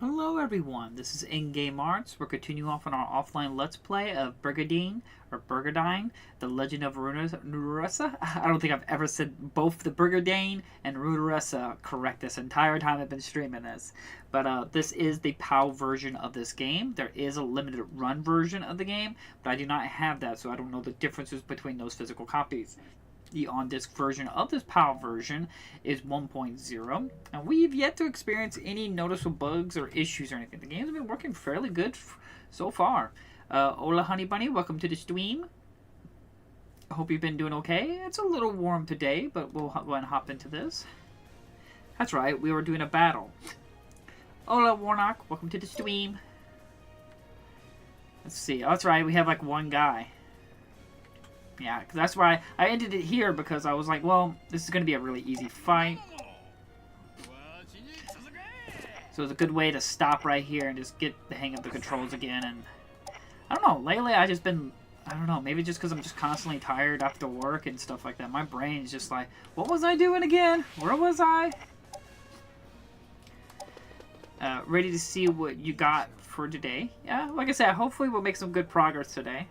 Hello everyone, this is In-Game Arts. We're continuing off on our offline Let's Play of Brigandine, The Legend of Runersia. I don't think I've ever said both the Brigandine and Runersia correct this entire time I've been streaming this. But this is the PAL version of this game. There is a limited run version of the game, but I do not have that, so I don't know the differences between those physical copies. The on-disc version of this PAL version is 1.0, and we've yet to experience any noticeable bugs or issues or anything. The game's been working fairly good so far. Hola, Honey Bunny, welcome to the stream. I hope you've been doing okay. It's a little warm today, but we'll go ahead and hop into this. That's right, we were doing a battle. Hola, Warnock, welcome to the stream. Let's see. Oh, that's right, we have like one guy. Yeah, cause that's why I ended it here, because I was like, well, this is going to be a really easy fight. So it's a good way to stop right here and just get the hang of the controls again. And I don't know, lately I just been, I don't know, maybe just because I'm just constantly tired after work and stuff like that. My brain's just like, what was I doing again? Where was I? Ready to see what you got for today. Yeah, like I said, hopefully we'll make some good progress today.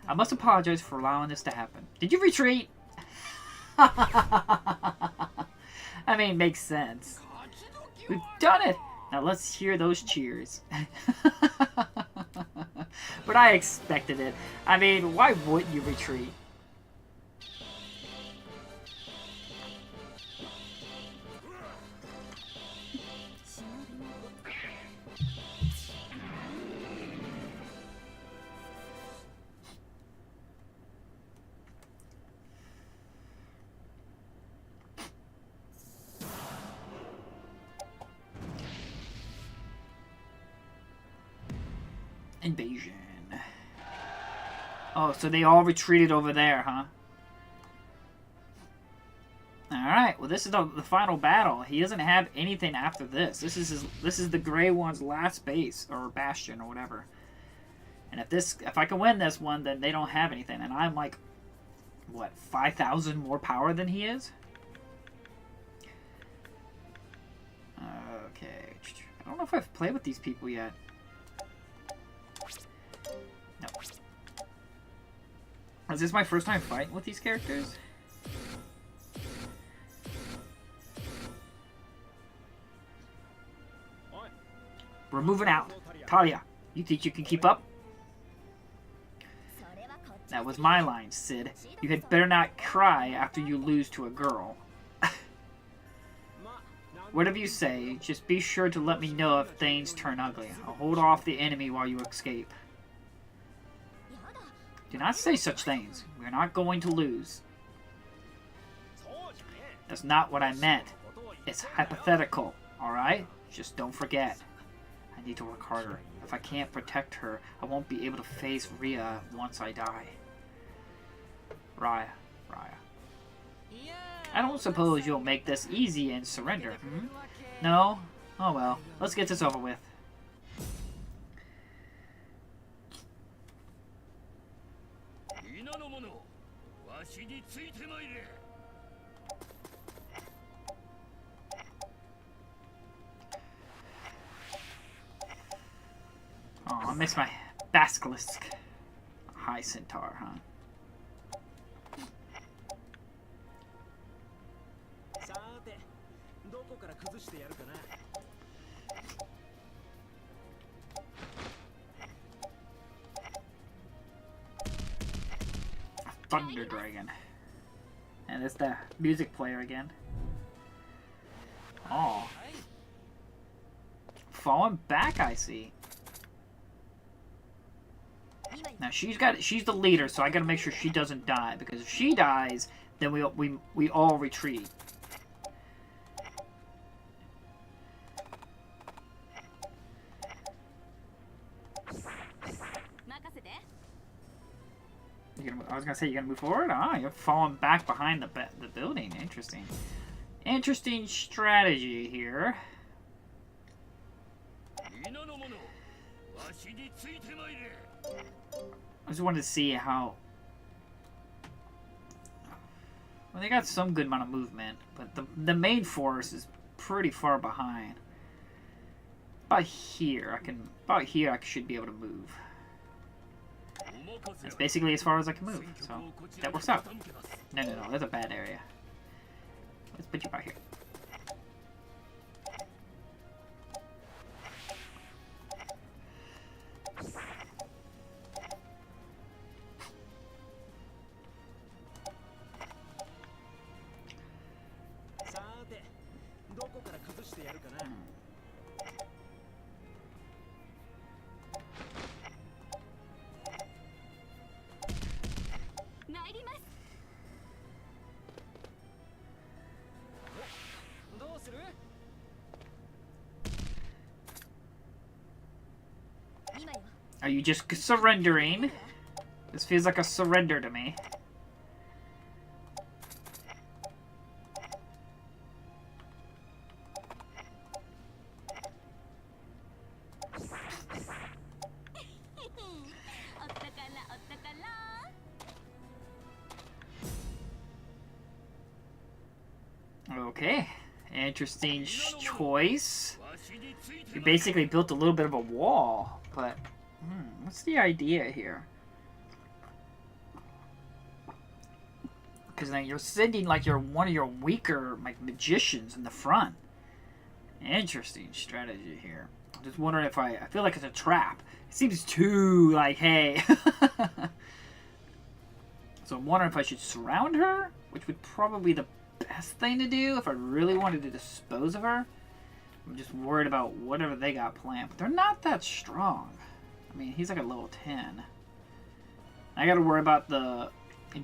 I must apologize for allowing this to happen. Did you retreat? I mean, makes sense. We've done it! Now let's hear those cheers. But I expected it. I mean, why wouldn't you retreat? Invasion. Oh, so they all retreated over there, huh? Alright, well this is the final battle. He doesn't have anything after this. This is the Grey One's last base, or bastion, or whatever. And if I can win this one, then they don't have anything. And I'm like, what, 5,000 more power than he is? Okay. I don't know if I've played with these people yet. No. Is this my first time fighting with these characters? We're moving out. Talia, you think you can keep up? That was my line, Sid. You had better not cry after you lose to a girl. Whatever you say, just be sure to let me know if things turn ugly. I'll hold off the enemy while you escape. Do not say such things. We're not going to lose. That's not what I meant. It's hypothetical, alright? Just don't forget. I need to work harder. If I can't protect her, I won't be able to face Rhea once I die. Raya. I don't suppose you'll make this easy and surrender, hmm? No? Oh well. Let's get this over with. Oh, I miss my Basilisk. High Centaur, huh? Thunder Dragon. And it's the music player again. Oh. Falling back, I see. Now she's the leader, so I gotta make sure she doesn't die, because if she dies, then we all retreat. I was gonna say, you're gonna move forward? Ah, you're falling back behind the building. Interesting. Interesting strategy here. I just wanted to see how... Well, they got some good amount of movement, but the main force is pretty far behind. About here, I should be able to move. That's basically as far as I can move, so that works out. No, that's a bad area. Let's put you about here. Are you just surrendering? This feels like a surrender to me. Okay, interesting choice. You basically built a little bit of a wall, but what's the idea here? Because now you're sending like one of your weaker like magicians in the front. Interesting strategy here. I'm just wondering if I feel like it's a trap. It seems too like, hey. So I'm wondering if I should surround her, which would probably be the best thing to do if I really wanted to dispose of her. I'm just worried about whatever they got planned. But they're not that strong. I mean, he's like a level 10. I gotta worry about the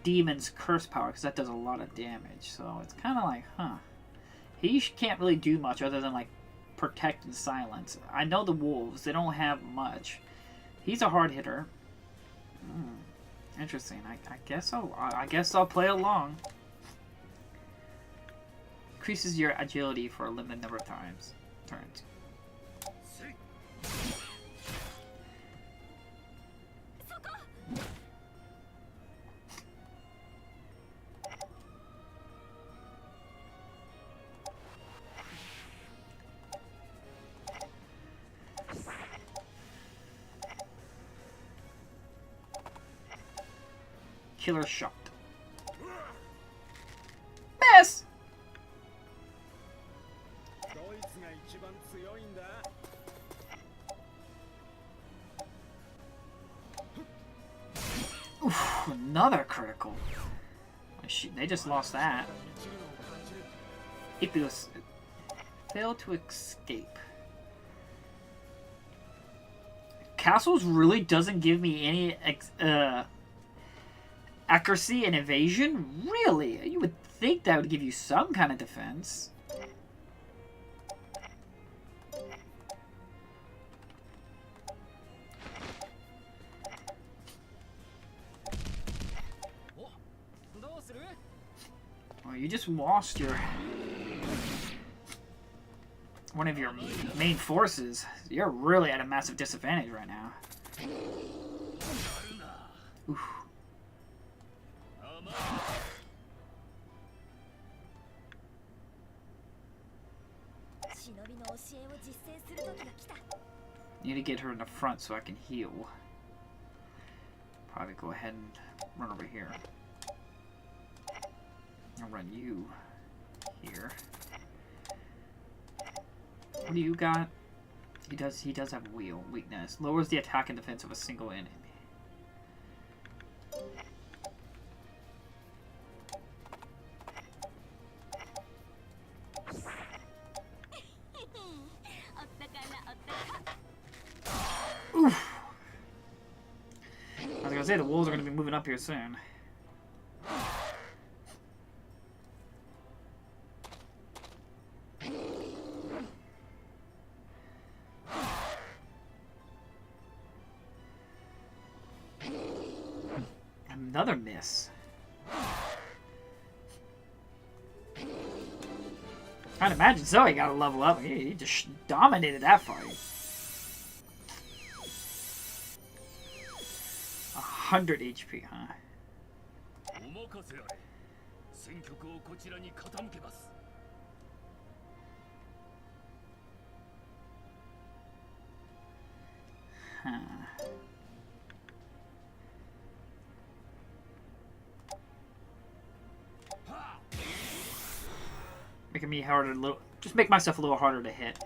demon's curse power, because that does a lot of damage. So it's kind of like, huh. He can't really do much other than, like, protect and silence. I know the wolves, they don't have much. He's a hard hitter. Interesting. I guess I'll play along. Increases your agility for a limited number of turns. Killer shot. Miss! Oof, another critical. They just lost that. Ipios failed to escape. Castles really doesn't give me any accuracy and evasion? Really? You would think that would give you some kind of defense. Well, you just lost one of your main forces. You're really at a massive disadvantage right now. Oof. Need to get her in the front so I can heal. Probably go ahead and run over here. I'll run you here. What do you got? He does have wheel weakness. Lowers the attack and defense of a single enemy. Oof. I was gonna say the wolves are gonna be moving up here soon. Another miss. I'd imagine Zoe got to level up. He just dominated that fight. 100 HP, huh? Huh. Making me harder, just make myself a little harder to hit.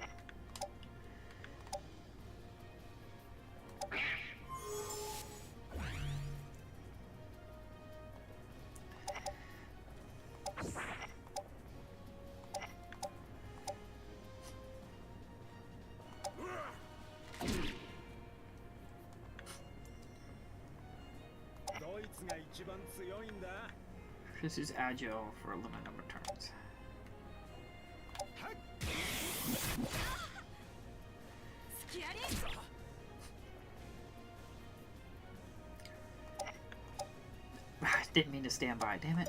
This is agile for a limited number of turns. I didn't mean to stand by, damn it.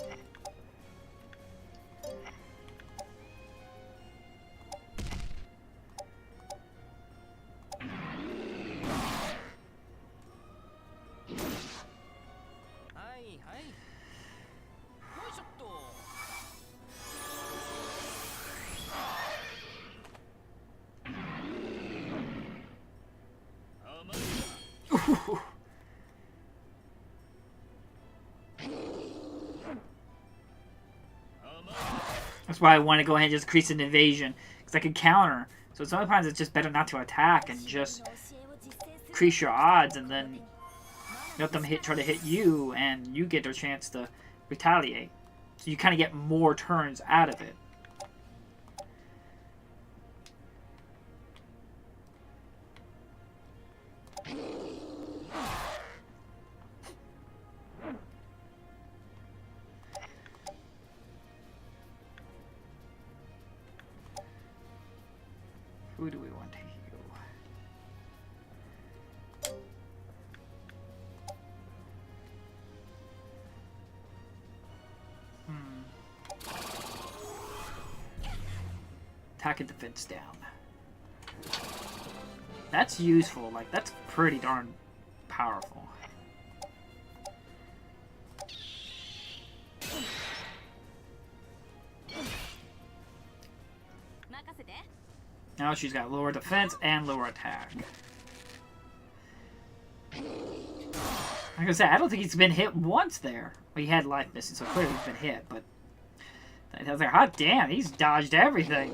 That's why I want to go ahead and just increase an evasion, because I can counter. So sometimes it's just better not to attack and just increase your odds, and then let them try to hit you, and you get a chance to retaliate. So you kind of get more turns out of it. Who do we want to heal? Attack and defense down. That's useful. Like, that's pretty darn powerful. Now she's got lower defense and lower attack. Like I said, I don't think he's been hit once there. Well, he had life missing, so clearly he's been hit, but I was like, hot damn, he's dodged everything.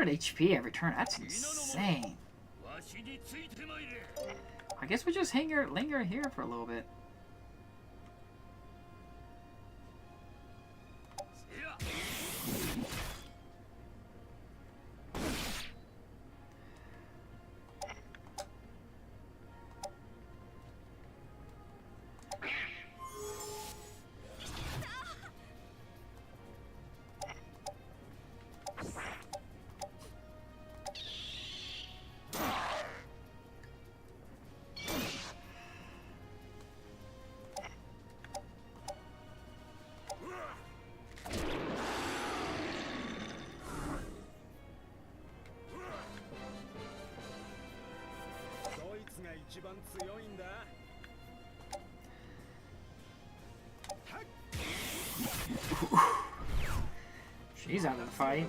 HP every turn. That's insane. I guess we just linger here for a little bit. She's out of the fight.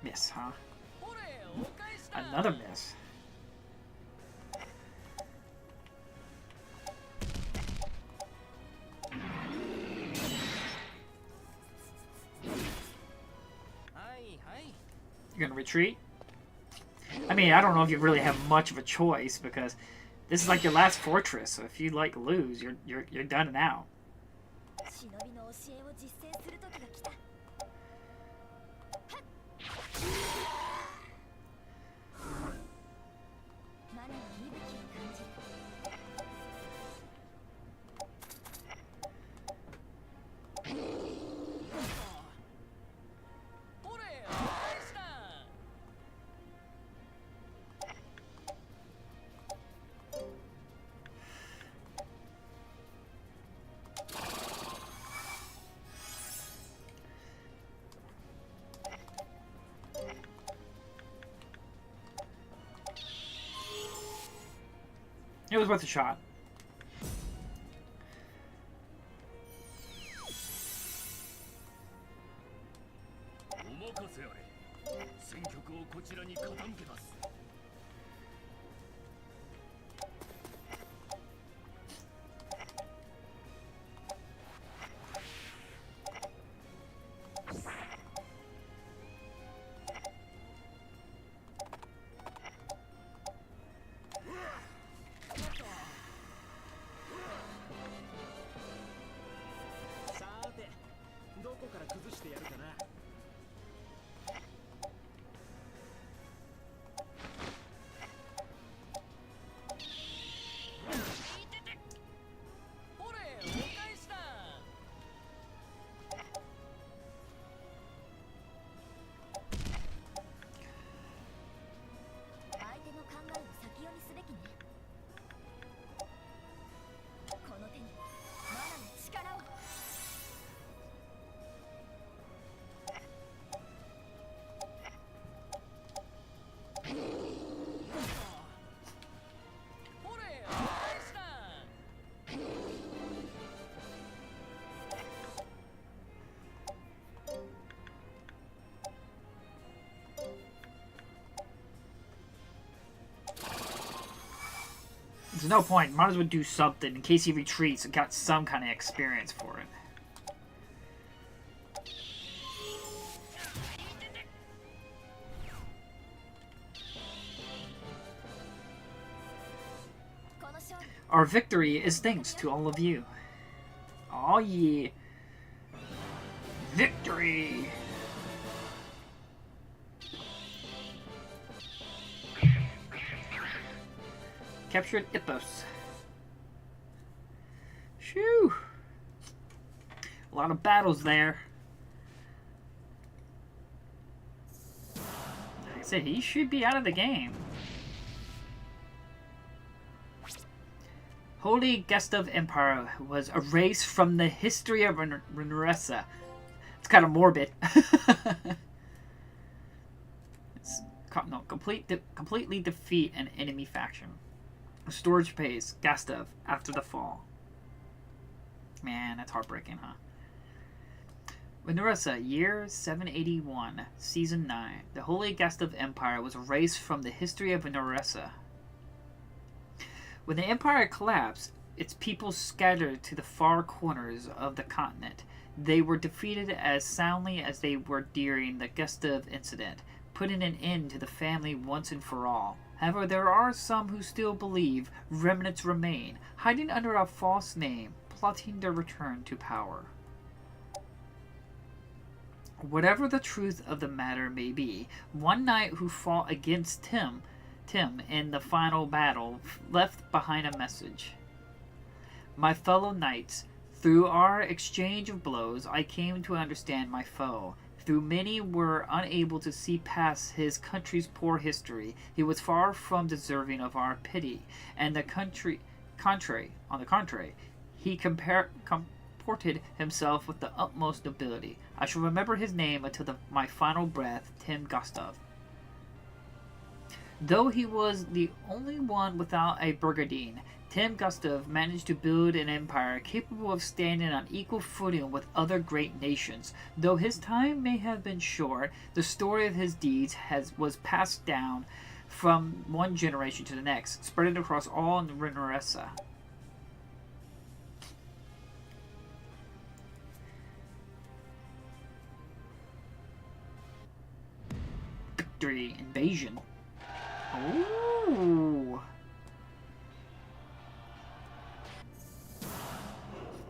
Miss, huh? Another miss. You're gonna retreat? I mean, I don't know if you really have much of a choice, because this is like your last fortress, so if you like lose, you're done and out. It was worth a shot. There's no point. Might as well do something in case he retreats and got some kind of experience for it. Our victory is thanks to all of you. Oh yeah. Victory! Captured Ippos. Shoo! A lot of battles there. Like I said, he should be out of the game. Holy Gustav Empire was erased from the history of Runersia. It's kind of morbid. Completely defeat an enemy faction. Storage pays Gustav after the fall. Man, that's heartbreaking, huh? Runersia, year 781, season 9. The Holy Gustav Empire was erased from the history of Runersia. When the empire collapsed, its people scattered to the far corners of the continent. They were defeated as soundly as they were during the Gustav incident, putting an end to the family once and for all. However, there are some who still believe remnants remain, hiding under a false name, plotting their return to power. Whatever the truth of the matter may be, one knight who fought against Tim in the final battle left behind a message. My fellow knights, through our exchange of blows, I came to understand my foe. Though many were unable to see past his country's poor history, he was far from deserving of our pity, and on the contrary, he comported himself with the utmost nobility. I shall remember his name until my final breath, Tim Gustav. Though he was the only one without a Brigandine, Tim Gustav managed to build an empire capable of standing on equal footing with other great nations. Though his time may have been short, the story of his deeds was passed down from one generation to the next, spreading across all Runersia. Victory! Invasion! Ooh!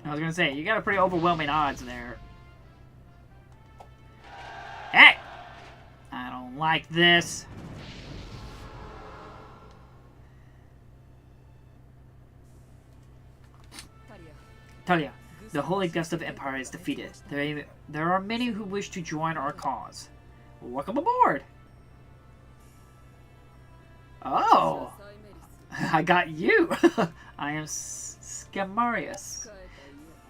I was gonna say, you got a pretty overwhelming odds there. Hey! I don't like this. Talia, the Holy Gustav Empire is defeated. There are many who wish to join our cause. Welcome aboard! Oh! I got you! I am Scamarius.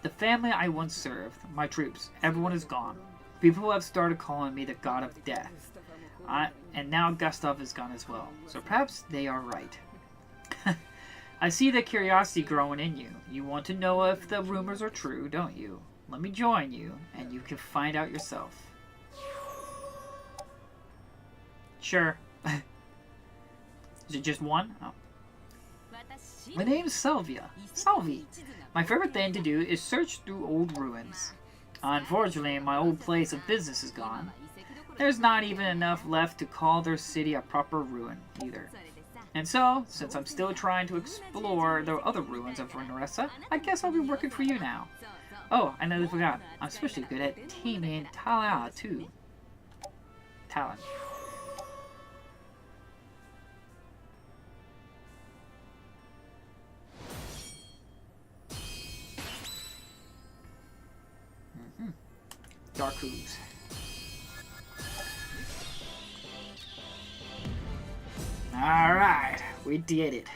The family I once served, my troops, everyone is gone. People have started calling me the god of death. And now Gustav is gone as well. So perhaps they are right. I see the curiosity growing in you. You want to know if the rumors are true, don't you? Let me join you, and you can find out yourself. Sure. Is it just one? Oh. My name is Sylvia. Salvi. My favorite thing to do is search through old ruins. Unfortunately, my old place of business is gone. There's not even enough left to call their city a proper ruin, either. And so, since I'm still trying to explore the other ruins of Runersia, I guess I'll be working for you now. Oh, I nearly forgot. I'm especially good at taming Talon, too. Talon. Dark Hooves. Alright, we did it.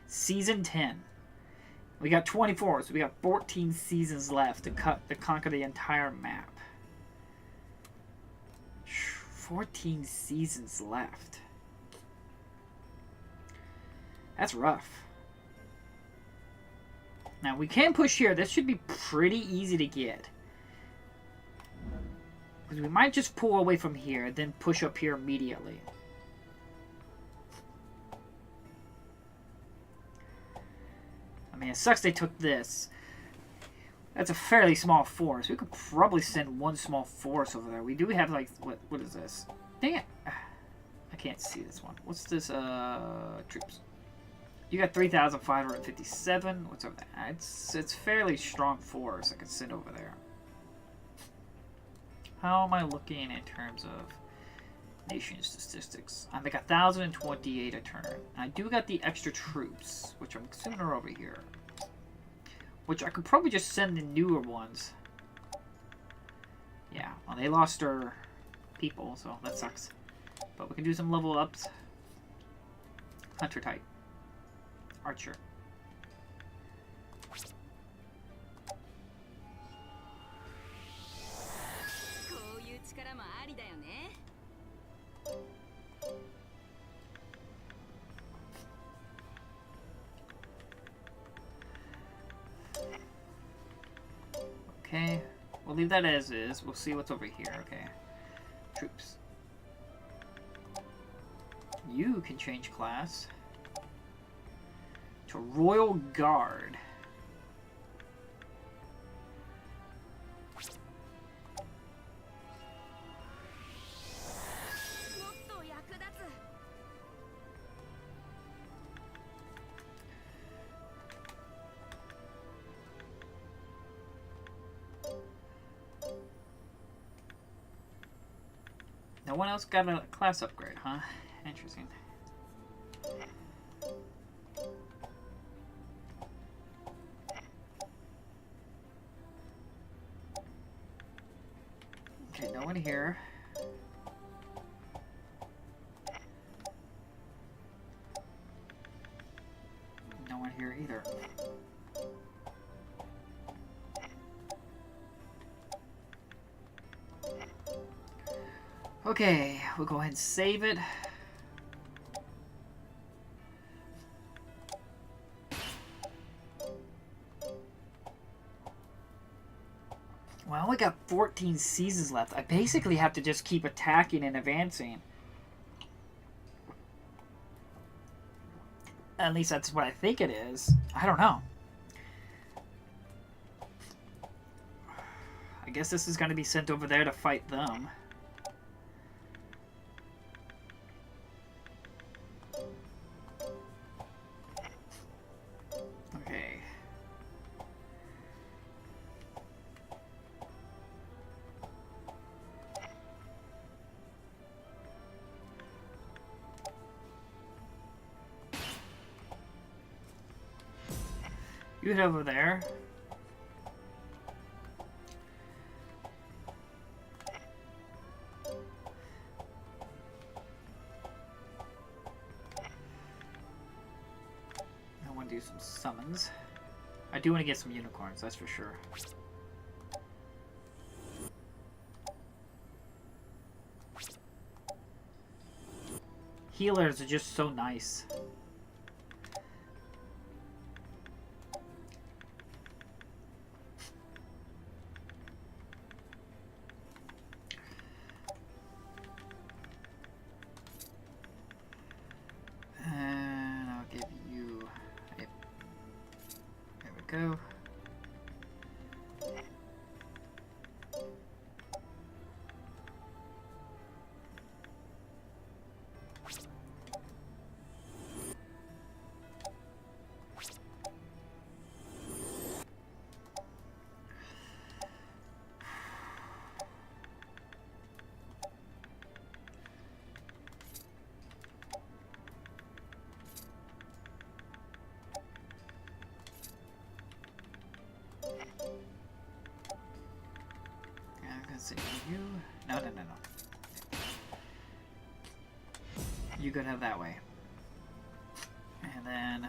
Season 10. We got 24, so we got 14 seasons left to conquer the entire map. 14 seasons left. That's rough. Now, we can push here. This should be pretty easy to get. Because we might just pull away from here, then push up here immediately. I mean, it sucks they took this. That's a fairly small force. We could probably send one small force over there. We do have, like, what is this? Dang it. I can't see this one. What's this, troops? You got 3,557. What's over there? It's fairly strong force I can send over there. How am I looking in terms of nation statistics? I make 1,028 a turn. I do got the extra troops, which I'm assuming are over here. Which I could probably just send the newer ones. Yeah, well, they lost their people, so that sucks. But we can do some level ups. Hunter type. Archer. Okay, we'll leave that as is. We'll see what's over here. Okay. Troops. You can change class to Royal Guard. No one else got a class upgrade, huh? Interesting. Okay, no one here. No one here either. Okay, we'll go ahead and save it. Well, I only got 14 seasons left. I basically have to just keep attacking and advancing. At least that's what I think it is. I don't know. I guess this is going to be sent over there to fight them. Okay. You head over there. I want to do some summons. I do want to get some unicorns, that's for sure. Healers are just so nice. And I'll give you... There we go. See you. No. You go down that way. And then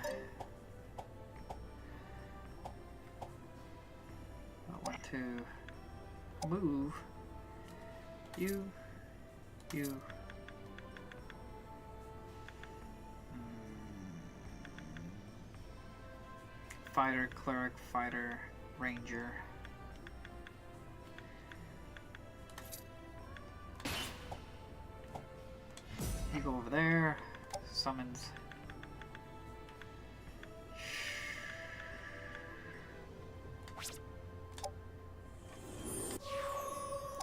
I want to move you. Fighter, cleric, fighter, ranger. You go over there, summons.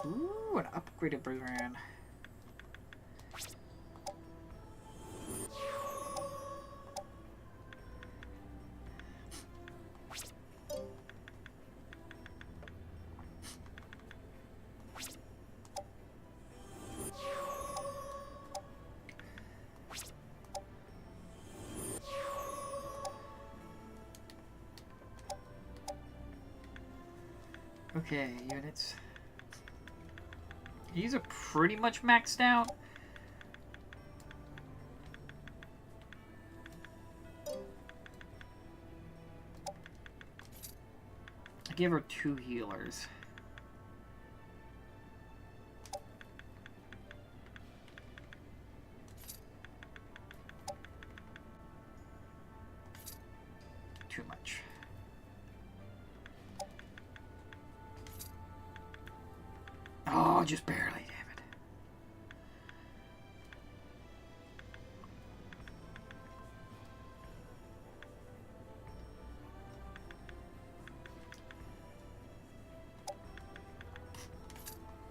Ooh, an upgraded Brigandine. Okay, units. These are pretty much maxed out. I gave her 2 healers. Too much. Oh, just barely, damn it.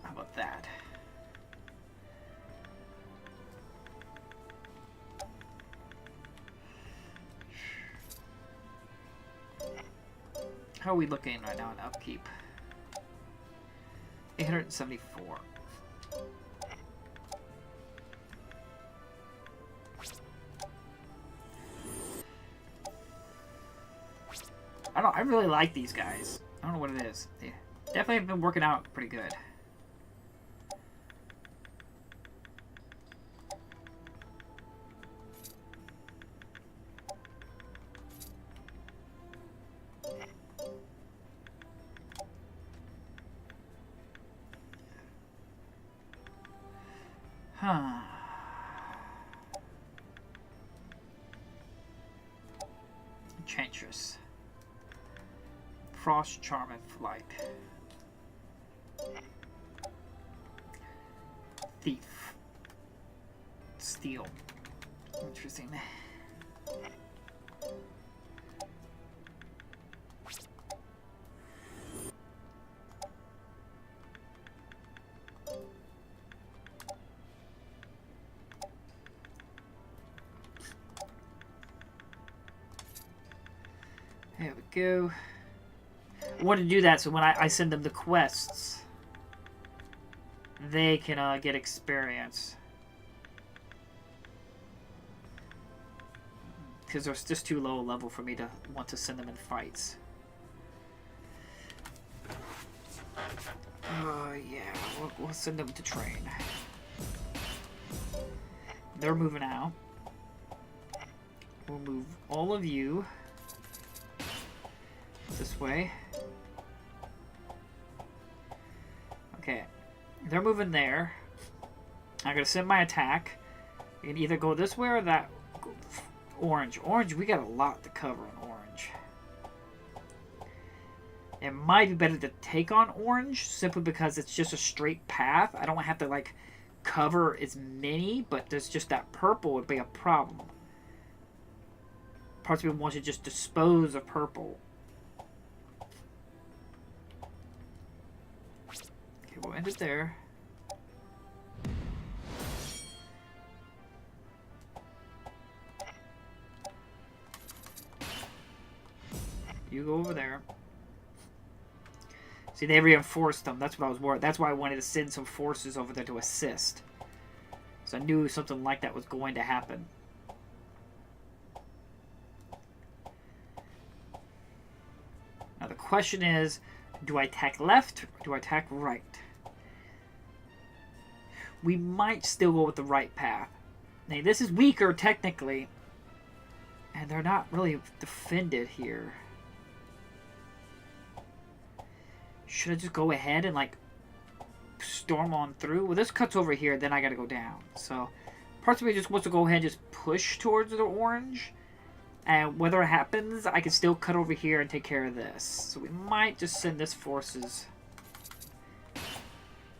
How about that? How are we looking right now in upkeep? 874. I really like these guys. I don't know what it is. They definitely have been working out pretty good. Huh. Enchantress. Frost, Charm, and Flight. Thief. Steal. Interesting. There we go. I want to do that so when I send them the quests, they can get experience. Because they're just too low level for me to want to send them in fights. Yeah, we'll send them to train. They're moving out. We'll move all of you this way. Okay. They're moving there. I'm going to send my attack. You can either go this way or that. Orange. Orange, we got a lot to cover on orange. It might be better to take on orange simply because it's just a straight path. I don't have to, like, cover as many, but there's just that purple would be a problem. Parts of me want to just dispose of purple. Okay, we'll end it there. You go over there. See, they reinforced them. That's what I was worried. That's why I wanted to send some forces over there to assist. So I knew something like that was going to happen. Now the question is, do I attack left or do I attack right? We might still go with the right path. Now, this is weaker technically, and they're not really defended here. Should I just go ahead and, like, storm on through? Well, this cuts over here, then I gotta go down. So, parts of me just wants to go ahead and just push towards the orange. And whether it happens, I can still cut over here and take care of this. So we might just send this forces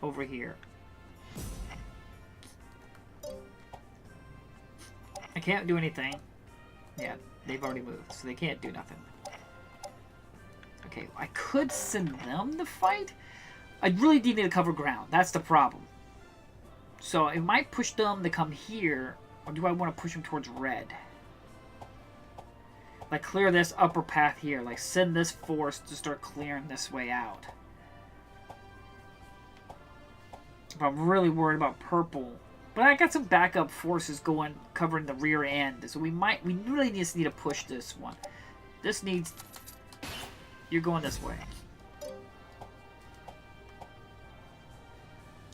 over here. I can't do anything. Yeah, they've already moved, so they can't do nothing. Okay, I could send them to fight. I really do need to cover ground. That's the problem. So I might push them to come here, or do I want to push them towards red? Like, clear this upper path here. Like, send this force to start clearing this way out. But I'm really worried about purple. But I got some backup forces going, covering the rear end. So we really just need to push this one. This needs... You're going this way.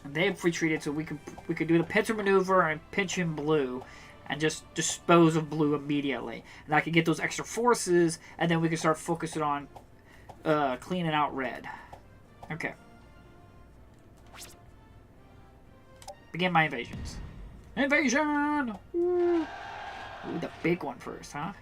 And they've retreated, so we could do the pincer maneuver and pinch in blue, and just dispose of blue immediately. And I could get those extra forces, and then we can start focusing on cleaning out red. Okay. Begin my invasions. Invasion! Ooh, the big one first, huh?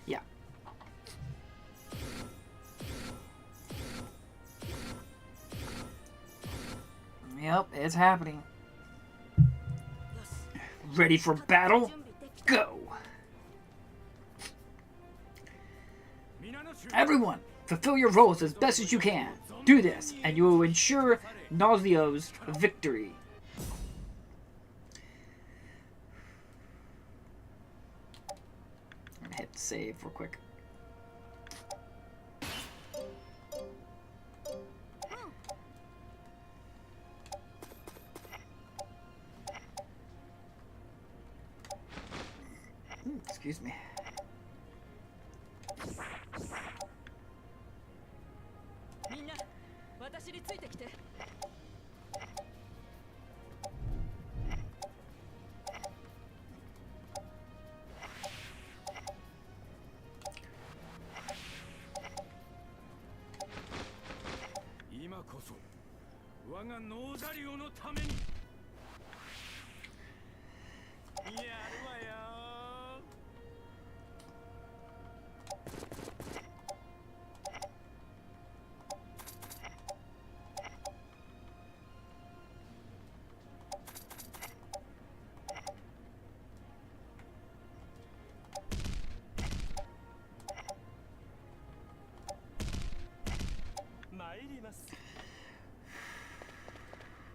Yeah. Yep, it's happening. Ready for battle? Go! Everyone, fulfill your roles as best as you can. Do this, and you will ensure Nauseo's victory. I'm gonna hit save real quick. Excuse me.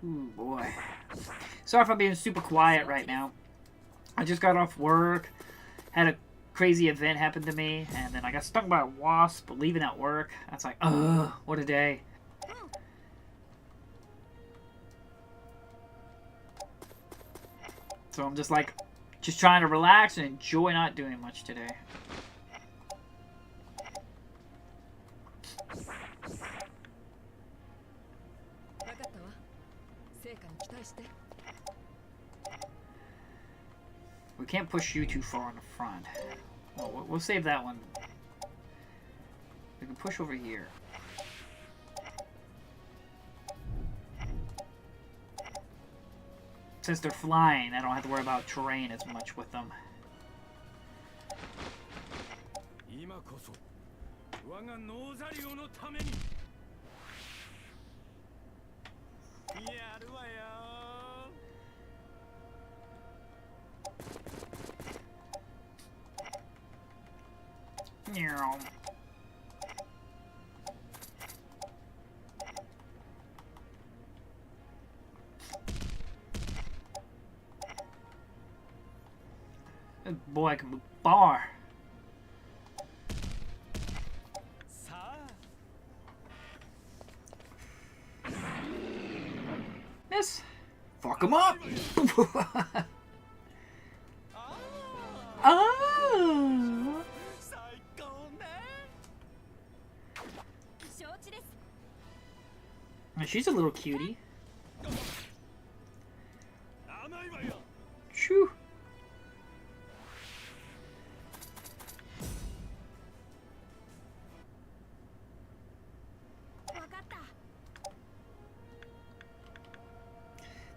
Ooh, boy. Sorry if I'm being super quiet right now. I just got off work, had a crazy event happen to me, and then I got stung by a wasp leaving at work. That's like, ugh, what a day. So I'm just like, just trying to relax and enjoy not doing much today. We can't push you too far in the front. Well, we'll save that one. We can push over here. Since they're flying, I don't have to worry about terrain as much with them. Boy, I can move bar. Miss. Fuck him up. Oh. She's a little cutie. Shoo.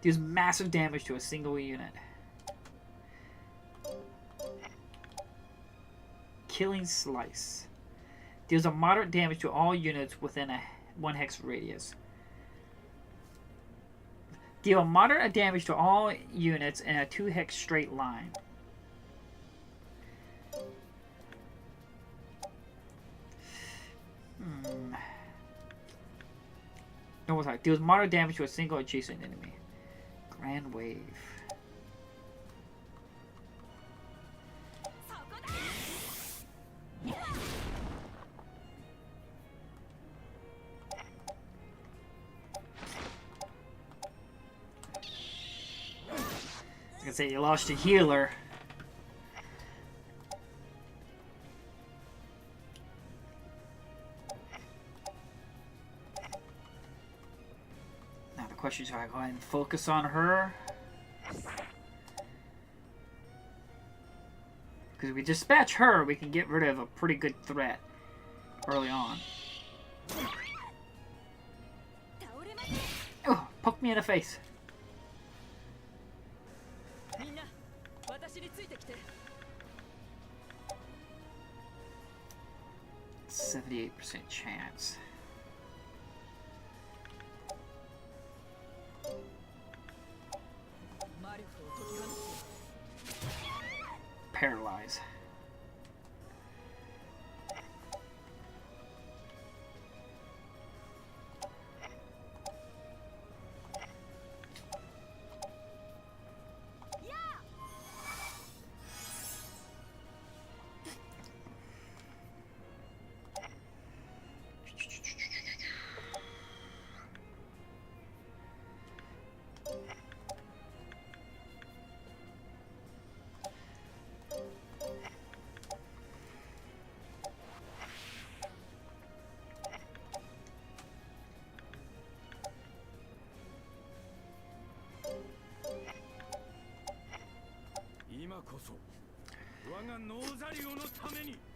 Deals massive damage to a single unit. Killing Slice. Deals a moderate damage to all units within a 1 hex radius. Deal moderate damage to all units in a 2 hex straight line. No, sorry. Deals moderate damage to a single adjacent enemy. Grand Wave. I can say you lost a healer. Now the question is, do I go ahead and focus on her? Because if we dispatch her, we can get rid of a pretty good threat early on. Oh, poke me in the face. 78% chance. Paralyze.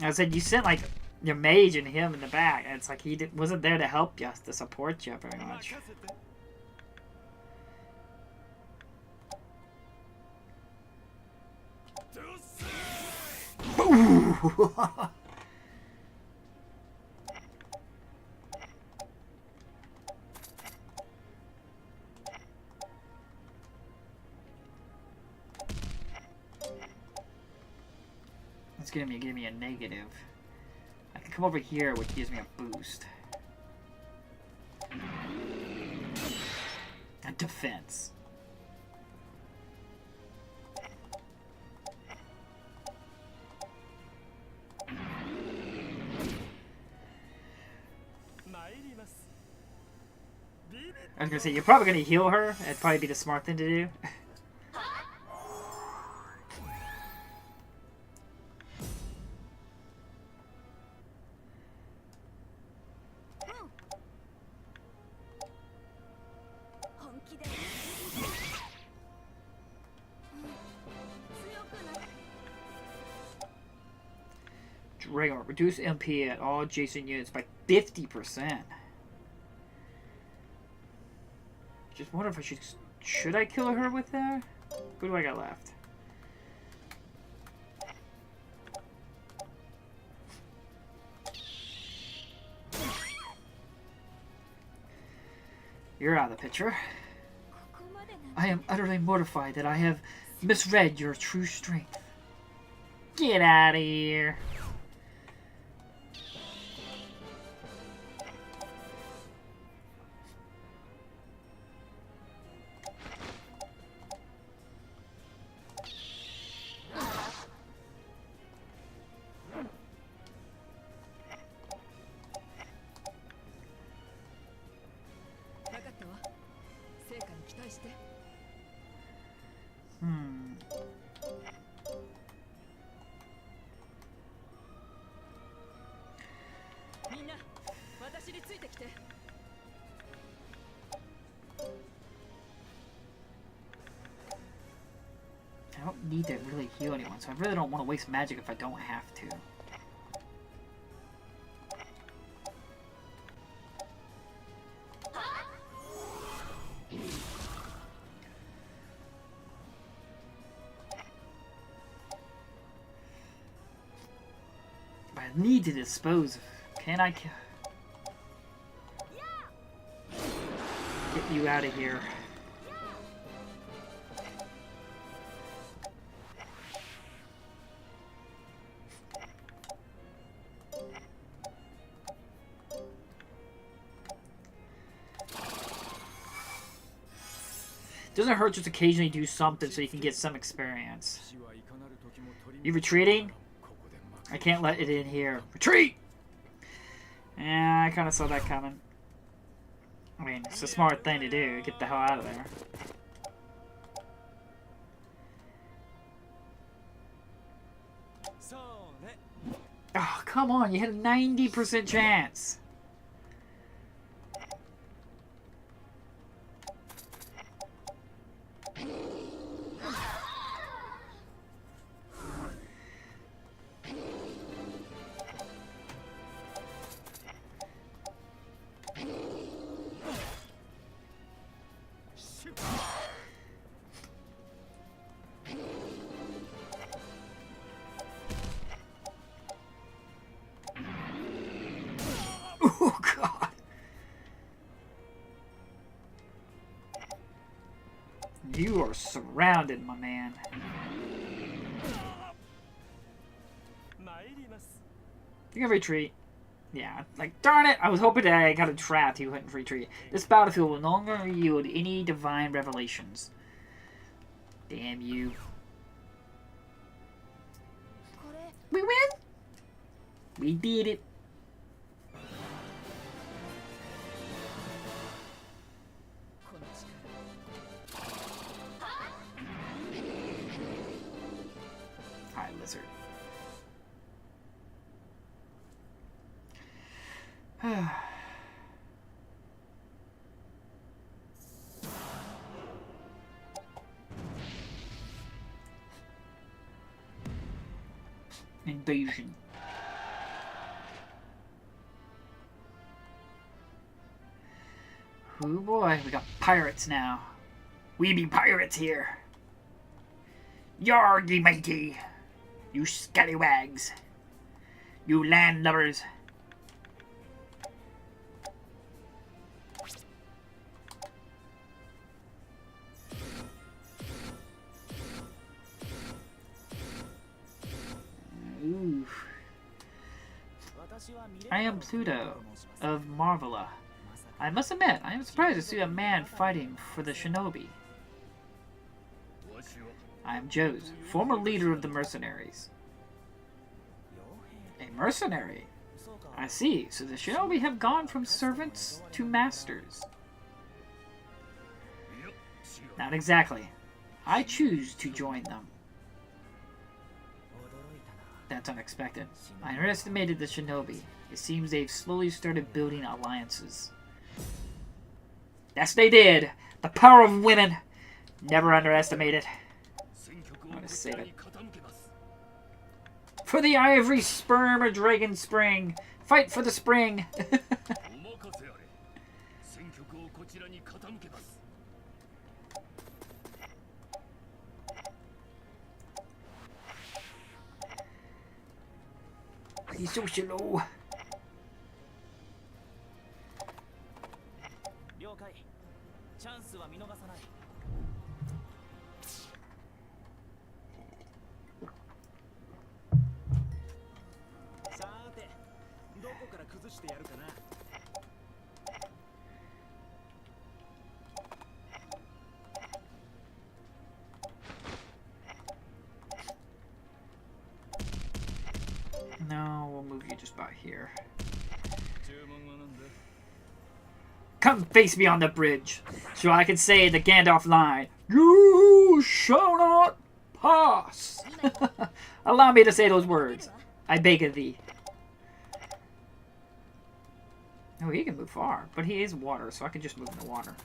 I said you sent like your mage and him in the back, and it's like he wasn't there to help you, to support you very much. It's gonna give me a negative. I can come over here, which gives me a boost. A defense. I was gonna say, you're probably gonna heal her. That'd probably be the smart thing to do. regular. Reduce MP at all adjacent units by 50%. Just wonder if I should I kill her with that? What do I got left? You're out of the picture. I am utterly mortified that I have misread your true strength. Get out of here. I don't need to really heal anyone, so I really don't want to waste magic if I don't have to. I need to dispose of. Can I get you out of here? Doesn't hurt just occasionally do something so you can get some experience. You retreating? I can't let it in here. Retreat! Yeah, I kind of saw that coming. I mean, it's a smart thing to do. Get the hell out of there. Oh, come on. You had a 90% chance. Oh, God. You are surrounded, my man. You can retreat. Yeah, like, darn it! I was hoping that I got a trap you couldn't retreat. This battlefield will no longer yield any divine revelations. Damn you. We win? We did it. Hi, lizard. Invasion. Oh boy, we got pirates now. We be pirates here. Yargy matey, you scallywags, you landlubbers. Ooh. I am Pluto of Marvella. I must admit, I am surprised to see a man fighting for the shinobi. I am Joes, former leader of the mercenaries. A mercenary? I see, so the shinobi have gone from servants to masters. Not exactly. I choose to join them. That's unexpected. I underestimated the shinobi. It seems they've slowly started building alliances. Yes, they did! The power of women! Never underestimate it. I'm gonna save it. For the ivory sperm or dragon spring. Fight for the spring. He's so slow. No, we'll move you just about here. Come face me on the bridge, so I can say the Gandalf line, "You shall not pass." Allow me to say those words. I beg of thee. Oh, he can move far, but he is water, so I can just move in the water.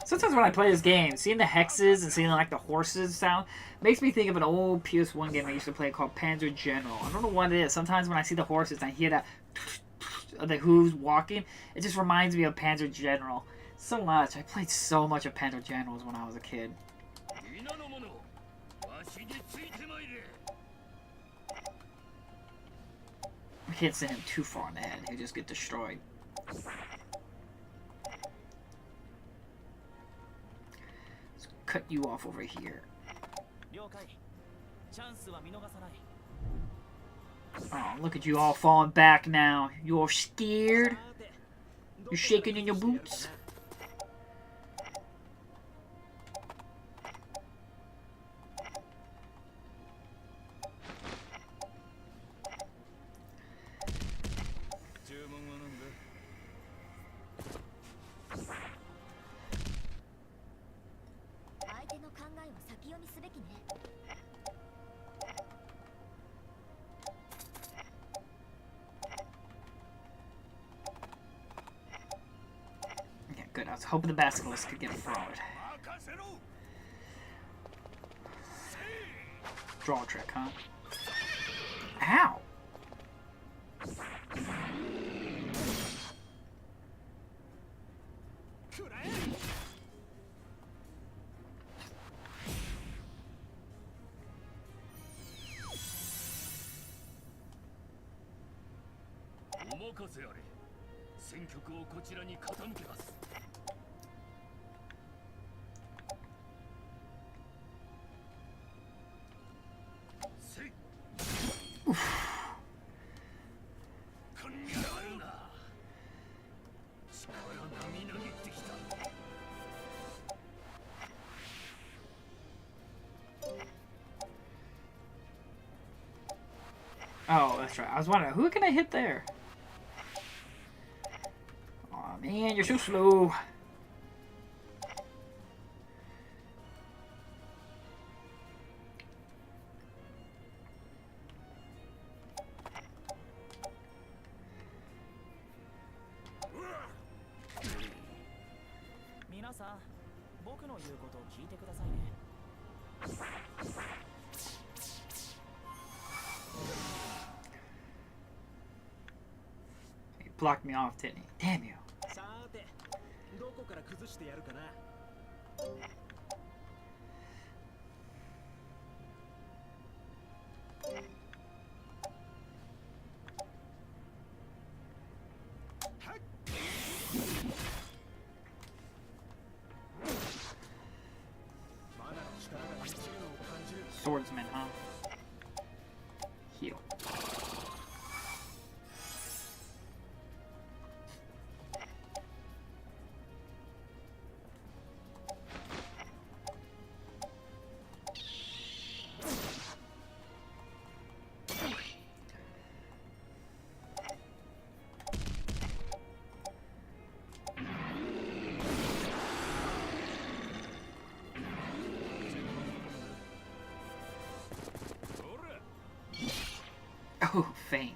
Sometimes when I play this game, seeing the hexes and seeing like the horses sound makes me think of an old PS1 game I used to play called Panzer General. I don't know what it is. Sometimes when I see the horses and I hear that the hooves walking, it just reminds me of Panzer General so much. I played so much of Panzer Generals when I was a kid. I can't send him too far in the head. He'll just get destroyed. Cut you off over here. Oh, look at you all falling back now. You're scared? You're shaking in your boots? Okay, good. I was hoping the basilisk could get forward. Draw trick, huh? Ow! Oh, that's right. I was wondering, who can I hit there? Aw, man, you're so slow. He blocked me off, didn't he? Damn you. Swordsman, huh? Heal. Oh, faint.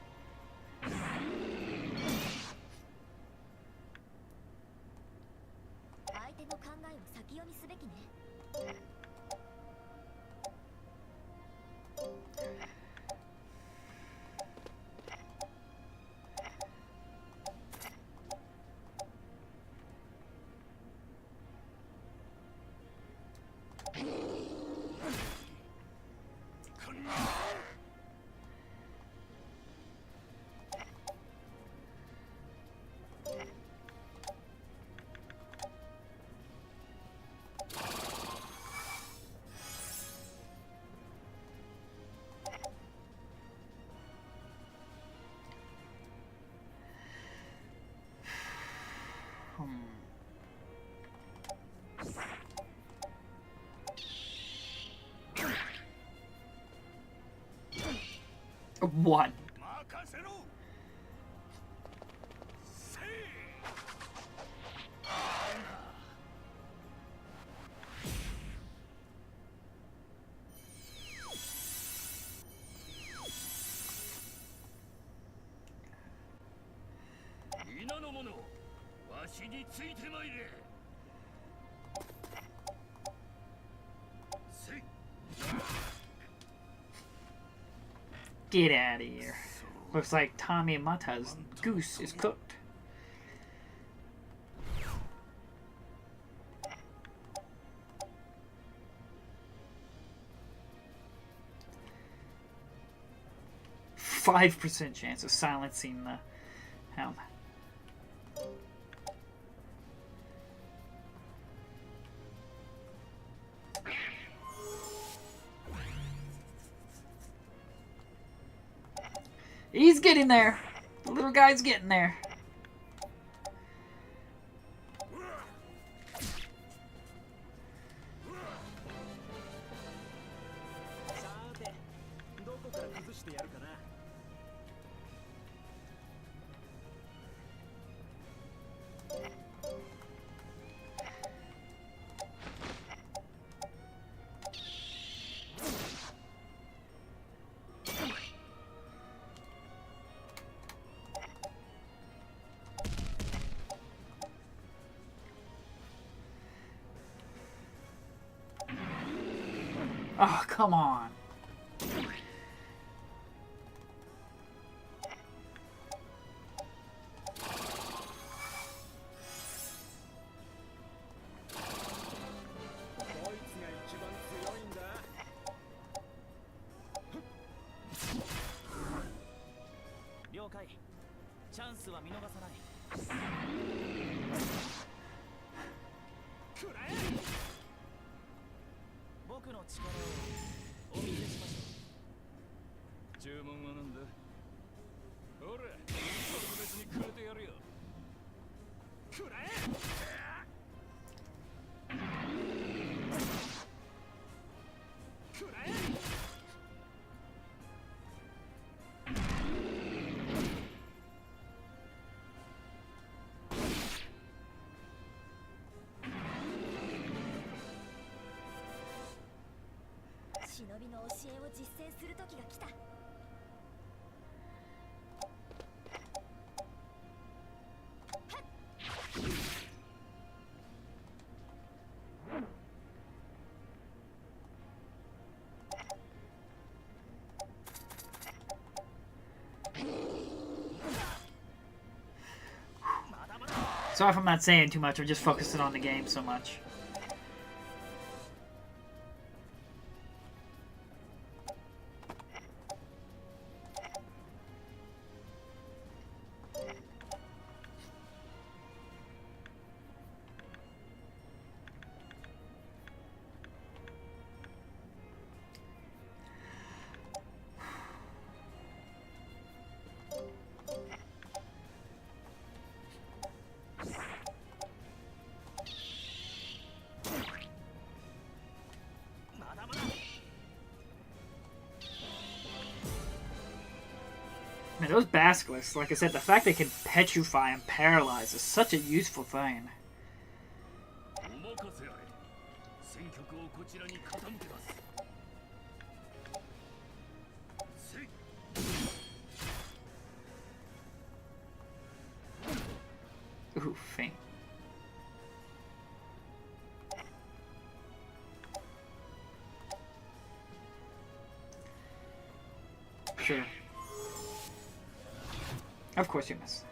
One. Get out of here. Looks like Tommy Mata's goose is cooked. %5 chance of silencing the helm. He's getting there. The little guy's getting there. Oh, come on. Sorry if I'm not saying too much, I'm just focusing on the game so much. Man, those basilisks, like I said, the fact they can petrify and paralyze is such a useful thing. Ooh, faint. Sure. Of course you miss.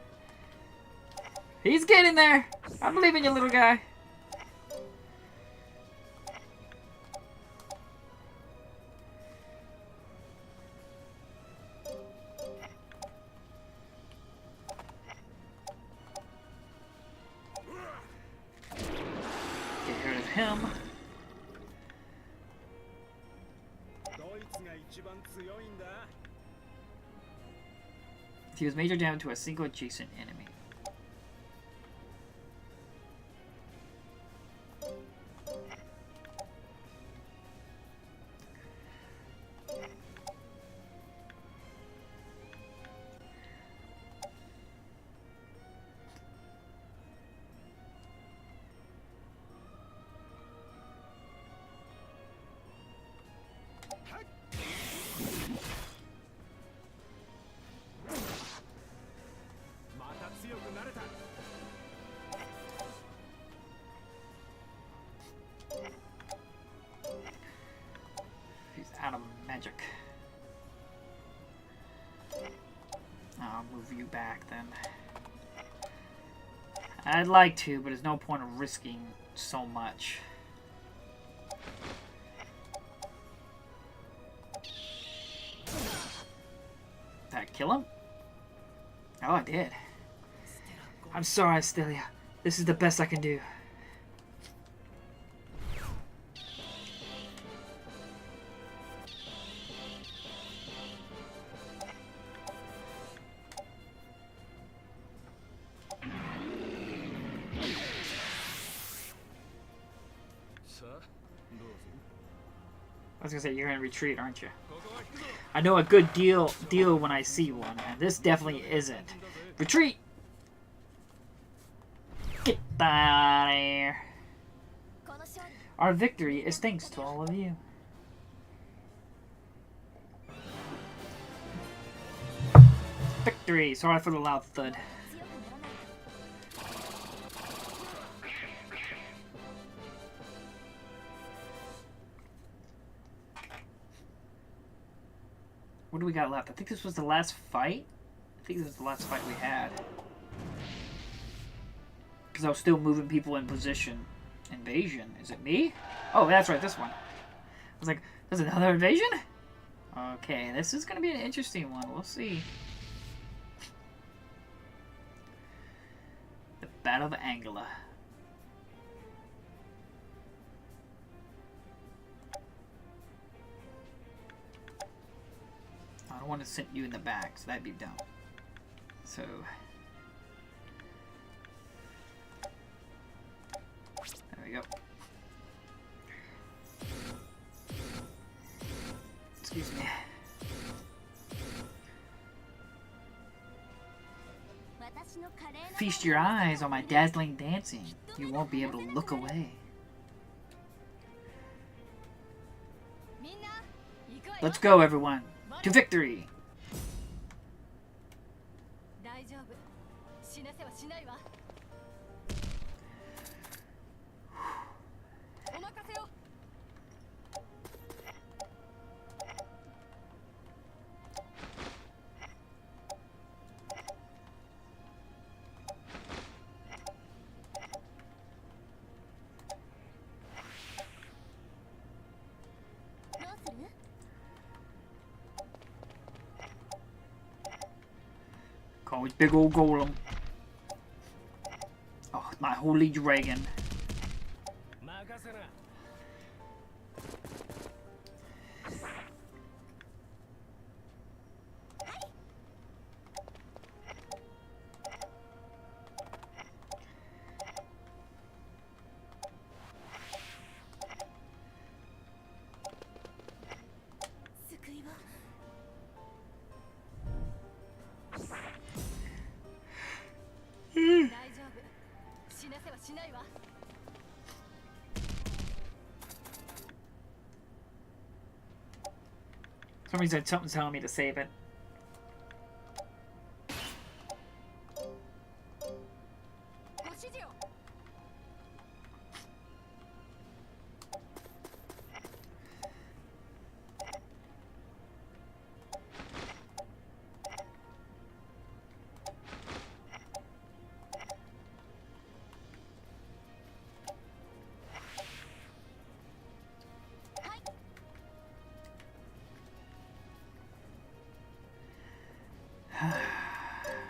He's getting there! I believe in you, little guy. Get rid of him. He was major down to a single adjacent enemy. out of magic. I'll move you back then. I'd like to, but there's no point of risking so much. Did I kill him? Oh, I did. I'm sorry, Stelia. This is the best I can do. I was gonna say, you're gonna retreat, aren't you? I know a good deal when I see one, and this definitely isn't. Retreat! Get out of here. Our victory is thanks to all of you. Victory! Sorry for the loud thud. What do we got left? I think this was the last fight. I think this was the last fight we had. Because I was still moving people in position. Invasion. Is it me? Oh, that's right, this one. I was like, there's another invasion? Okay, this is going to be an interesting one. We'll see. The Battle of Angela. I don't want to send you in the back, so that'd be dumb. So... there we go. Excuse me. Feast your eyes on my dazzling dancing. You won't be able to look away. Let's go, everyone. To victory! Oh, it's big old golem. Oh, my holy dragon. Somebody said something's telling me to save it.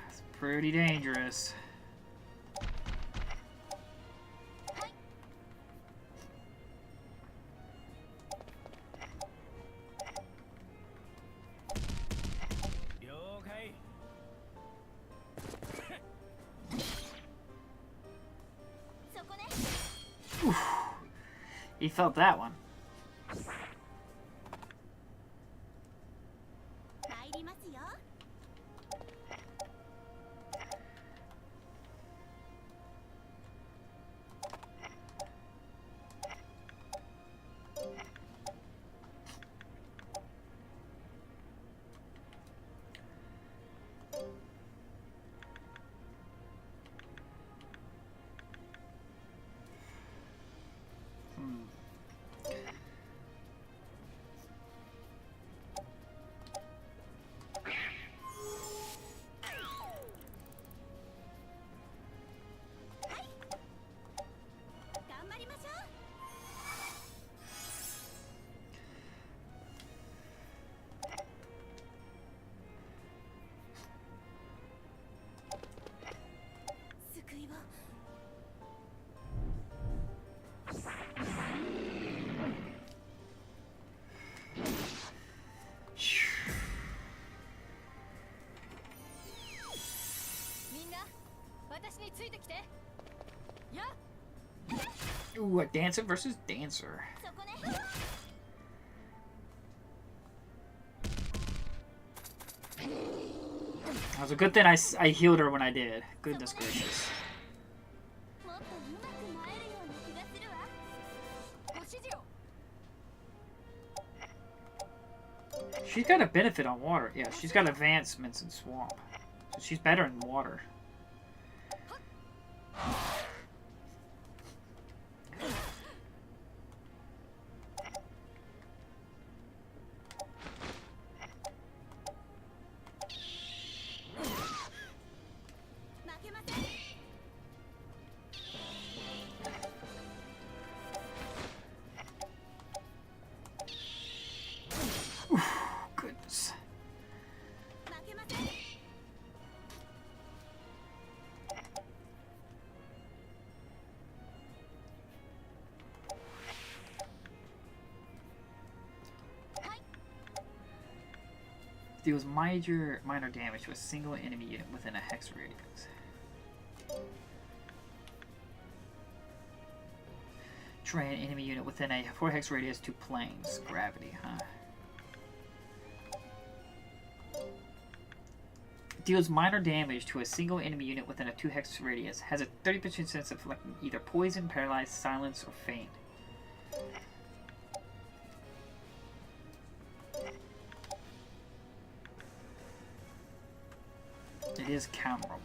It's pretty dangerous. Oof. He felt that one. Ooh, a dancer versus dancer. That was a good thing I healed her when I did. Goodness gracious. She's got a benefit on water. Yeah, she's got advancements in swamp. So she's better in water. Goodness. Deals minor damage to a single enemy unit within a hex radius. Train enemy unit within a 4 hex radius to planes. Gravity, huh? Deals minor damage to a single enemy unit within a 2 hex radius. Has a 30% chance of inflicting either poison, paralyze, silence, or faint. It is counterable.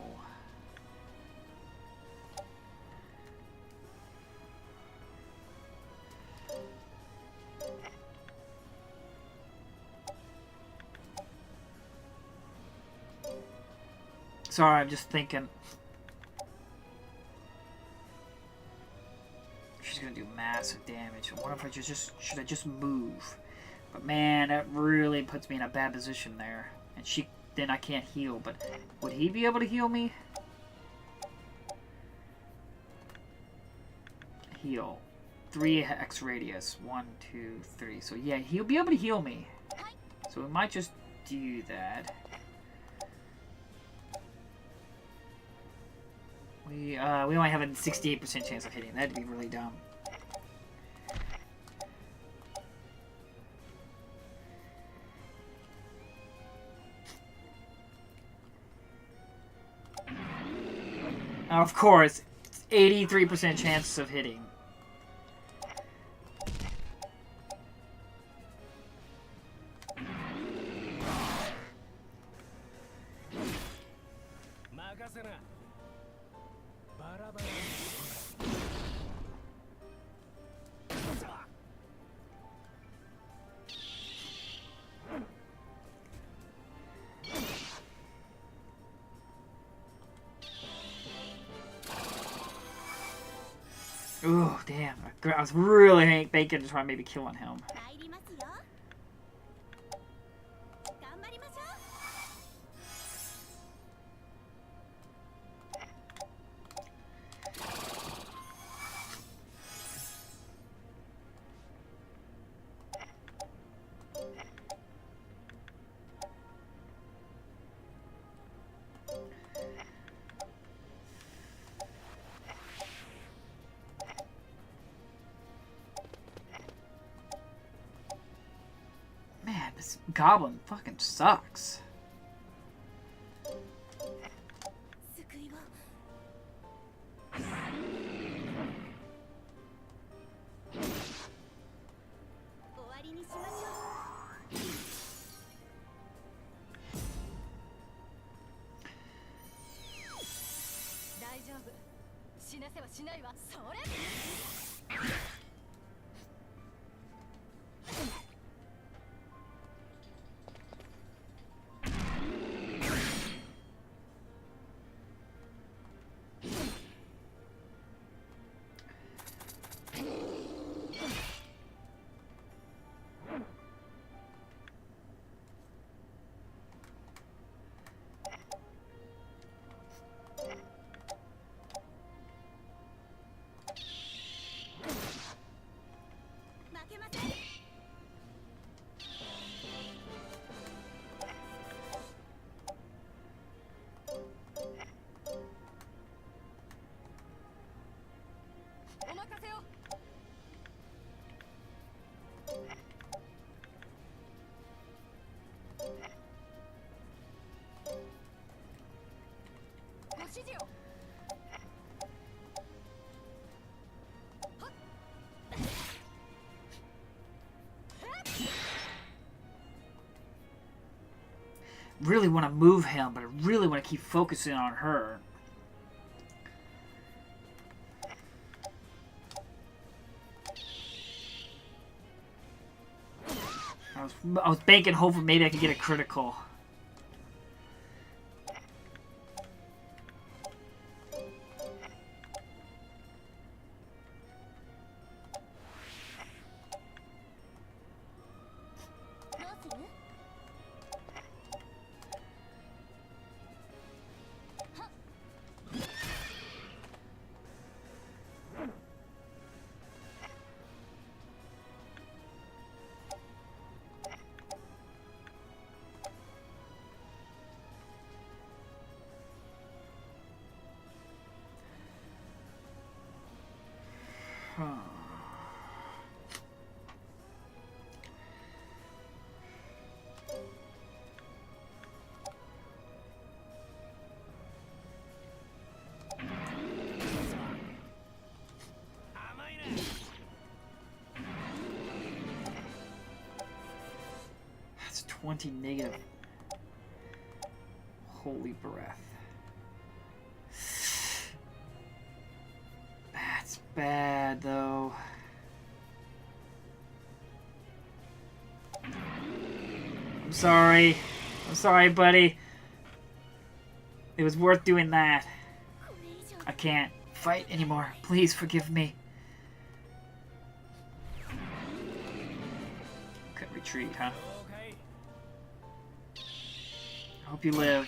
Sorry, I'm just thinking. She's gonna do massive damage. I wonder if I should I just move? But man, that really puts me in a bad position there. And then I can't heal. But would he be able to heal me? Heal. 3 hex radius. 1, 2, 3. So yeah, he'll be able to heal me. So we might just do that. We only have a 68% chance of hitting. That'd be really dumb. Of course, 83% chance of hitting. Ooh, damn. I was really thinking to try maybe killing him. This goblin fucking sucks. really want to move him, but I really want to keep focusing on her. I was banking, hoping maybe I could get a critical. That's 20 negative. Holy breath. That's bad, though. I'm sorry. I'm sorry, buddy. It was worth doing that. I can't fight anymore. Please forgive me. Okay, retreat, huh? I hope you live.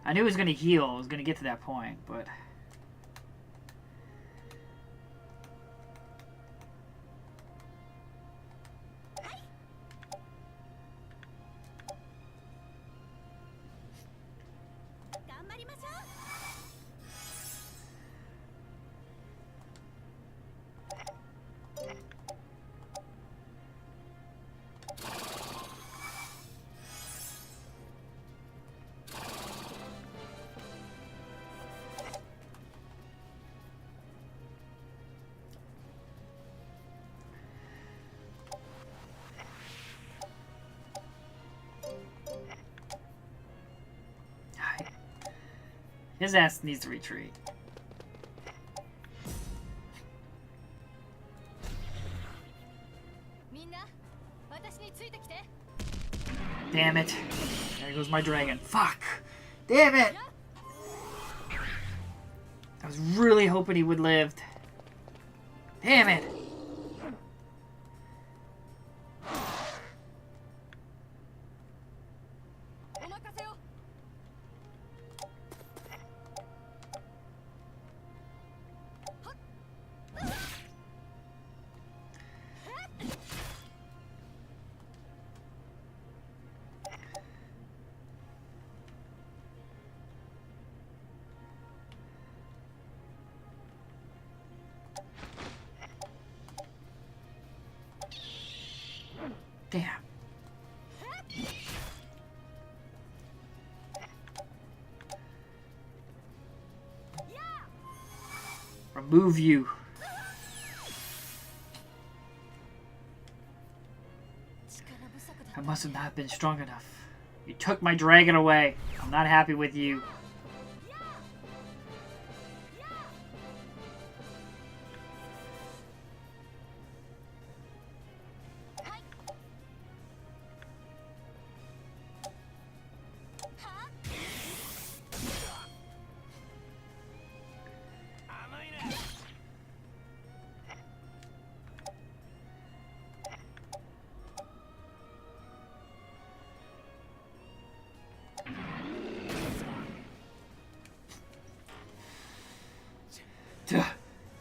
I knew he was going to heal. I was going to get to that point, but... His ass needs to retreat. Damn it. There goes my dragon. Fuck! Damn it! I was really hoping he would live. Damn it! Damn. Remove you. I must have not been strong enough. You took my dragon away. I'm not happy with you.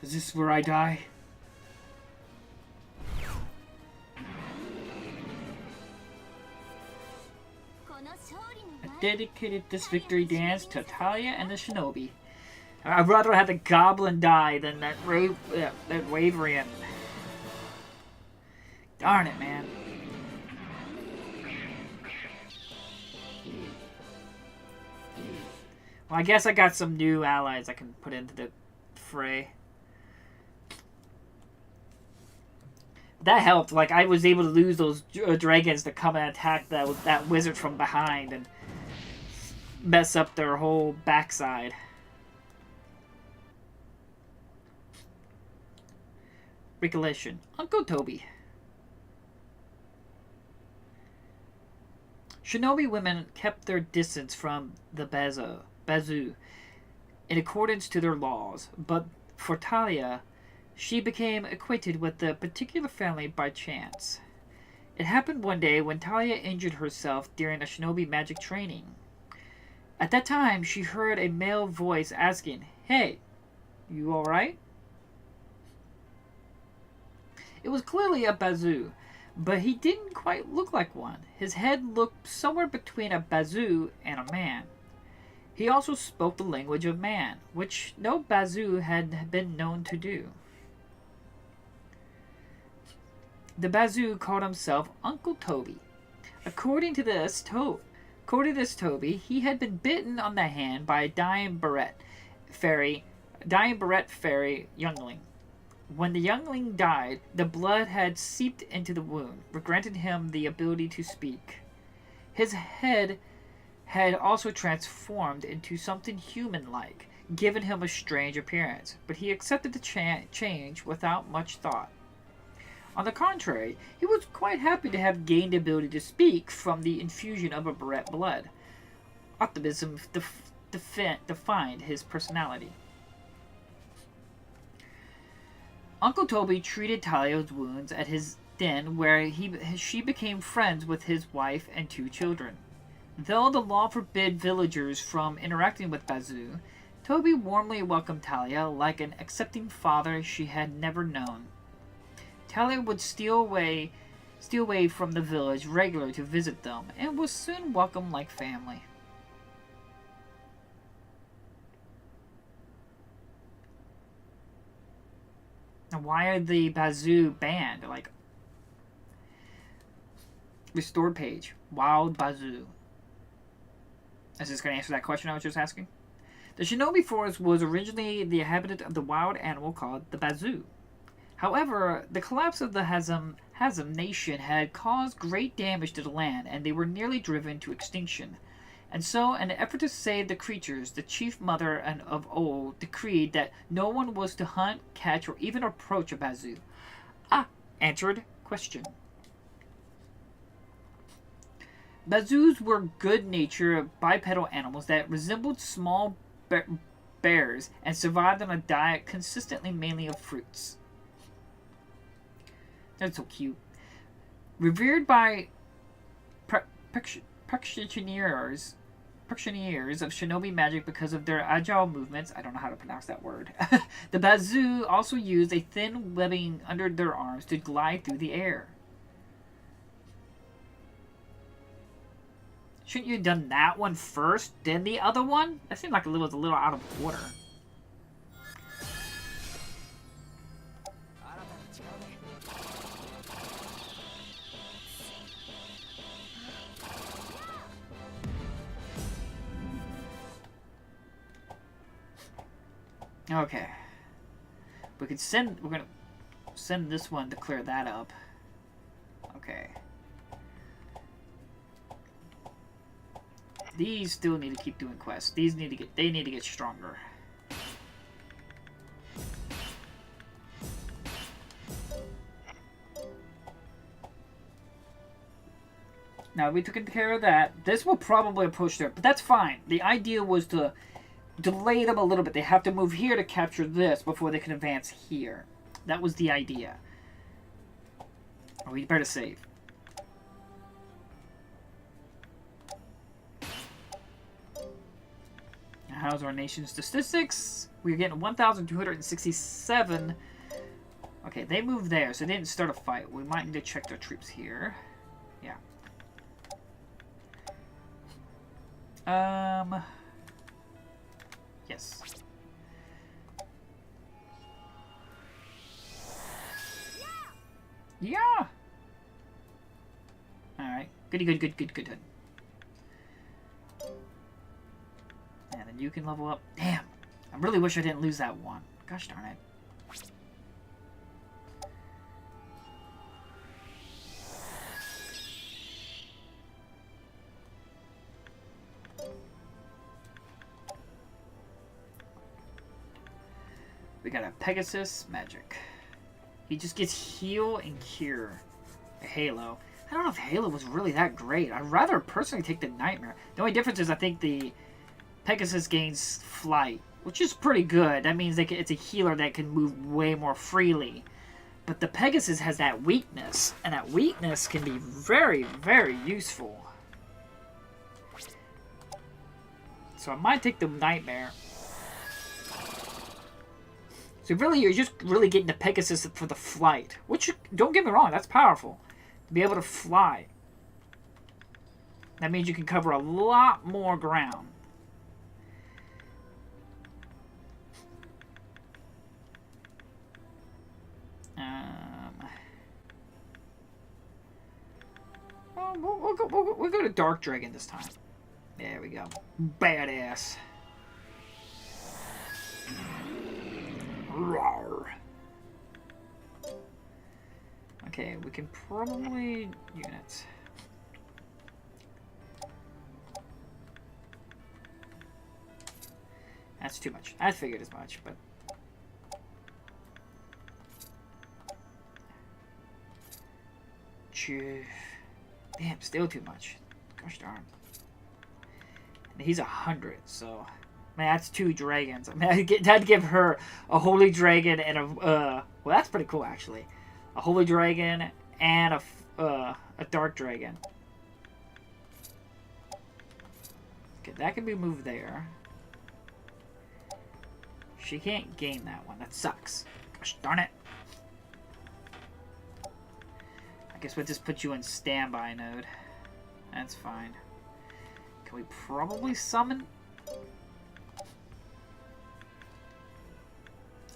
Is this where I die? I dedicated this victory dance to Talia and the shinobi. I'd rather have the goblin die than that Waverian. Darn it, man. Well, I guess I got some new allies I can put into the fray. That helped. Like, I was able to lose those dragons to come and attack that wizard from behind and mess up their whole backside. Recollection. Uncle Toby. Shinobi women kept their distance from the Bazoo in accordance to their laws, but for Talia, she became acquainted with the particular family by chance. It happened one day when Talia injured herself during a shinobi magic training. At that time, she heard a male voice asking, "Hey, you alright?" It was clearly a Bazoo, but he didn't quite look like one. His head looked somewhere between a Bazoo and a man. He also spoke the language of man, which no Bazoo had been known to do. The Bazoo called himself Uncle Toby. According to this Toby, he had been bitten on the hand by a dying Barrett fairy youngling. When the youngling died, the blood had seeped into the wound, granting him the ability to speak. His head had also transformed into something human-like, giving him a strange appearance, but he accepted the change without much thought. On the contrary, he was quite happy to have gained the ability to speak from the infusion of a Barrett blood. Optimism defined his personality. Uncle Toby treated Talia's wounds at his den, where she became friends with his wife and 2 children. Though the law forbid villagers from interacting with Bazoo, Toby warmly welcomed Talia like an accepting father she had never known. Talia would steal away from the village regularly to visit them, and was soon welcomed like family. Now, why are the Bazoo banned? Like, restored page. Wild Bazoo. Is this going to answer that question I was just asking? The Shinobi Forest was originally the habitat of the wild animal called the Bazoo. However, the collapse of the Hazam nation had caused great damage to the land, and they were nearly driven to extinction. And so, in an effort to save the creatures, the chief mother of old decreed that no one was to hunt, catch, or even approach a Bazoo. Answered question. Bazoos were good-natured bipedal animals that resembled small bears and survived on a diet consistently mainly of fruits. That's so cute. Revered by practitioners of shinobi magic because of their agile movements, I don't know how to pronounce that word, the Bazoo also used a thin webbing under their arms to glide through the air. Shouldn't you have done that one first, then the other one? That seemed like it was a little out of order. Okay. We're gonna send this one to clear that up. Okay. These still need to keep doing quests. They need to get stronger. Now we took care of that. This will probably push there, but that's fine. The idea was to delay them a little bit. They have to move here to capture this before they can advance here. That was the idea. Oh, we better save. How's our nation's statistics? We're getting 1,267. Okay, they moved there, so they didn't start a fight. We might need to check their troops here. Yeah. Yes. Yeah! Alright. Good. And then you can level up. Damn. I really wish I didn't lose that one. Gosh darn it. We got a Pegasus Magic. He just gets heal and cure. A Halo. I don't know if Halo was really that great. I'd rather personally take the Nightmare. The only difference is I think the Pegasus gains flight, which is pretty good. That means it's a healer that can move way more freely. But the Pegasus has that weakness, and that weakness can be very, very useful. So I might take the Nightmare. So really, you're just really getting the Pegasus for the flight. Which, don't get me wrong, that's powerful. To be able to fly. That means you can cover a lot more ground. We'll go to Dark Dragon this time. There we go. Badass. Rawr. Okay, we can probably units. That's too much. I figured as much, but damn, still too much. Gosh darn. And he's 100, so man, that's 2 dragons. I mean, I'd give her a holy dragon and a well, that's pretty cool actually. A holy dragon and a dark dragon. Okay, that can be moved there. She can't gain that one. That sucks. Gosh darn it. I guess we'll just put you in standby mode. That's fine. Can we probably summon?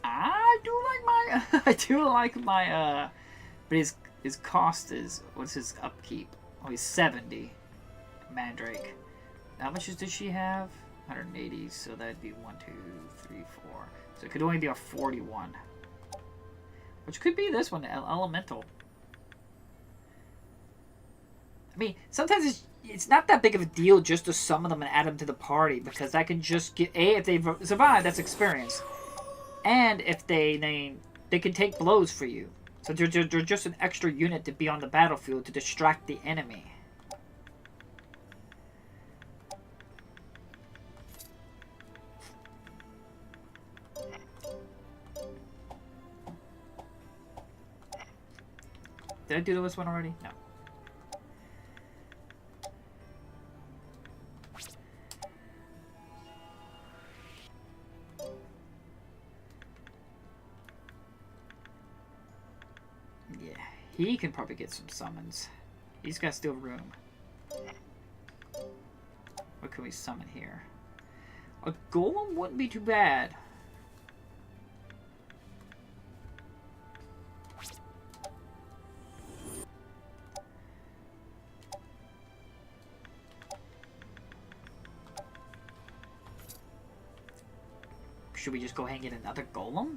I do like my I do like my but his cost is, what's his upkeep? Oh, he's 70. Mandrake. How much does she have? 180, so that'd be 1, 2, 3, 4. So it could only be a 41. Which could be this one, Elemental. I mean, sometimes it's not that big of a deal just to summon them and add them to the party, because that can just get, if they survive, that's experience. And if they can take blows for you. So they're just an extra unit to be on the battlefield to distract the enemy. Did I do this one already? No. Yeah, he can probably get some summons. He's got still room. What can we summon here? A golem wouldn't be too bad. Should we just go ahead and get another golem?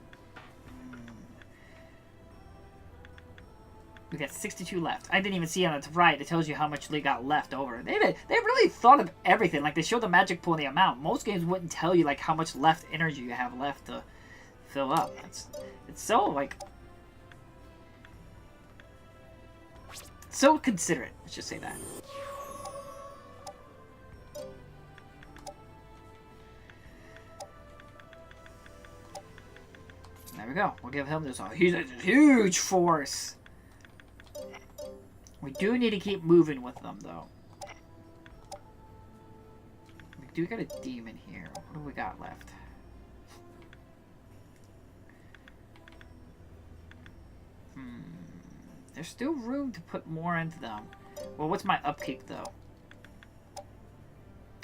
We got 62 left. I didn't even see on the right. It tells you how much they got left over. They really thought of everything. Like, they showed the magic pool and the amount. Most games wouldn't tell you, like, how much left energy you have left to fill up. It's so, like, so considerate. Let's just say that. There we go. We'll give him this. He's a huge force. We do need to keep moving with them, though. We do got a demon here. What do we got left? There's still room to put more into them. Well, what's my upkeep, though?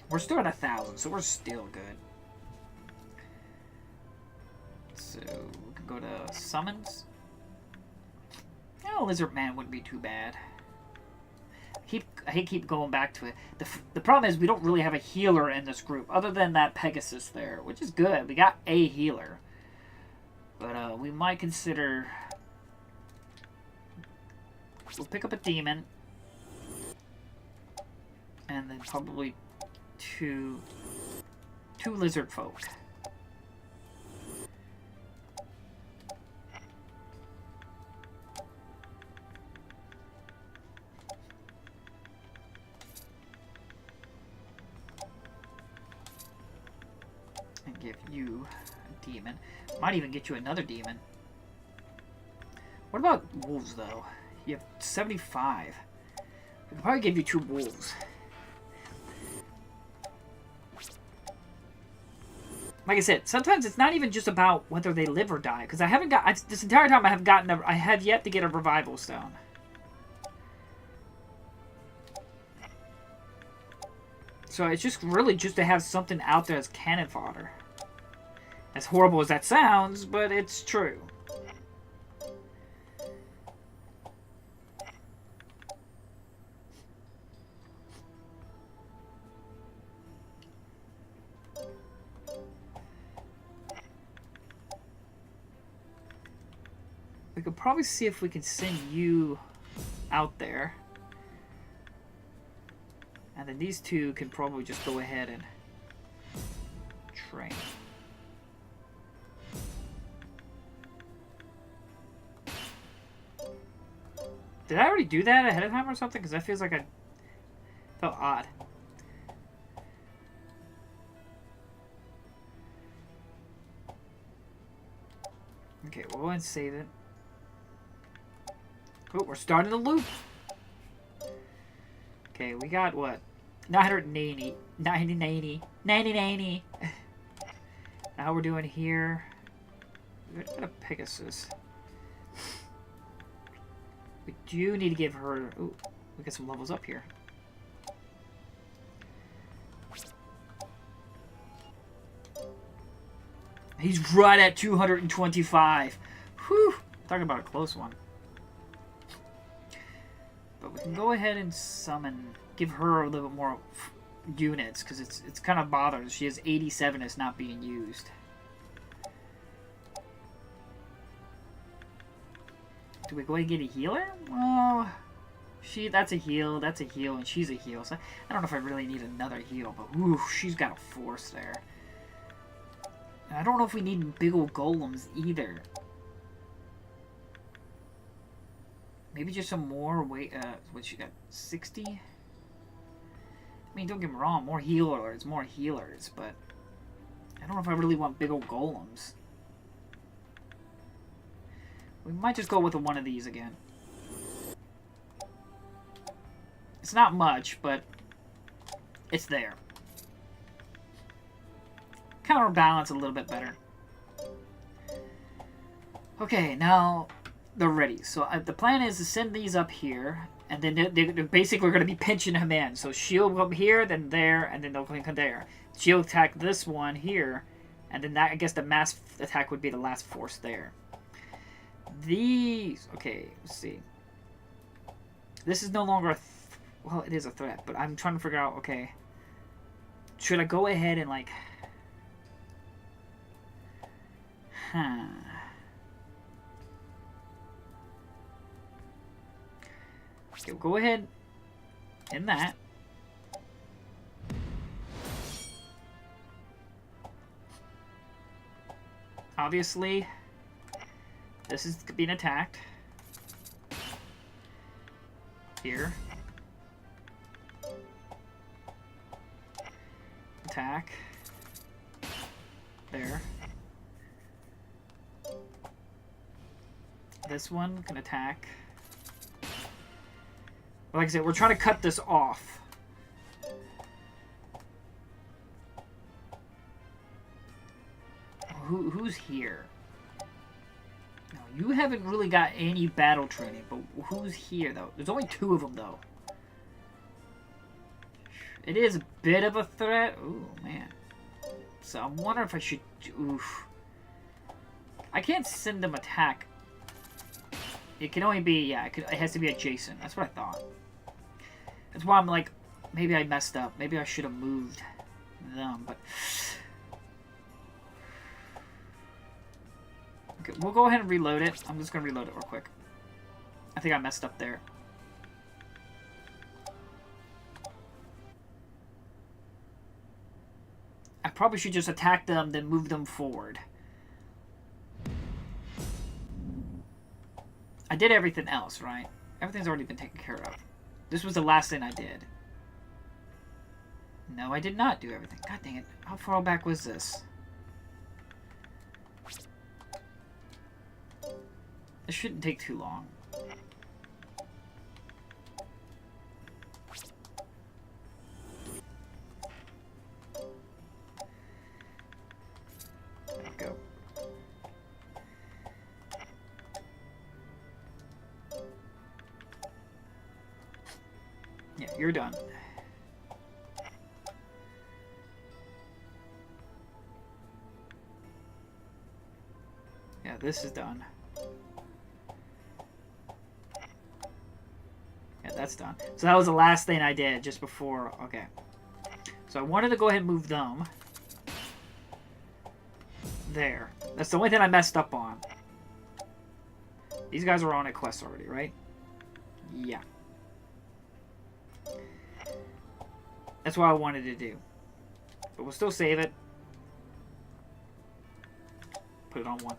We're still at 1,000, so we're still good. So, we can go to summons. Oh, Lizard Man wouldn't be too bad. I keep going back to it. The problem is we don't really have a healer in this group other than that Pegasus there, which is good. We got a healer, but we might consider. We'll pick up a demon, and then probably two lizard folk. And give you a demon. Might even get you another demon. What about wolves, though? You have 75. I could probably give you 2 wolves. Like I said, sometimes it's not even just about whether they live or die. Because I haven't got... this entire time I have yet to get a revival stone. So it's just really just to have something out there as cannon fodder. As horrible as that sounds, but it's true. We could probably see if we can send you out there. And then these 2 can probably just go ahead and train. Did I already do that ahead of time or something? Because that feels like I felt odd. Okay, we'll go ahead and save it. Oh, we're starting the loop. Okay, we got what? 980. 90. Now we're doing here. We got a Pegasus. We do need to give her... Ooh, we got some levels up here. He's right at 225. Whew! Talking about a close one. But we can go ahead and summon... Give her a little bit more units, because it's kind of bothered. She has 87 that's not being used. Do we go ahead and get a healer? Well, that's a heal, and she's a heal. So I don't know if I really need another heal, but ooh, she's got a force there. And I don't know if we need big old golems either. Maybe just some more weight. What she got? 60? I mean, don't get me wrong, more healers, but I don't know if I really want big old golems. We might just go with one of these again. It's not much, but it's there. Counterbalance a little bit better. Okay, now they're ready. So the plan is to send these up here, and then they're basically going to be pinching him in. So shield will come here, then there, and then they'll come there. Shield attack this one here, and then that, I guess the mass attack would be the last force there. These, okay, let's see. This is no longer a, well, it is a threat, but I'm trying to figure out, okay, should I go ahead and like, Okay, we'll go ahead in that. Obviously, this is being attacked. Here. Attack. There. This one can attack. Like I said, we're trying to cut this off. Who's here? No, you haven't really got any battle training, but who's here, though? There's only 2 of them, though. It is a bit of a threat. Ooh, man. So I'm wondering if I should... Oof. I can't send them attack. It can only be... Yeah, it has to be adjacent. That's what I thought. That's why I'm like, maybe I messed up. Maybe I should have moved them, but... Okay, we'll go ahead and reload it. I'm just going to reload it real quick. I think I messed up there. I probably should just attack them, then move them forward. I did everything else, right? Everything's already been taken care of. This was the last thing I did. No, I did not do everything. God dang it. How far back was this? It shouldn't take too long. There we go. Yeah, you're done. Yeah, this is done. Yeah, that's done. So that was the last thing I did just before. Okay. So I wanted to go ahead and move them. There. That's the only thing I messed up on. These guys are on a quest already, right? Yeah. That's what I wanted to do. But we'll still save it. Put it on 1.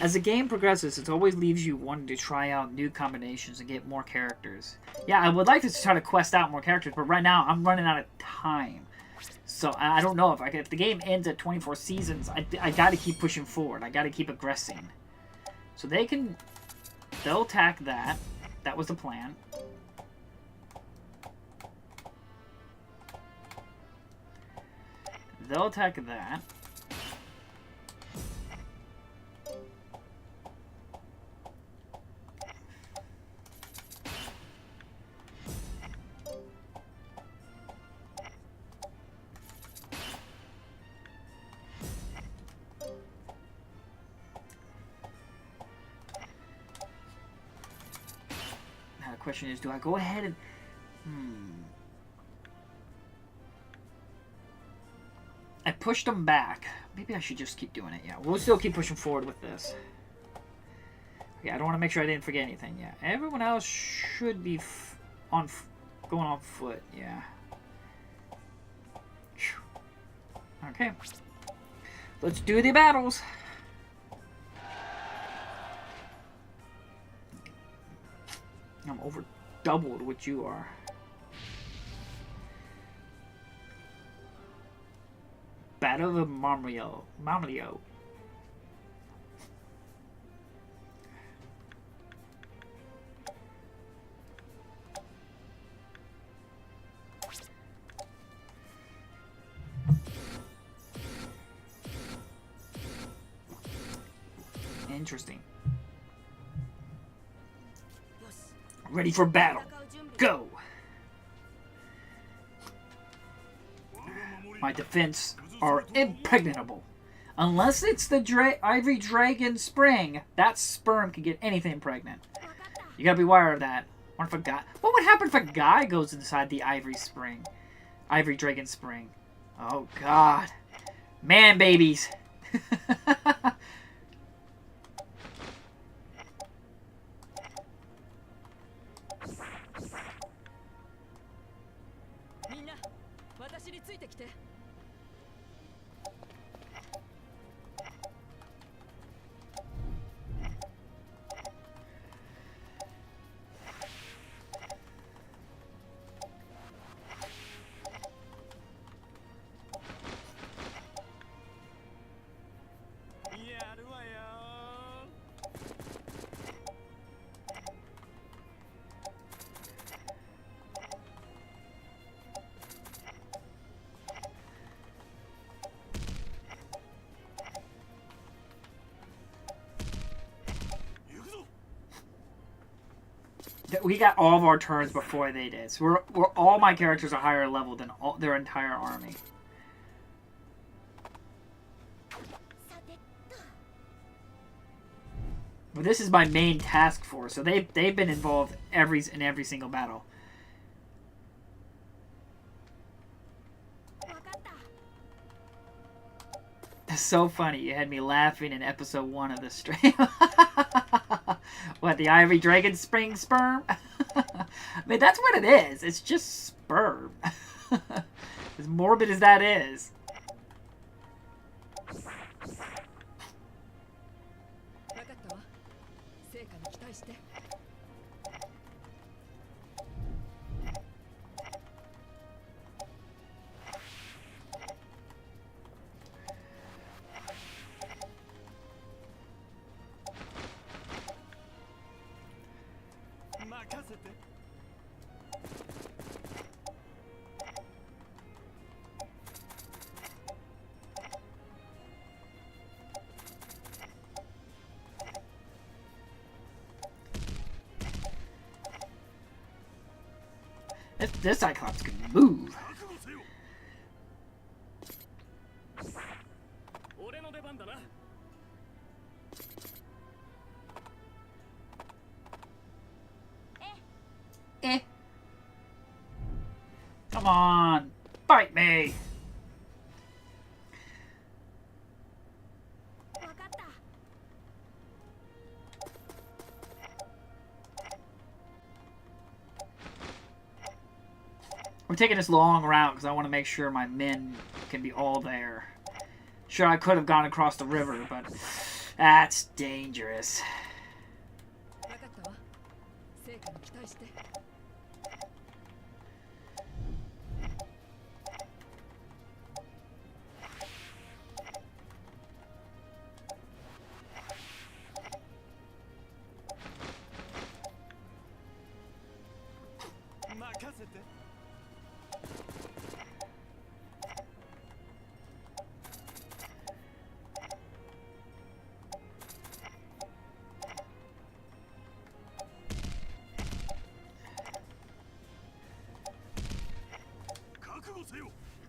As the game progresses, it always leaves you wanting to try out new combinations and get more characters. Yeah, I would like to try to quest out more characters, but right now I'm running out of time. So I don't know if the game ends at 24 seasons, I got to keep pushing forward. I got to keep aggressing. So they'll attack that. That was the plan. They'll attack that. Now the question is, do I go ahead and... I pushed them back. Maybe I should just keep doing it. Yeah, we'll still keep pushing forward with this. Yeah, I don't want to make sure I didn't forget anything. Yeah, everyone else should be going on foot. Yeah. Okay. Let's do the battles. I'm over doubled what you are. Battle of Mario. Interesting. Ready for battle. Go! My defense are impregnable. Unless it's the Ivory Dragon Spring. That sperm can get anything pregnant. You gotta be aware of that. What would happen if a guy goes inside the Ivory Dragon Spring? Oh god. Man babies. We got all of our turns before they did. So we're all my characters are higher level than their entire army. But this is my main task force, so they've been involved in every single battle. So funny. You had me laughing in episode 1 of the stream. What, the Ivory Dragon Spring sperm? I mean, that's what it is. It's just sperm. As morbid as that is. This Cyclops can move. Eh. Come on, fight me. I'm taking this long route because I want to make sure my men can be all there. Sure, I could have gone across the river, but that's dangerous.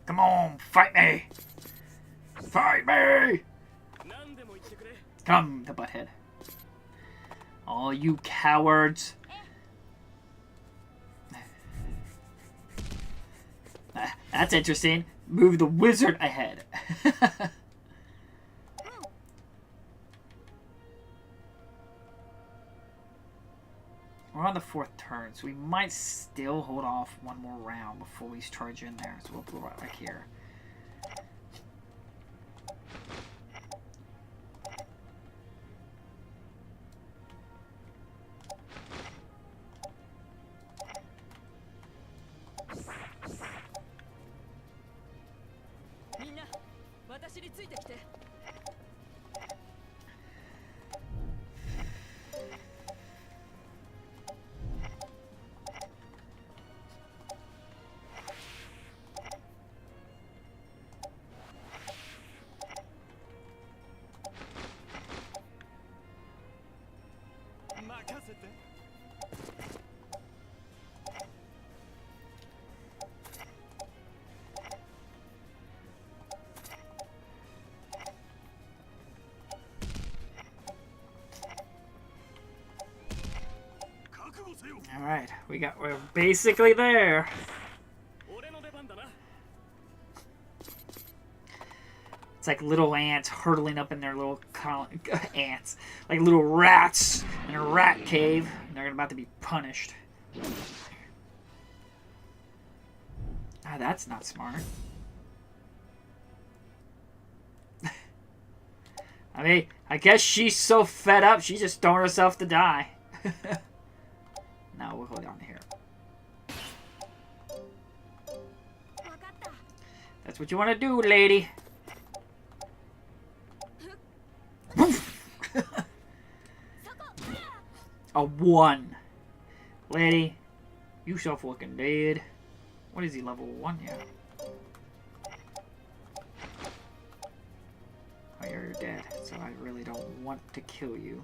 Come on, fight me! Fight me! Come, the butthead. All you cowards. That's interesting. Move the wizard ahead. We're on the 4th turn, so we might still hold off one more round before we charge in there. So we'll go right back here. Alright, we're basically there. It's like little ants hurtling up in their little ants. Like little rats in a rat cave. And they're about to be punished. Ah, that's not smart. I mean, I guess she's so fed up, she's just throwing herself to die. Now we'll go down here. That's what you want to do, lady. A 1. Lady, you self-looking dead. What is he, level 1? Yeah. Oh, you're dead, so I really don't want to kill you.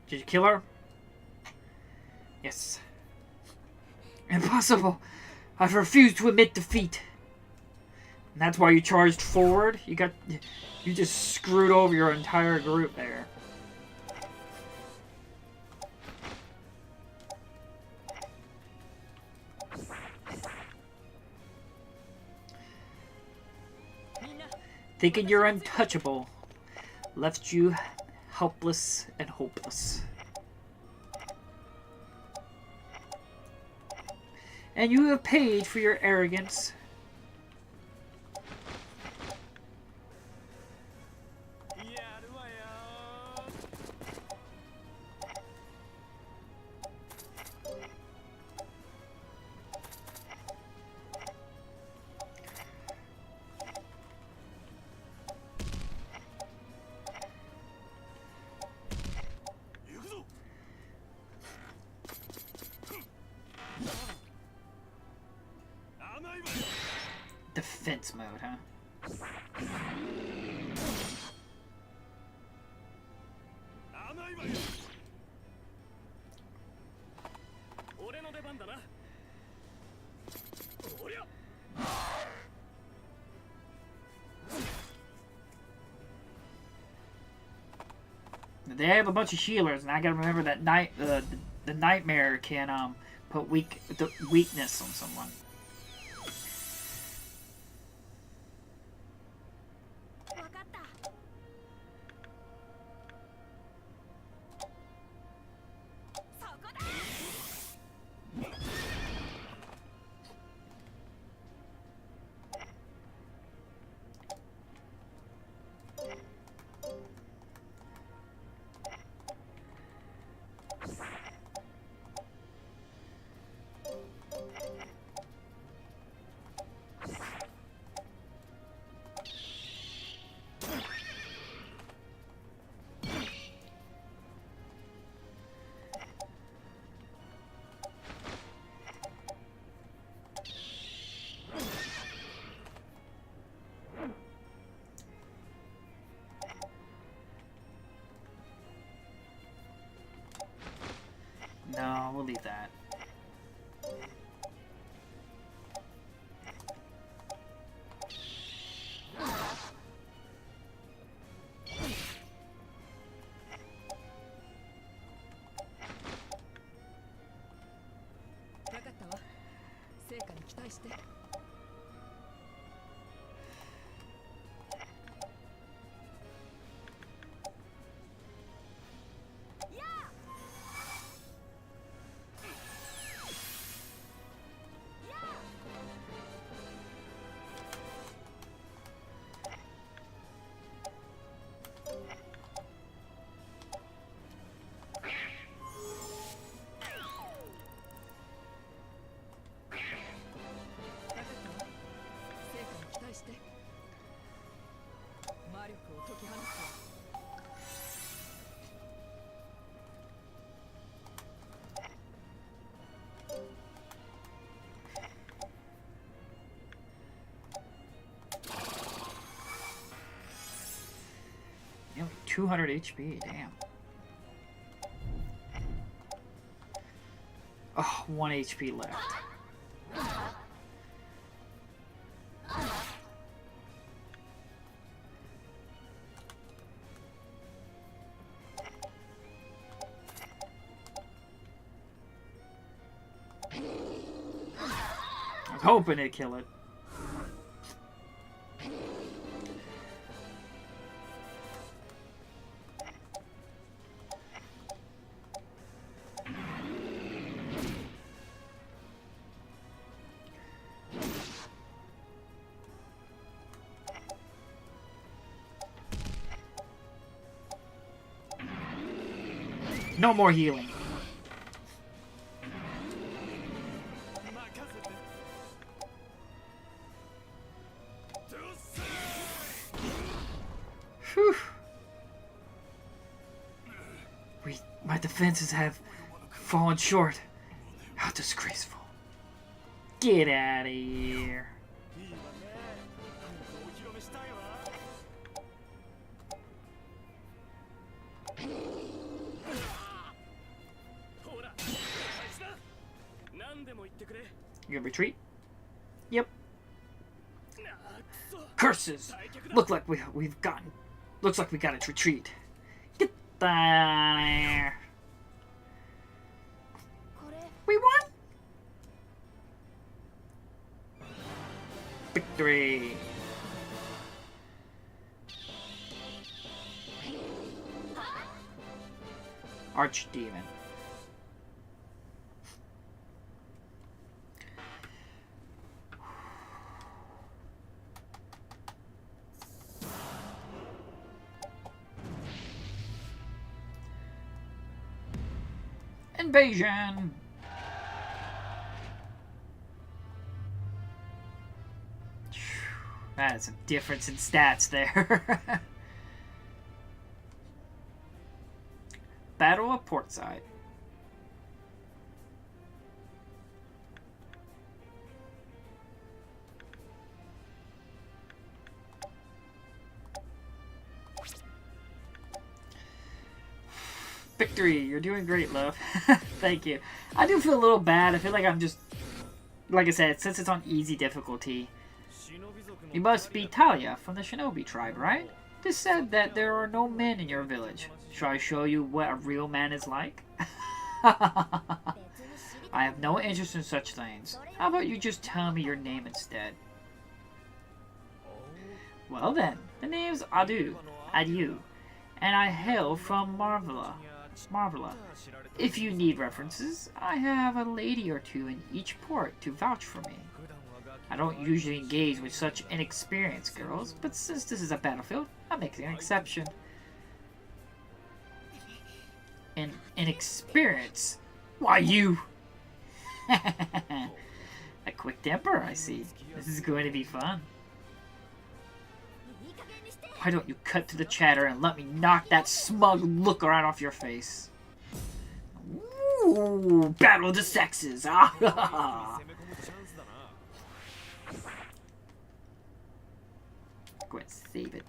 Did you kill her? Yes. Impossible! I've refused to admit defeat. And that's why you charged forward? You just screwed over your entire group there. thinking you're untouchable, left you helpless and hopeless. And you have paid for your arrogance. Defense mode, huh? They have a bunch of healers, and I gotta remember that the nightmare can put weakness on someone. No, we'll leave that. You know, 200 HP, damn. Oh, 1 HP left. I was hoping it'd kill it. No more healing. Whew. My defenses have fallen short. How disgraceful. Get out of here. You gonna retreat? Yep. Curses! Looks like we got to retreat. Get that out of here. We won! Victory! Archdemon. Invasion! That is a difference in stats there. Battle of Portside. Victory! You're doing great, love. Thank you. I do feel a little bad. I feel like I'm just... Like I said, since it's on easy difficulty. You must be Talia from the Shinobi tribe, right? It is said that there are no men in your village. Shall I show you what a real man is like? I have no interest in such things. How about you just tell me your name instead? Well then, the name's Adieu, and I hail from Marvella. If you need references, I have a lady or two in each port to vouch for me. I don't usually engage with such inexperienced girls, but since this is a battlefield, I'm making an exception. Inexperience? Why, you! A quick temper, I see. This is going to be fun. Why don't you cut to the chatter and let me knock that smug look right off your face? Ooh, battle of the sexes! Ah! Go ahead, save it.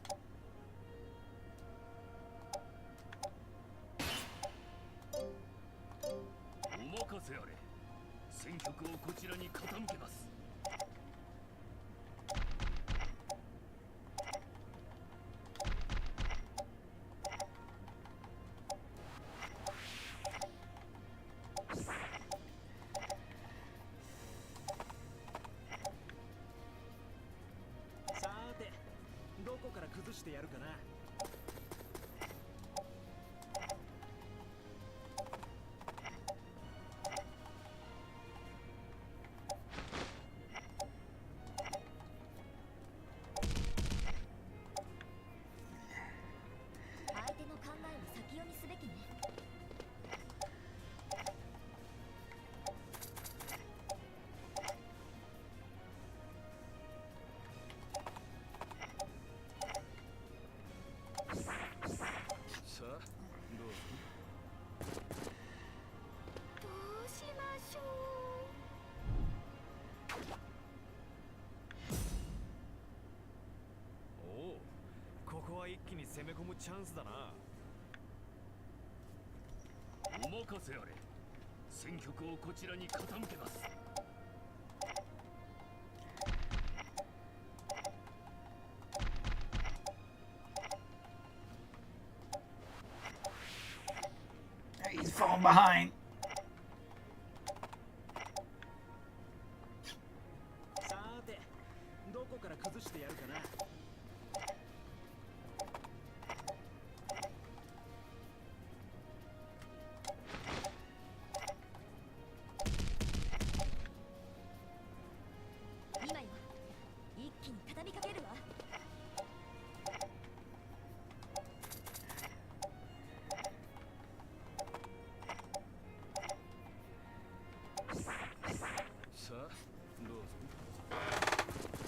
He's falling behind.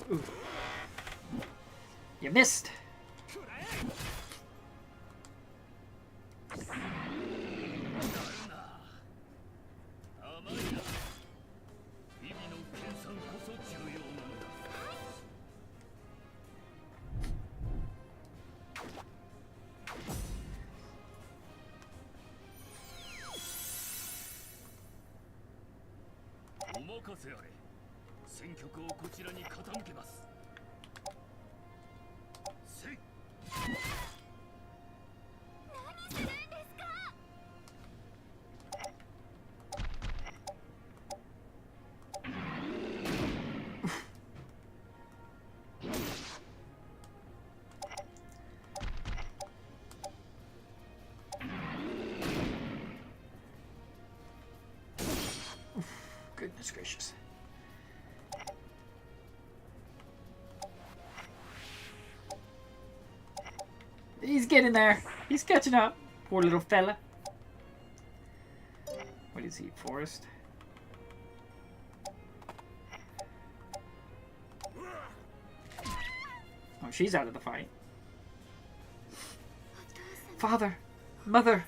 Ooh. You missed. Goodness gracious. He's getting there. He's catching up. Poor little fella. What is he? Forest? Oh, she's out of the fight. Father! Mother!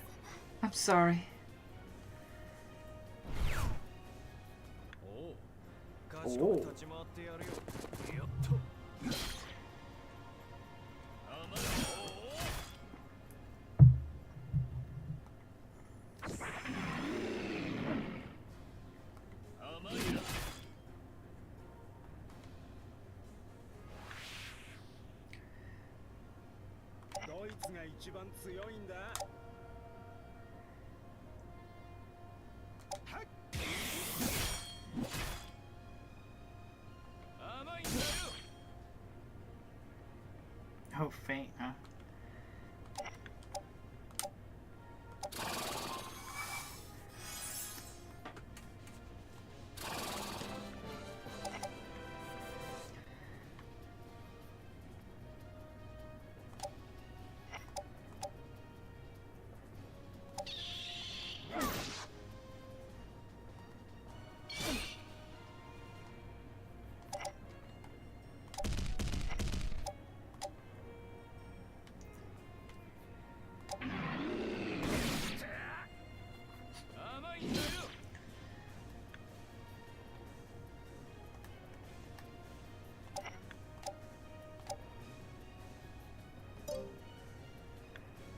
I'm sorry. Oh. Oh, faint, huh?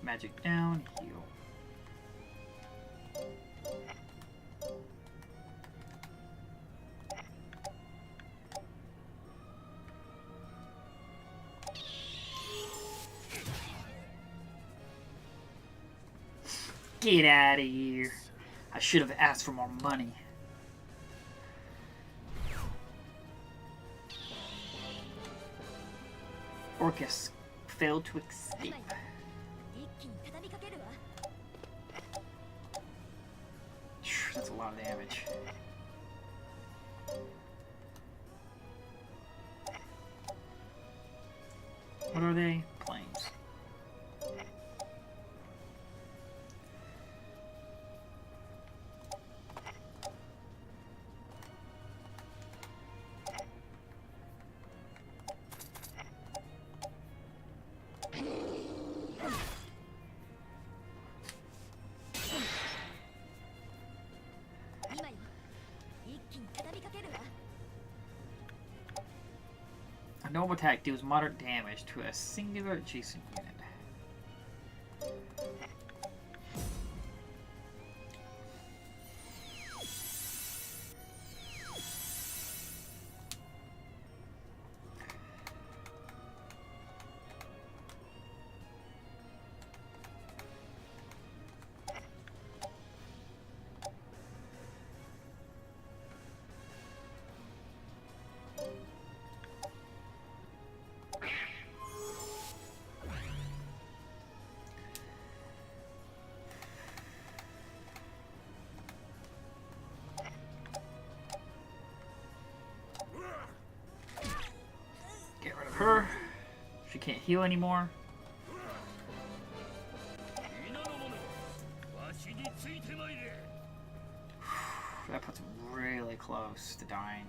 Magic down, heal. Get out of here. I should have asked for more money. Orcus failed to escape. That's a lot of damage. What are they? Planes. A normal attack deals moderate damage to a singular adjacent unit. Get rid of her. She can't heal anymore. That puts him really close to dying.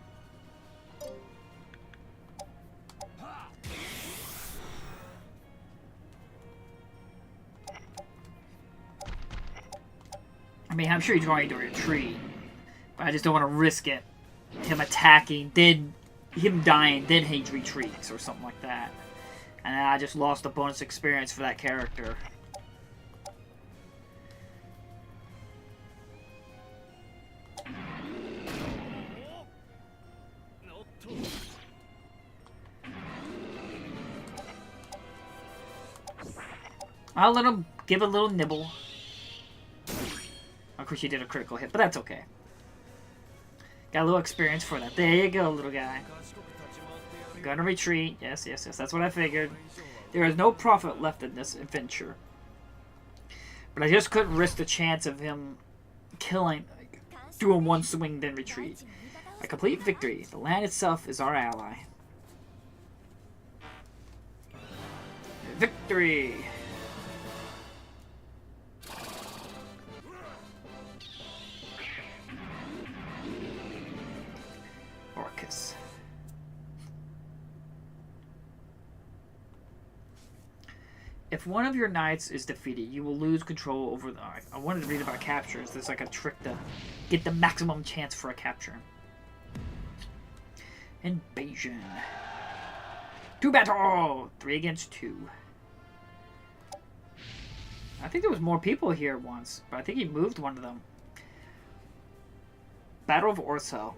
I mean, I'm sure he's going to retreat, but I just don't want to risk it. Him attacking, then him dying, then he retreats or something like that. And then I just lost a bonus experience for that character. I'll let him give a little nibble. Of course, he did a critical hit, but that's okay. Got a little experience for that. There you go, little guy. Gonna retreat. Yes, yes, yes. That's what I figured. There is no profit left in this adventure. But I just couldn't risk the chance of him killing, doing one swing, then retreat. A complete victory. The land itself is our ally. Victory! Orcus. If one of your knights is defeated, you will lose control over the... I wanted to read about captures. There's like a trick to get the maximum chance for a capture. Invasion. 2 battle! 3 against 2. I think there was more people here once, but I think he moved one of them. Battle of Orso.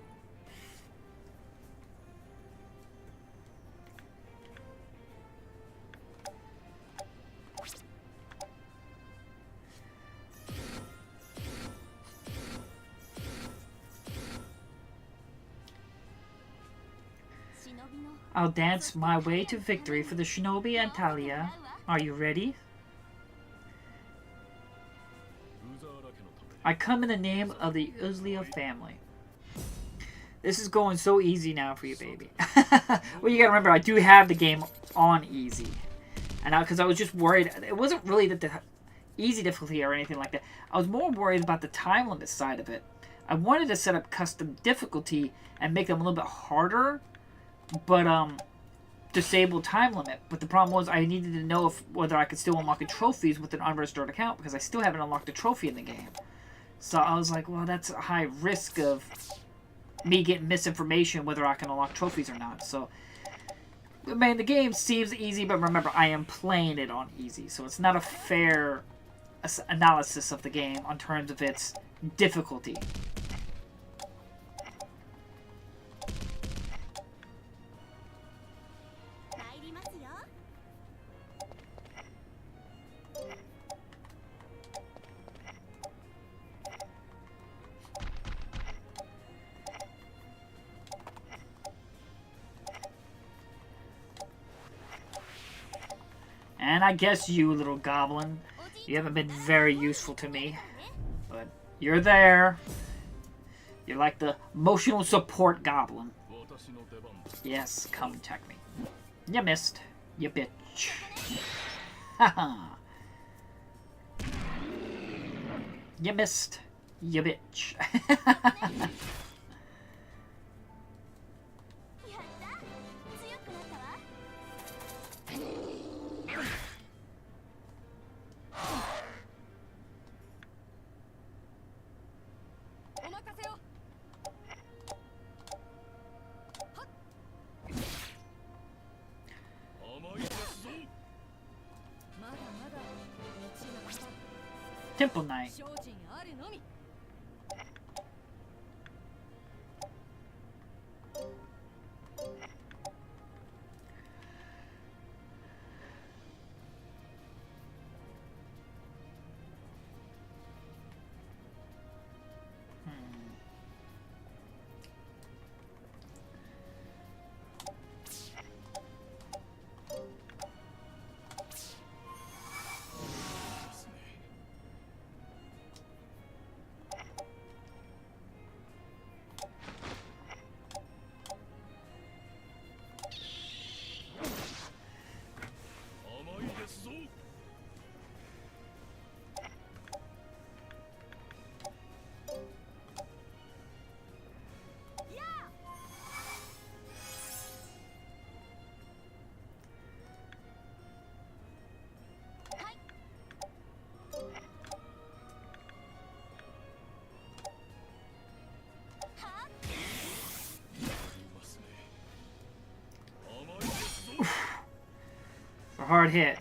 I'll dance my way to victory for the Shinobi and Talia. Are you ready? I come in the name of the Uzlia family. This is going so easy now for you, baby. Well, you gotta remember, I do have the game on easy. And because I was just worried, it wasn't really the easy difficulty or anything like that. I was more worried about the time limit side of it. I wanted to set up custom difficulty and make them a little bit harder, but disable time limit. But the problem was I needed to know whether I could still unlock the trophies with an unregistered account, because I still haven't unlocked a trophy in the game. So I was like, well, that's a high risk of me getting misinformation whether I can unlock trophies or not. So, man, the game seems easy, but remember, I am playing it on easy. So it's not a fair analysis of the game on terms of its difficulty. And I guess you, little goblin, you haven't been very useful to me, but you're there. You're like the emotional support goblin. Yes, come attack me. You missed, you bitch. Haha. You missed, you bitch. Temple Knight. A hard hit.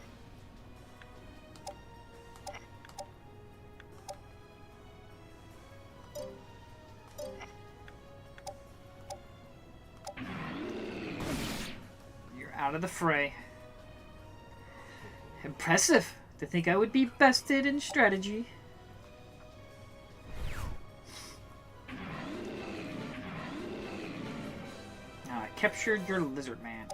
You're out of the fray. Impressive. To think I would be bested in strategy. I captured your lizard man.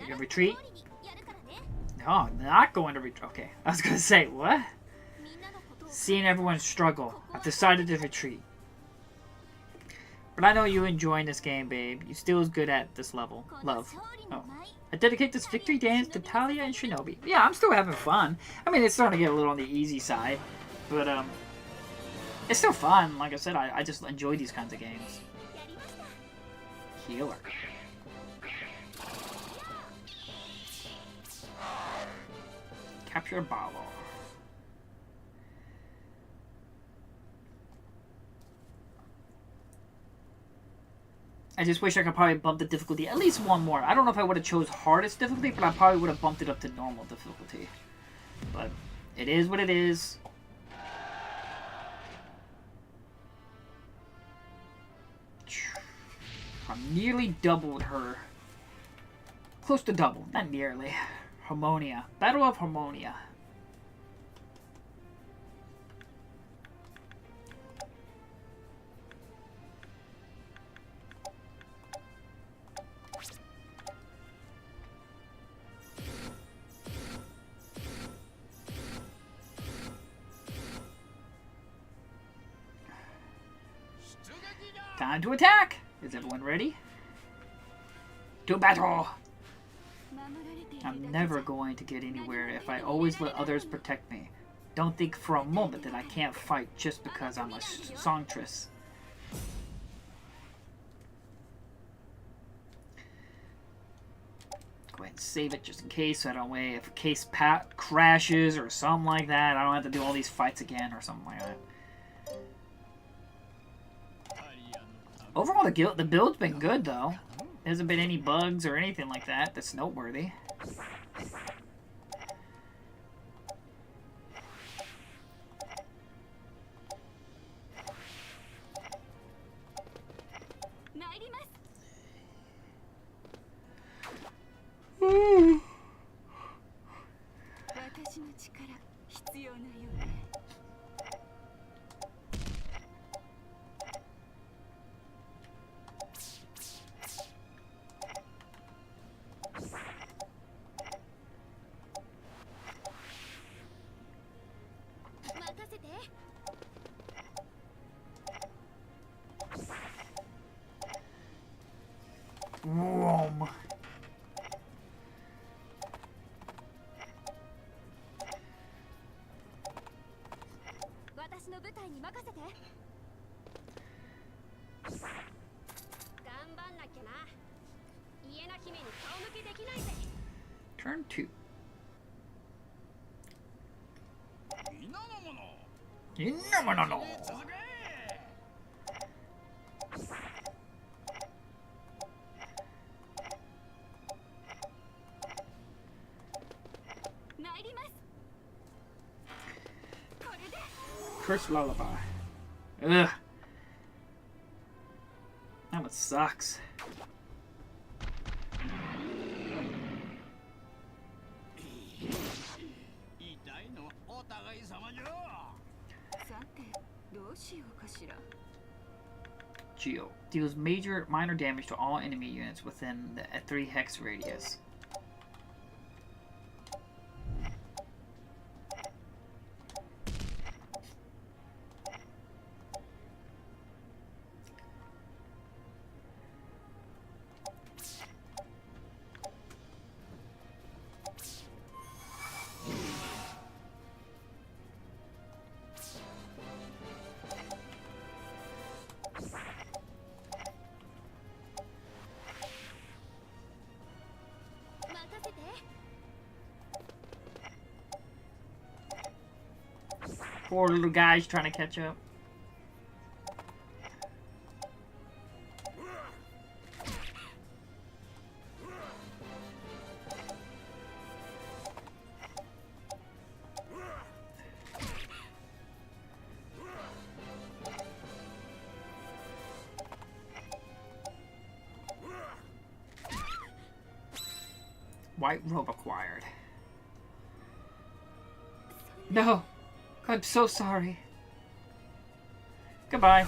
You gonna retreat? No, I'm not going to retreat. Okay, I was gonna say, what? Seeing everyone struggle, I've decided to retreat. But I know you enjoying this game, babe. You still as good at this level. Love. Oh. I dedicate this victory dance to Talia and Shinobi. Yeah, I'm still having fun. I mean, it's starting to get a little on the easy side. But, it's still fun. Like I said, I just enjoy these kinds of games. Healer. Capture a bottle. I just wish I could probably bump the difficulty at least one more. I don't know if I would have chose hardest difficulty, but I probably would have bumped it up to normal difficulty. But it is what it is. I nearly doubled her. Close to double, not nearly. Harmonia. Battle of Harmonia. Time to attack! Is everyone ready? To battle! I'm never going to get anywhere if I always let others protect me. Don't think for a moment that I can't fight just because I'm a songstress. Go ahead and save it just in case, so I don't wait. If a case crashes or something like that, I don't have to do all these fights again or something like that. Overall, the build's been good, though. There hasn't been any bugs or anything like that that's noteworthy. Whoa. Turn 2. No. Curse Lullaby. Ugh. That one sucks. Geo deals minor damage to all enemy units within the 3 hex radius. Poor little guy's trying to catch up. White robe acquired. No! I'm so sorry. Goodbye.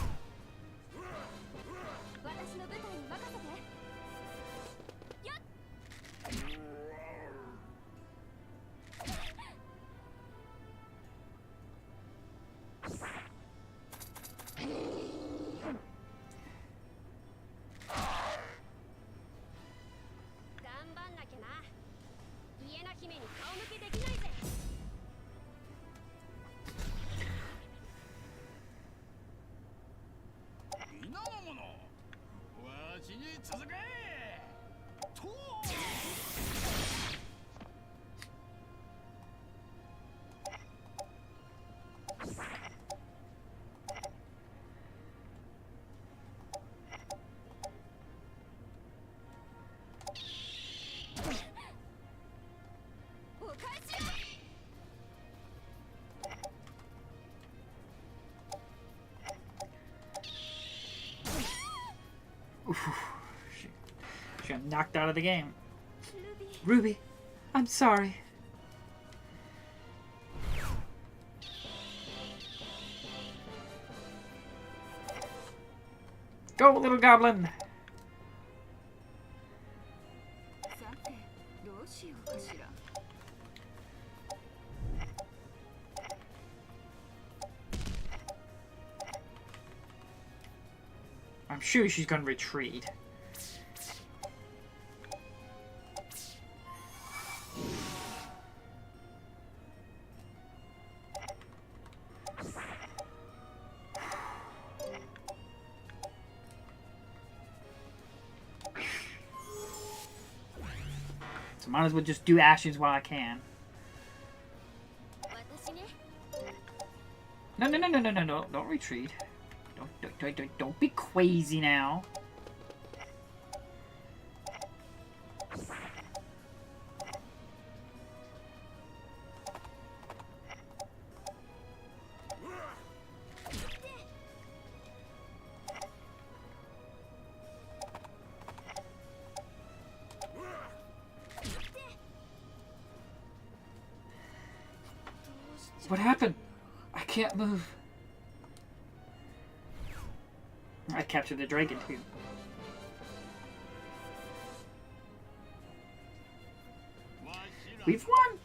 She got knocked out of the game. Ruby, I'm sorry. Go, little goblin! I'm sure she's gonna retreat. So might as well just do actions while I can. No, no, no, no, no, no, no, don't retreat. Don't be crazy now. What happened? I can't move. I captured the dragon too. We've won!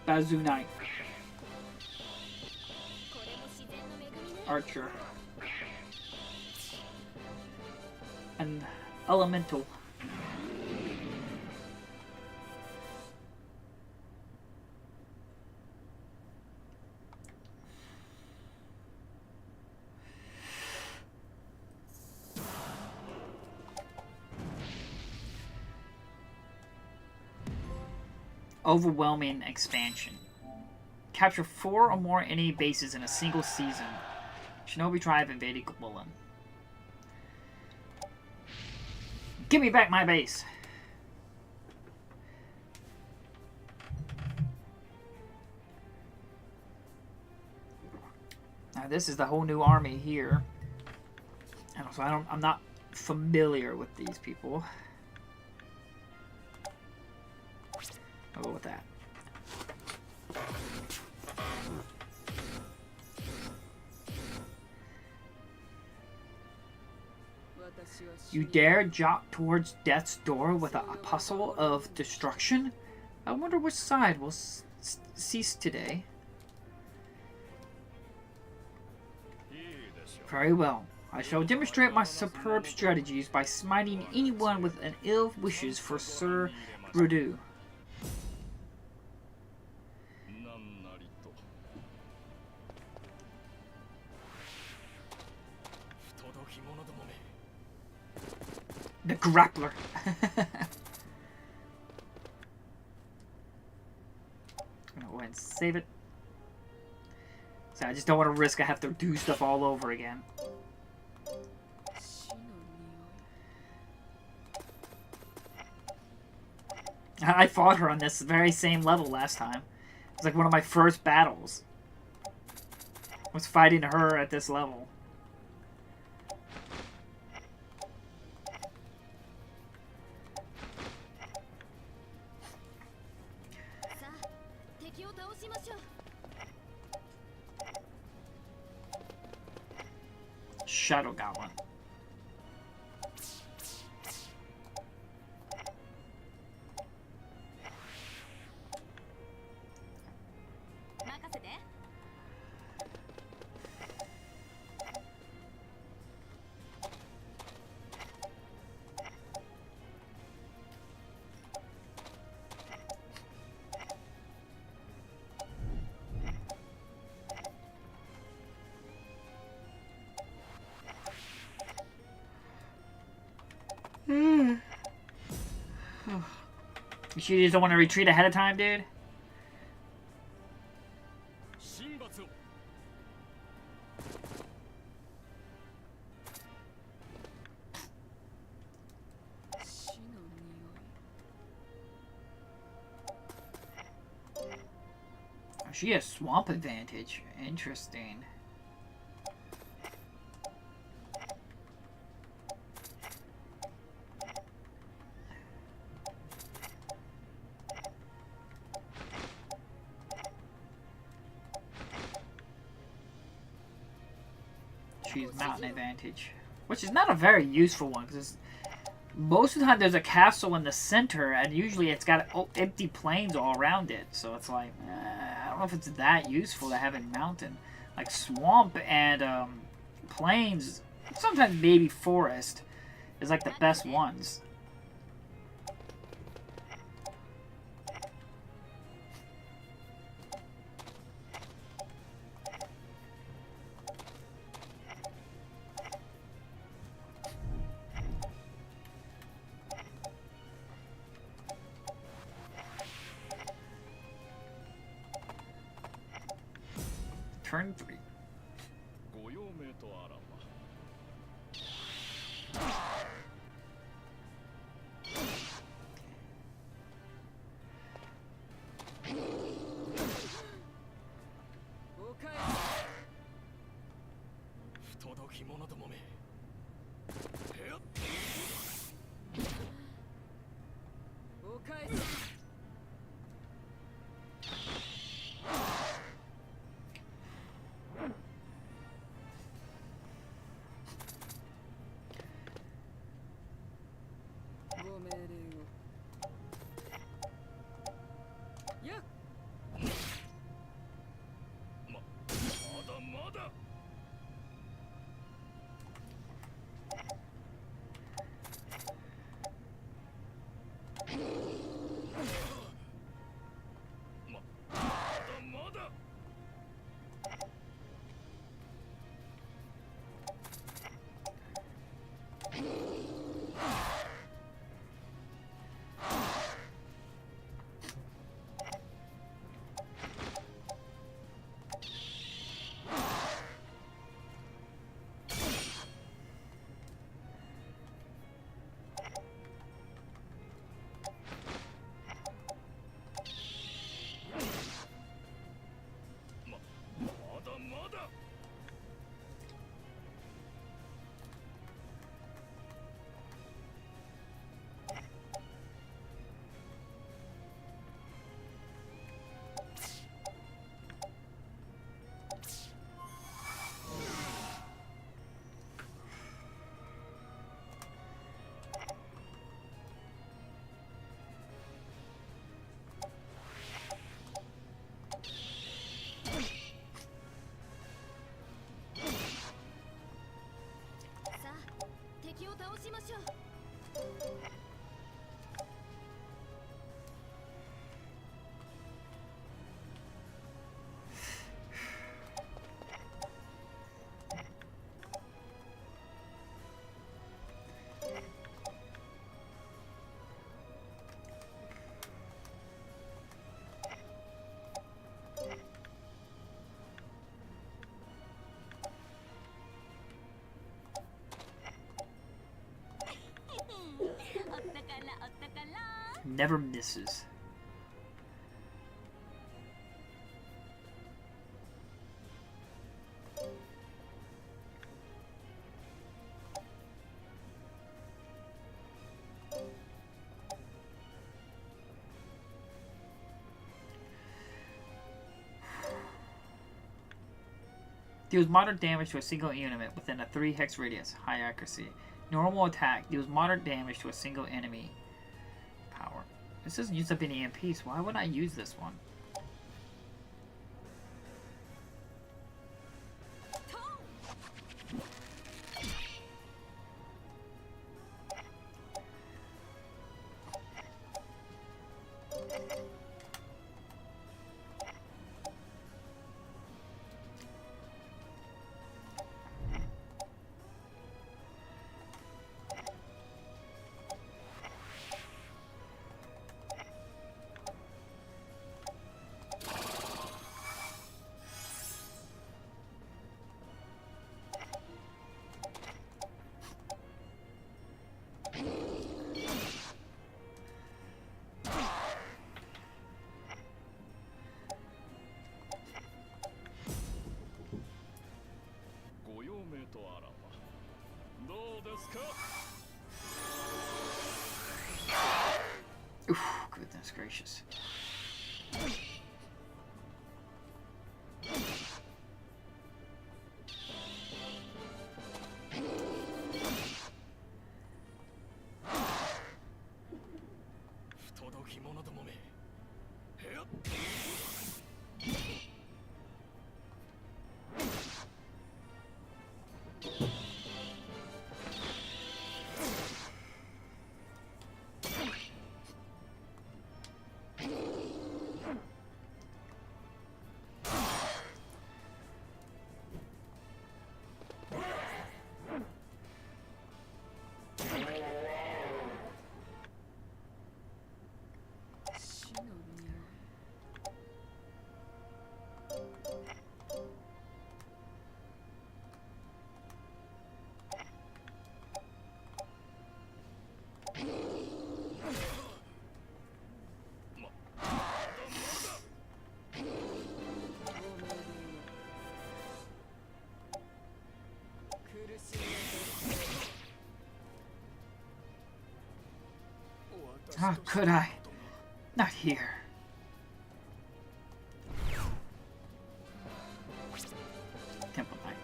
Bazoo Knight. Archer. An elemental. Overwhelming expansion. Capture 4 or more enemy bases in a single season. Shinobi tribe invaded Golan. Give me back my base! Now this is the whole new army here. And so I'm not familiar with these people. I'll go with that. You dare jog towards death's door with an apostle of destruction? I wonder which side will cease today. Very well. I shall demonstrate my superb strategies by smiting anyone with an ill wishes for Sir Brudu. The grappler. I'm gonna go ahead and save it. So I just don't want to risk I have to do stuff all over again. I fought her on this very same level last time. It was like one of my first battles. I was fighting her at this level. Shadow Goblin. You sure you just don't want to retreat ahead of time, dude? She has swamp advantage. Interesting. She's mountain advantage, which is not a very useful one because most of the time there's a castle in the center, and usually it's got empty plains all around it. So it's like, I don't know if it's that useful to have a mountain. Like swamp and plains, sometimes maybe forest, is like the best ones. Turn 3. Never misses. Deals moderate damage to a single unit within a 3 hex radius. High accuracy. Normal attack. Deals moderate damage to a single enemy. Power. This doesn't use up any EMPs. Why would I use this one? Oof, goodness gracious. How could I? Not here. Temple Knight.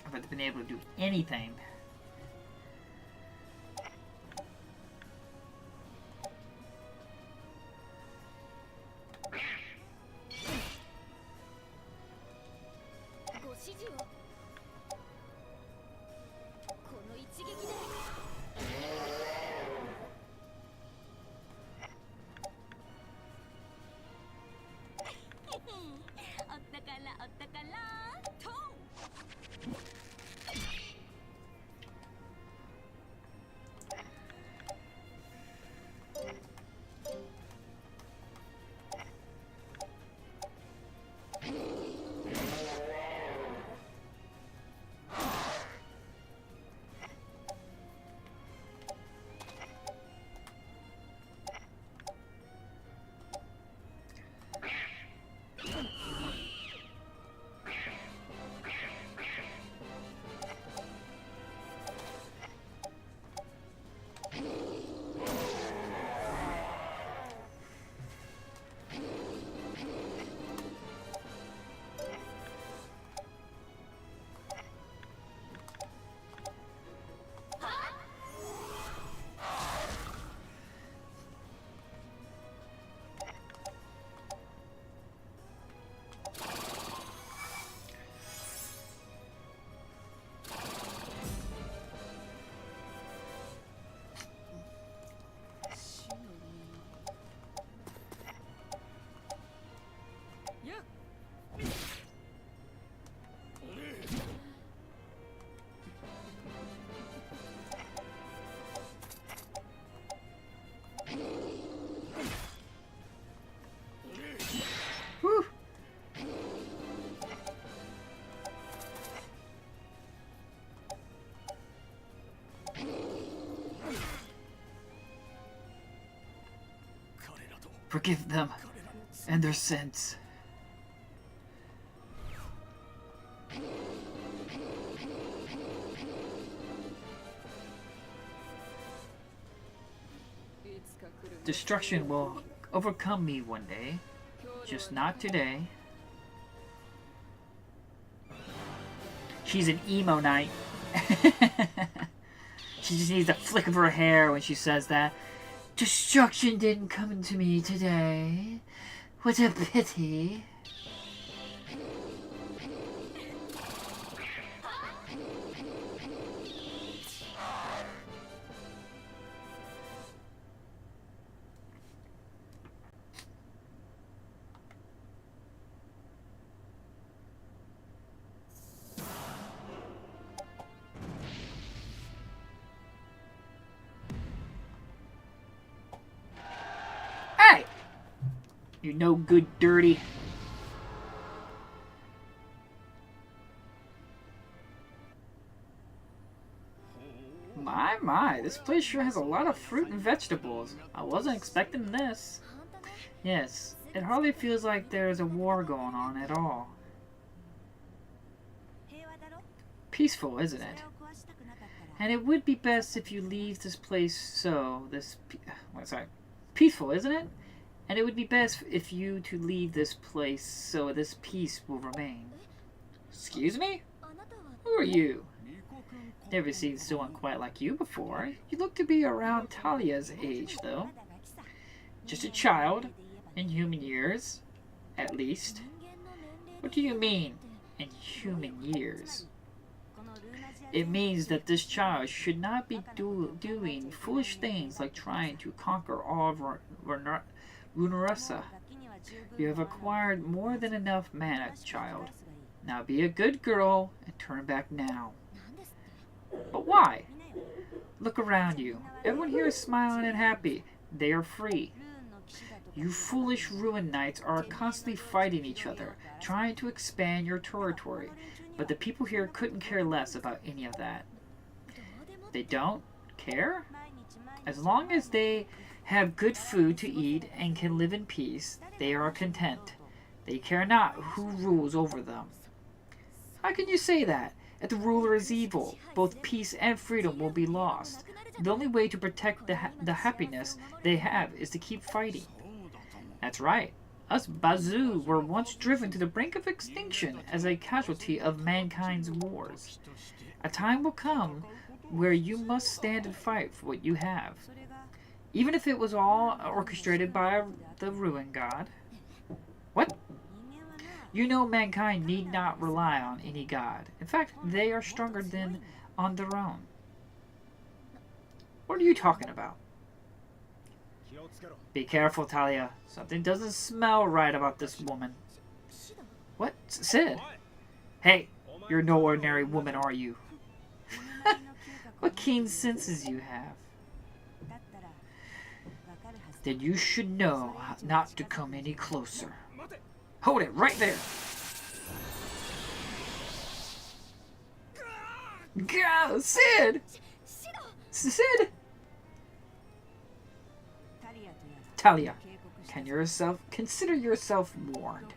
If I'd been able to do anything. Whew. Forgive them and their sins. Destruction will overcome me one day, just not today. She's an emo knight. She just needs a flick of her hair when she says that. Destruction didn't come to me today. What a pity. You no good dirty. My, this place sure has a lot of fruit and vegetables. I wasn't expecting this. Yes, it hardly feels like there's a war going on at all. Peaceful, isn't it? And it would be best if you leave this place peaceful, isn't it? And it would be best if you to leave this place so this peace will remain. Excuse me? Who are you? Never seen someone quite like you before. You look to be around Talia's age, though. Just a child, in human years, at least. What do you mean, in human years? It means that this child should not be doing foolish things like trying to conquer all of Runersia. You have acquired more than enough mana, child. Now be a good girl and turn back now. But why? Look around you. Everyone here is smiling and happy. They are free. You foolish ruin knights are constantly fighting each other, trying to expand your territory. But the people here couldn't care less about any of that. They don't care? As long as they have good food to eat and can live in peace, they are content. They care not who rules over them. How can you say that? If the ruler is evil, both peace and freedom will be lost. The only way to protect the happiness they have is to keep fighting. That's right. Us Bazoo were once driven to the brink of extinction as a casualty of mankind's wars. A time will come where you must stand and fight for what you have. Even if it was all orchestrated by the ruin god. What? You know mankind need not rely on any god. In fact, they are stronger than on their own. What are you talking about? Be careful, Talia. Something doesn't smell right about this woman. What? Sid? Hey, you're no ordinary woman, are you? What keen senses you have. Then you should know not to come any closer. Hold it right there. Go, Sid! Sid! Talia, consider yourself warned.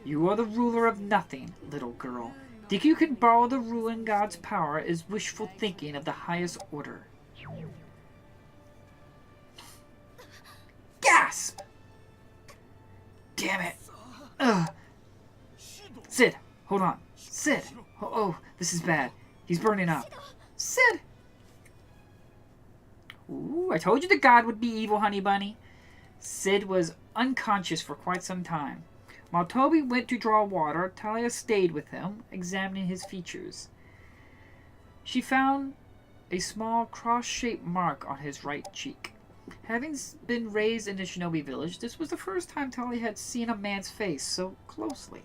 You are the ruler of nothing, little girl. Think you can borrow the ruin god's power is wishful thinking of the highest order. Gasp! Damn it! Ugh. Sid, hold on. Sid! Oh, this is bad. He's burning up. Sid! Ooh, I told you the god would be evil, honey bunny. Sid was unconscious for quite some time. While Toby went to draw water, Talia stayed with him, examining his features. She found a small cross-shaped mark on his right cheek. Having been raised in a shinobi village, this was the first time Talia had seen a man's face so closely.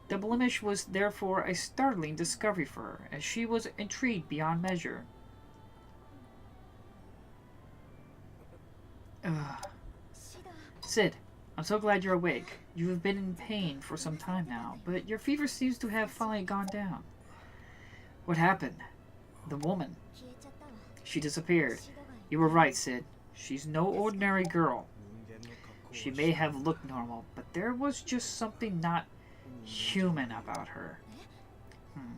The blemish was therefore a startling discovery for her, and she was intrigued beyond measure. Sid, I'm so glad you're awake. You have been in pain for some time now, but your fever seems to have finally gone down. What happened? The woman. She disappeared. You were right, Sid. She's no ordinary girl. She may have looked normal, but there was just something not human about her.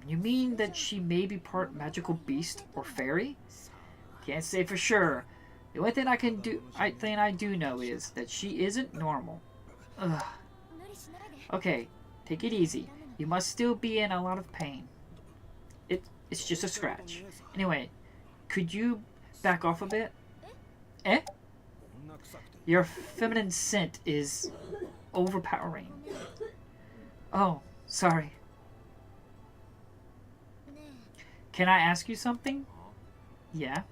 You mean that she may be part magical beast or fairy? Can't say for sure. The only thing I do know is that she isn't normal. Ugh. Okay, take it easy. You must still be in a lot of pain. It's just a scratch. Anyway, could you back off a bit? Eh? Your feminine scent is overpowering. Oh, sorry. Can I ask you something? Yeah.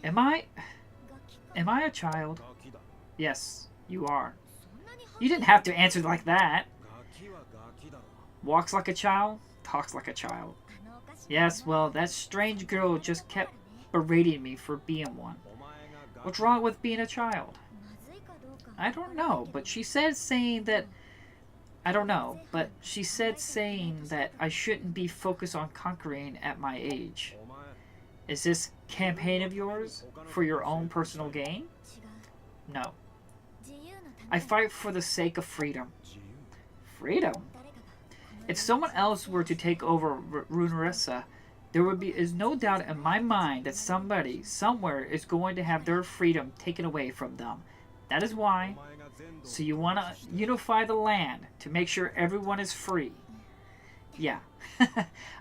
Am I a child? Yes, you are. You didn't have to answer like that. Walks like a child, talks like a child. Yes, well, that strange girl just kept berating me for being one. What's wrong with being a child? I don't know, but she said saying that I don't know, but she said saying that I shouldn't be focused on conquering at my age. Is this campaign of yours for your own personal gain? No. I fight for the sake of freedom. Freedom? If someone else were to take over Runersia, there is no doubt in my mind that somebody, somewhere, is going to have their freedom taken away from them. That is why. So you want to unify the land to make sure everyone is free. Yeah.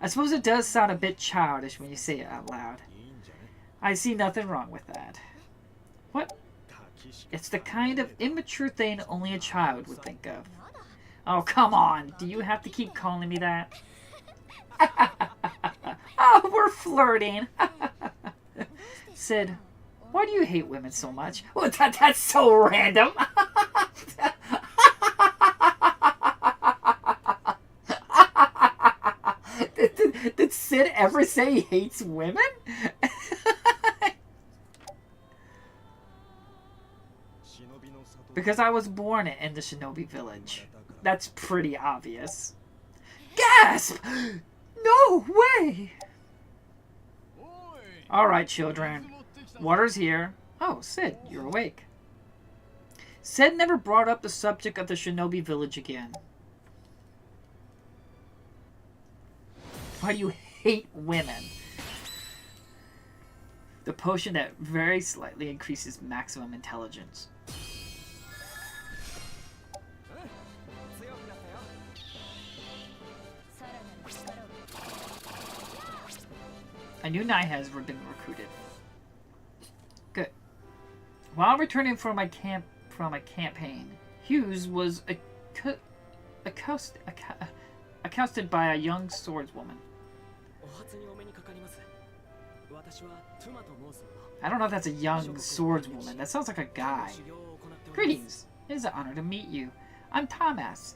I suppose it does sound a bit childish when you say it out loud. I see nothing wrong with that. What? It's the kind of immature thing only a child would think of. Oh, come on. Do you have to keep calling me that? Oh, we're flirting. Sid, why do you hate women so much? Well, that's so random. Did Sid ever say he hates women? Because I was born in the Shinobi village. That's pretty obvious. Gasp! No way! Alright, children. Water's here. Oh, Sid, you're awake. Sid never brought up the subject of the Shinobi village again. Why do you hate women? The potion that very slightly increases maximum intelligence. A new knight has been recruited. Good. While returning from my campaign, Hughes was accosted by a young swordswoman. I don't know if that's a young swordswoman. That sounds like a guy. Greetings. It is an honor to meet you. I'm Thomas.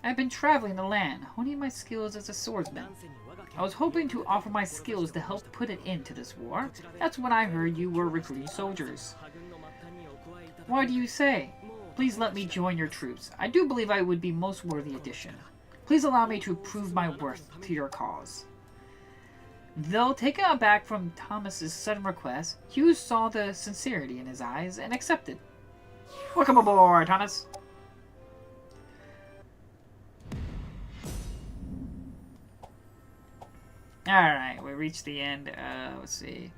I've been traveling the land, honing my skills as a swordsman. I was hoping to offer my skills to help put an end to this war. That's when I heard you were recruiting soldiers. Why do you say? Please let me join your troops. I do believe I would be most worthy addition. Please allow me to prove my worth to your cause. Though taken aback from Thomas's sudden request, Hughes saw the sincerity in his eyes and accepted. Welcome aboard, Thomas. Alright, we reached the end. Let's see.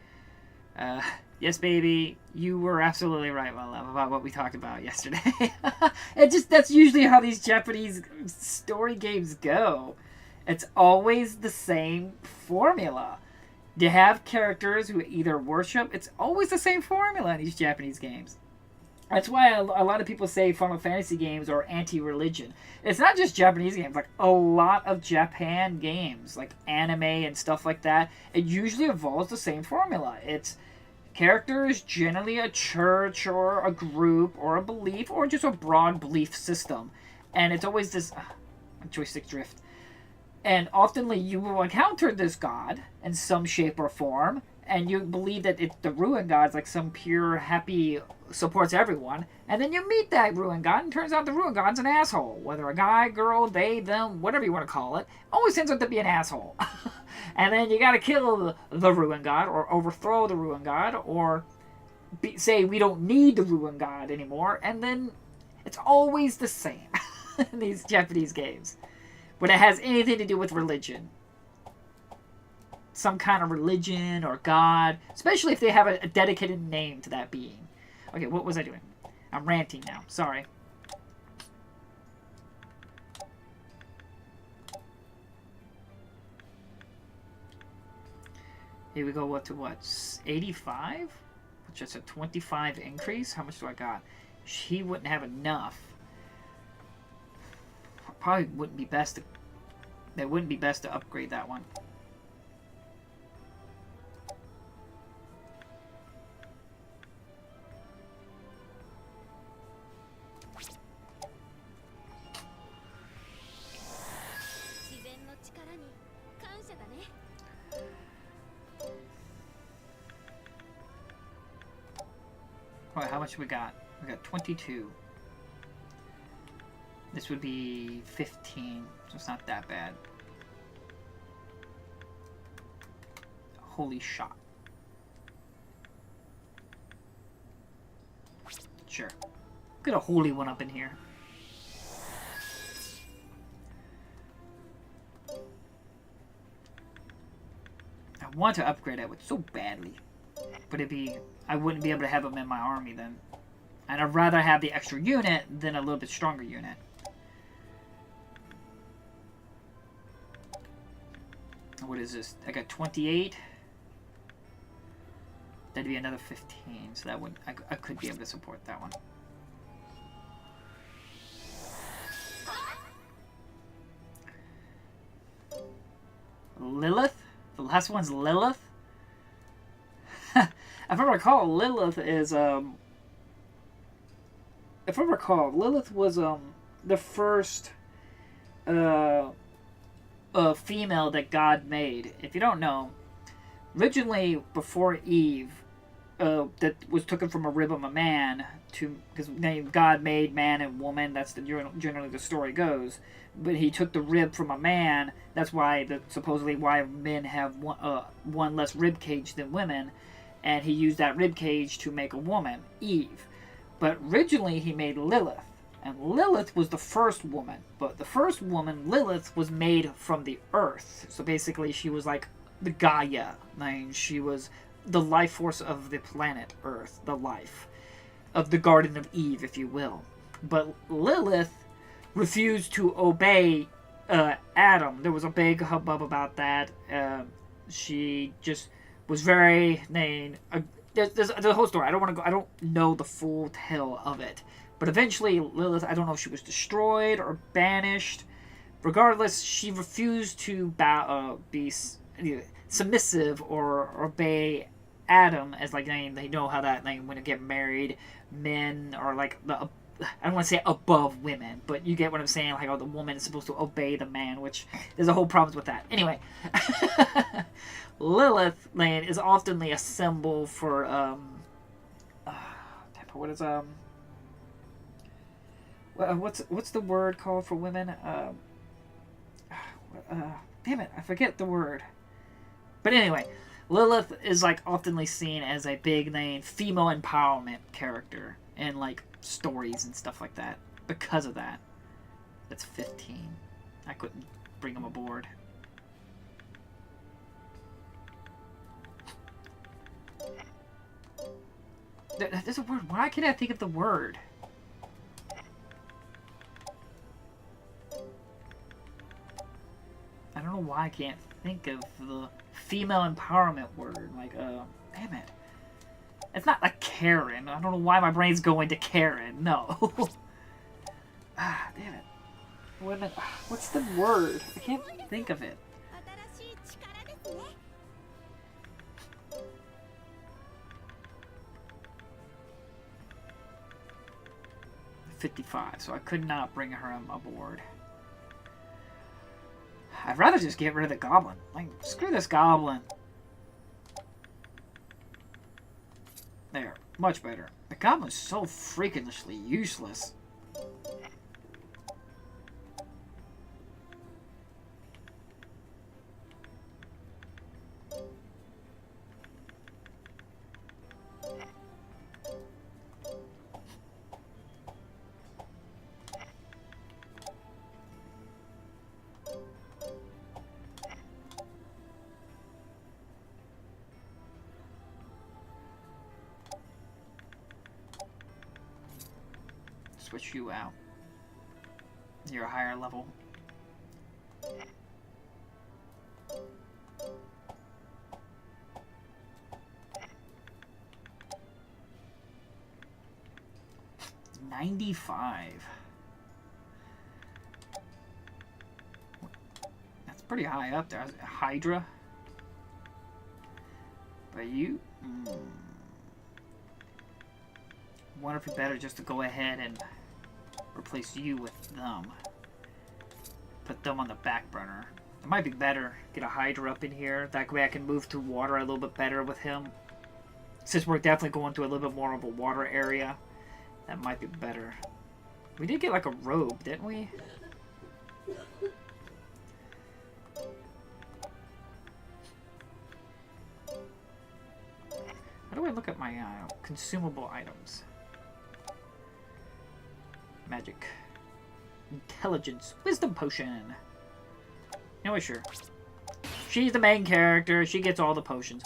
Yes, baby, you were absolutely right, my love, about what we talked about yesterday. That's usually how these Japanese story games go. It's always the same formula. You have characters who either worship. It's always the same formula in these Japanese games. That's why a lot of people say Final Fantasy games are anti-religion. It's not just Japanese games. Like, a lot of Japan games, like anime and stuff like that, it usually involves the same formula. It's characters, generally a church or a group or a belief or just a broad belief system. And it's always this... joystick drift. And oftenly you will encounter this god in some shape or form, and you believe that the ruin god's like some pure, happy, supports everyone, and then you meet that ruin god, and turns out the ruin god's an asshole. Whether a guy, girl, they, them, whatever you want to call it, always ends up to be an asshole. And then you gotta kill the ruin god, or overthrow the ruin god, or say we don't need the ruin god anymore, and then it's always the same in these Japanese games. When it has anything to do with religion. Some kind of religion or god. Especially if they have a dedicated name to that being. Okay, what was I doing? I'm ranting now. Sorry. Here we go, what to what? 85? Which is a 25 increase? How much do I got? He wouldn't have enough. Probably wouldn't be best to... It wouldn't be best to upgrade that one. Alright, how much we got? I got 22. This would be 15, so it's not that bad. Holy shot. Sure. Get a holy one up in here. I want to upgrade it so badly. But I wouldn't be able to have him in my army then. And I'd rather have the extra unit than a little bit stronger unit. What is this? I got 28. That'd be another 15, so that would I could be able to support that one. Lilith? The last one's Lilith? If I recall, Lilith is if I recall, Lilith was the first female that God made. If you don't know, originally before Eve, that was taken from a rib of a man, because God made man and woman. That's generally the story goes. But he took the rib from a man. That's why supposedly why men have one less rib cage than women, and he used that rib cage to make a woman, Eve. But originally he made Lilith, and Lilith was the first woman. But the first woman, Lilith, was made from the earth. So basically she was like the Gaia. She was the life force of the planet Earth, the life of the Garden of Eve, if you will. But Lilith refused to obey Adam. There was a big hubbub about that. She just was very there's a whole story. I don't want to go. I don't know the full tale of it. But eventually, Lilith, I don't know if she was destroyed or banished. Regardless, she refused to be submissive or obey Adam, as like they know how that when you get married, men are like I don't want to say above women, but you get what I'm saying. Like, the woman is supposed to obey the man, which there's a whole problem with that. Anyway, Lilith is often a symbol for what is what's the word called for women? Damn it, I forget the word. But anyway, Lilith is often seen as a big female empowerment character in stories and stuff like that. Because of that, that's 15. I couldn't bring them aboard. There's a word. Why can't I think of the word? I don't know why I can't think of the female empowerment word. Damn it. It's not like Karen. I don't know why my brain's going to Karen. No. Damn it. What's the word? I can't think of it. 55, so I could not bring her aboard. I'd rather just get rid of the goblin. Screw this goblin. There. Much better. The goblin's so freakishly useless. Switch you out. You're a higher level. It's 95. That's pretty high up there. Hydra. But you... wonder if it's better just to go ahead and replace you with them. Put them on the back burner. It might be better. Get a Hydra up in here. That way I can move through water a little bit better with him. Since we're definitely going to a little bit more of a water area. That might be better. We did get like a robe, didn't we? How do I look at my consumable items? Magic. Intelligence. Wisdom potion. You know what, sure. She's the main character. She gets all the potions.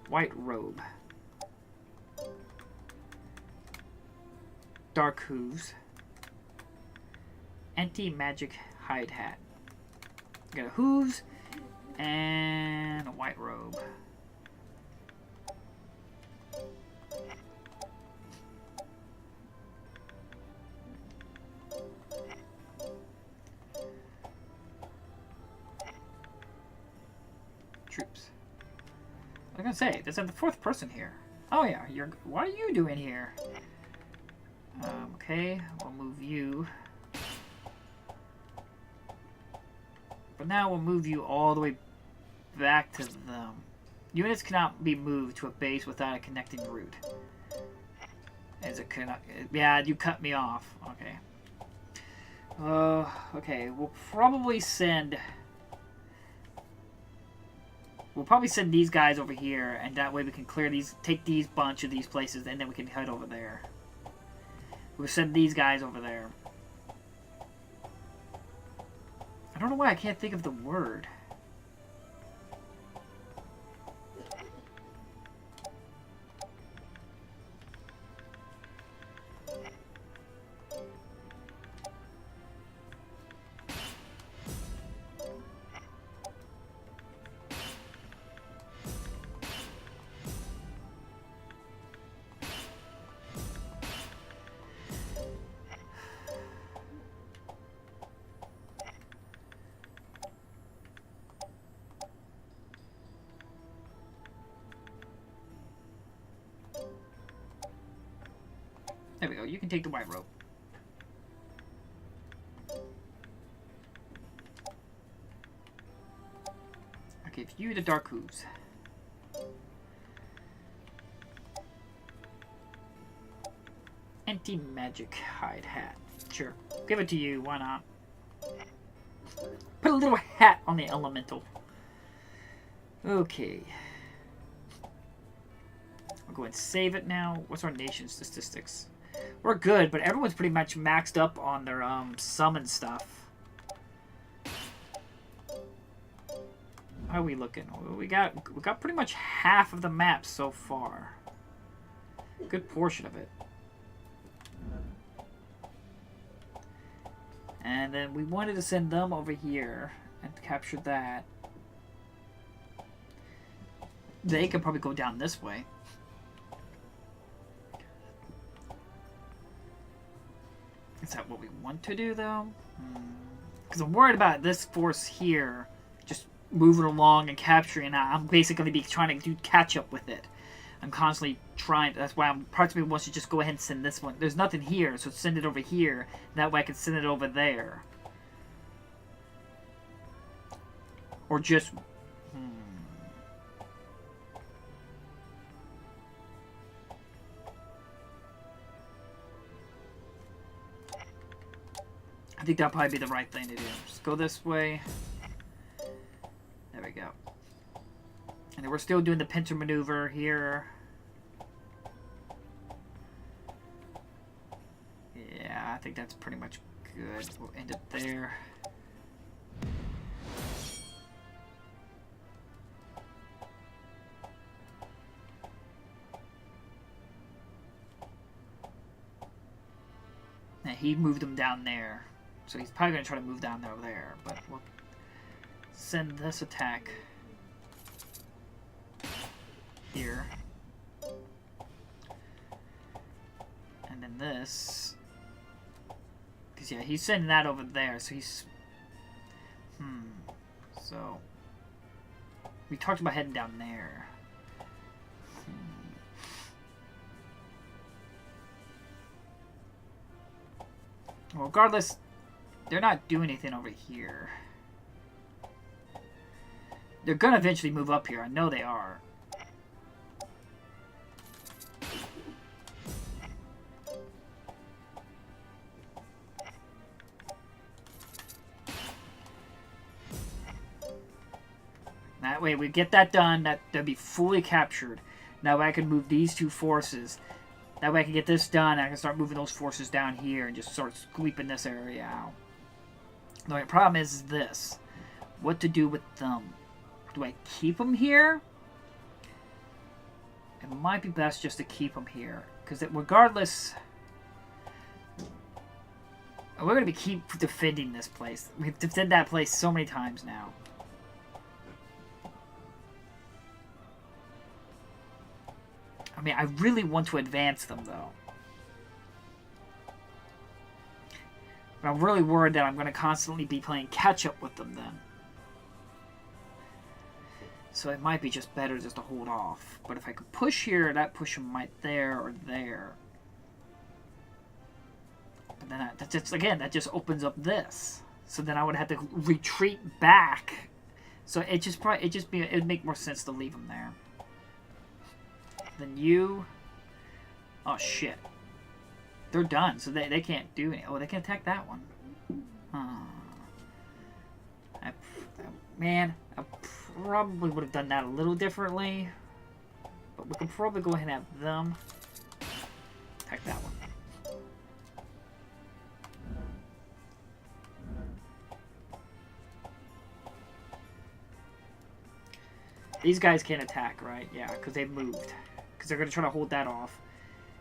White robe. Dark hooves. Anti-magic hide hat. Got a hooves and a white robe. Troops. I was gonna say, there's a fourth person here. Oh yeah, what are you doing here? Okay, we'll move you. But now we'll move you all the way back to them. Units cannot be moved to a base without a connecting route. Yeah, you cut me off. Okay. Okay, we'll probably send these guys over here, and that way we can clear these, take these bunch of these places, and then we can head over there. We'll send these guys over there. I don't know why I can't think of the word. There we go. You can take the white rope. Okay, it's you the dark hooves. Anti-magic hide hat. Sure. Give it to you. Why not? Put a little hat on the elemental. Okay. I'll go and save it now. What's our nation statistics? We're good, but everyone's pretty much maxed up on their summon stuff. How are we looking? We got pretty much half of the map so far. Good portion of it. And then we wanted to send them over here and capture that. They could probably go down this way. Is that what we want to do, though? Because I'm worried about this force here just moving along and capturing. I'm basically going to be trying to do catch-up with it. I'm constantly trying. That's why parts of me wants to just go ahead and send this one. There's nothing here, so send it over here. That way I can send it over there. Or just... I think that'll probably be the right thing to do. Just go this way. There we go. And then we're still doing the pincer maneuver here. Yeah, I think that's pretty much good. We'll end it there. And he moved them down there. So he's probably going to try to move down over there. But we'll send this attack here. And then this. Because, yeah, he's sending that over there. So he's... So... We talked about heading down there. Well, regardless, they're not doing anything over here. They're going to eventually move up here. I know they are. that way we get that done. That'd be fully captured. Now I can move these two forces. That way I can get this done. And I can start moving those forces down here and just start sweeping this area out. The only problem is this. What to do with them? Do I keep them here? It might be best just to keep them here. Because regardless... We're going to keep defending this place. We've defended that place so many times now. I mean, I really want to advance them, though. But I'm really worried that I'm going to constantly be playing catch-up with them then. So it might be just better just to hold off. But if I could push here, that push them right there or there. But then that just, again, that just opens up this. So then I would have to retreat back. So it'd make more sense to leave them there. Then you... Oh, shit. They're done, so they can't do anything. Oh, they can attack that one. Man, I probably would have done that a little differently. But we can probably go ahead and have them attack that one. These guys can't attack, right? Yeah, because they've moved. Because they're going to try to hold that off.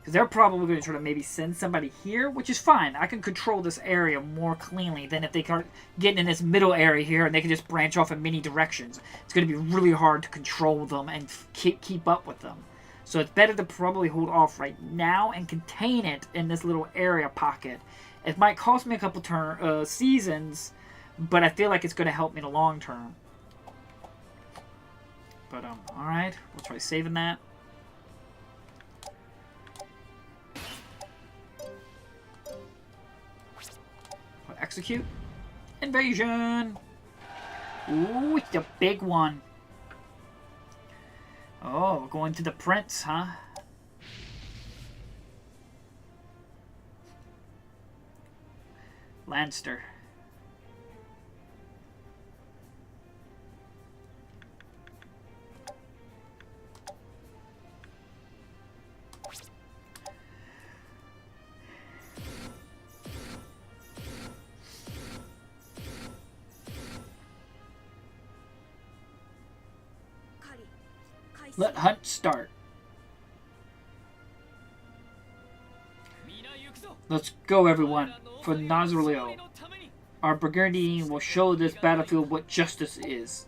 Because they're probably going to try to maybe send somebody here, which is fine. I can control this area more cleanly than if they start getting in this middle area here and they can just branch off in many directions. It's going to be really hard to control them and keep up with them. So it's better to probably hold off right now and contain it in this little area pocket. It might cost me a couple seasons, but I feel like it's going to help me in the long term. But, alright. We'll try saving that. We'll execute. Invasion! Ooh, it's a big one. Oh, we're going to the prince, huh? Lanster. Let hunt start. Let's go, everyone, for Nazarleo. Our Brigandine will show this battlefield what justice is.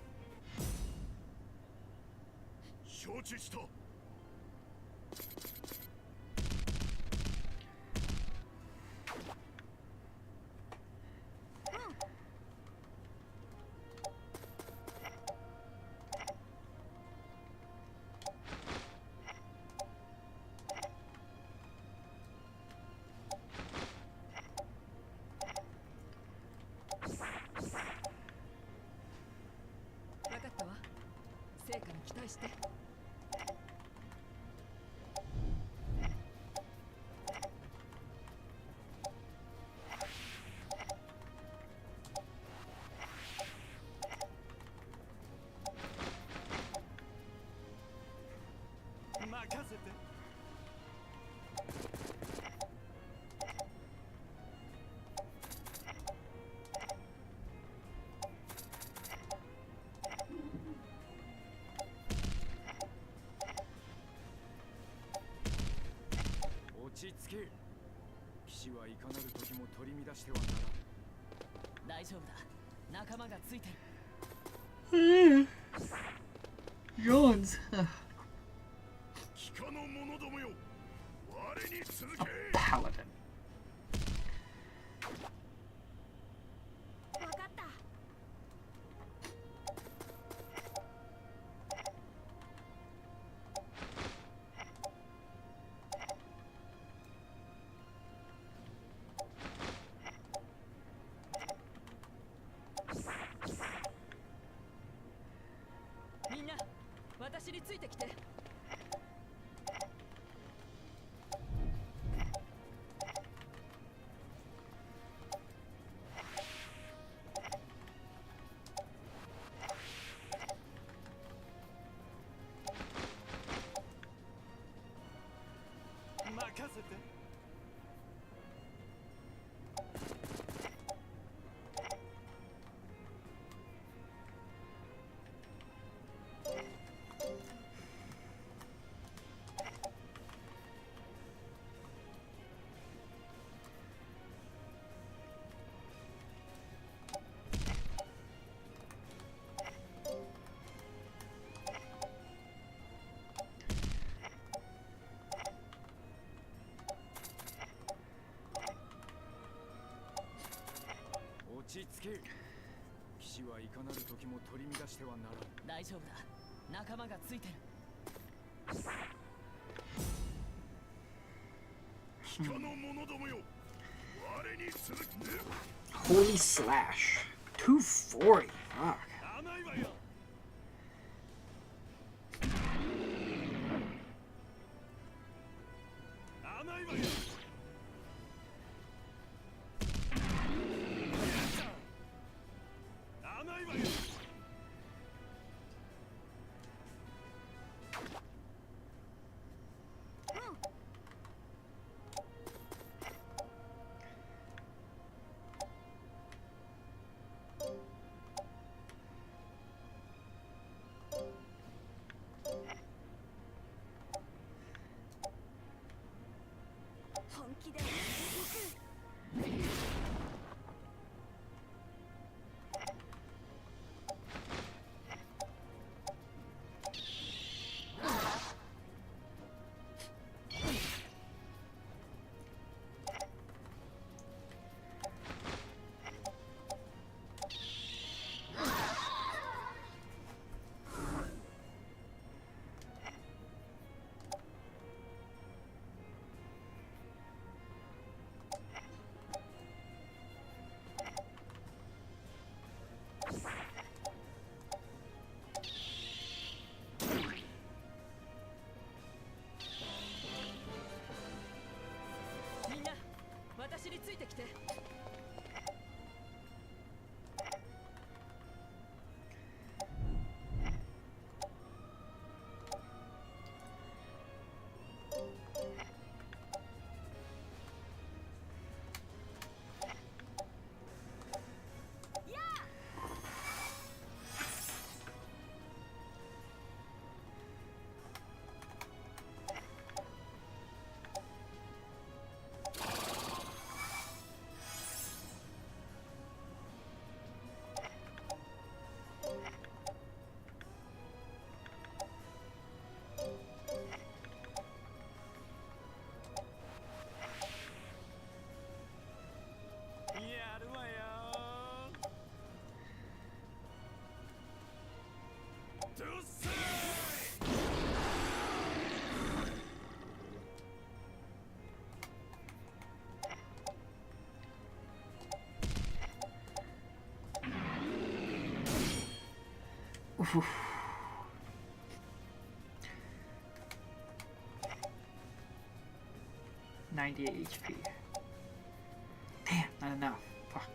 Jones. A paladin. ち着け。騎士はいかなる時も取り乱してはならん。大丈夫だ。仲間がついてる。機下の者どもよ。我に続く。Holy slash. 240. Fuck. 甘いわよ。甘いわよ。甘いわよ。本気で行く。みんな、私についてきて。やるわよ。どっさい。Oof. $98 HP. Damn, not enough. Fuck.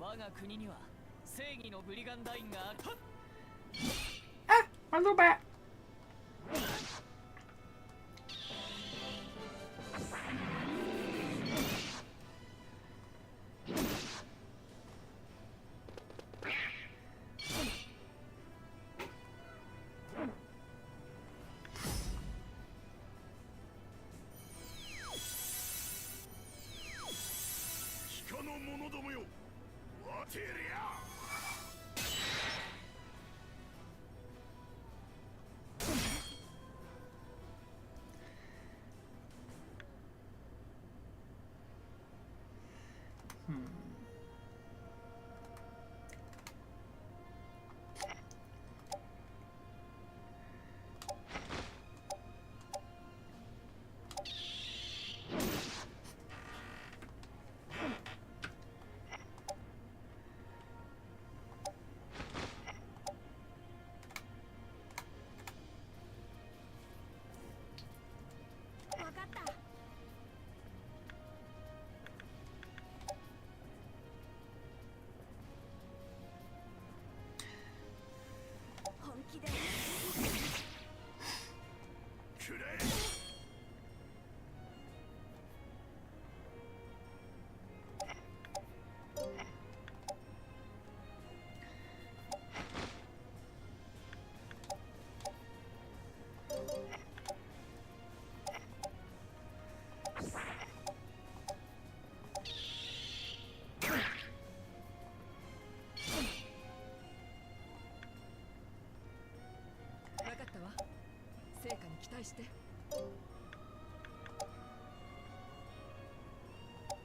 我が国には正義のブリガンダインがある。Ah! My little bat! して。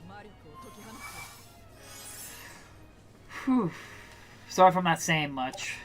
魔力を解き放つ。 Whew. Sorry if I'm not saying much.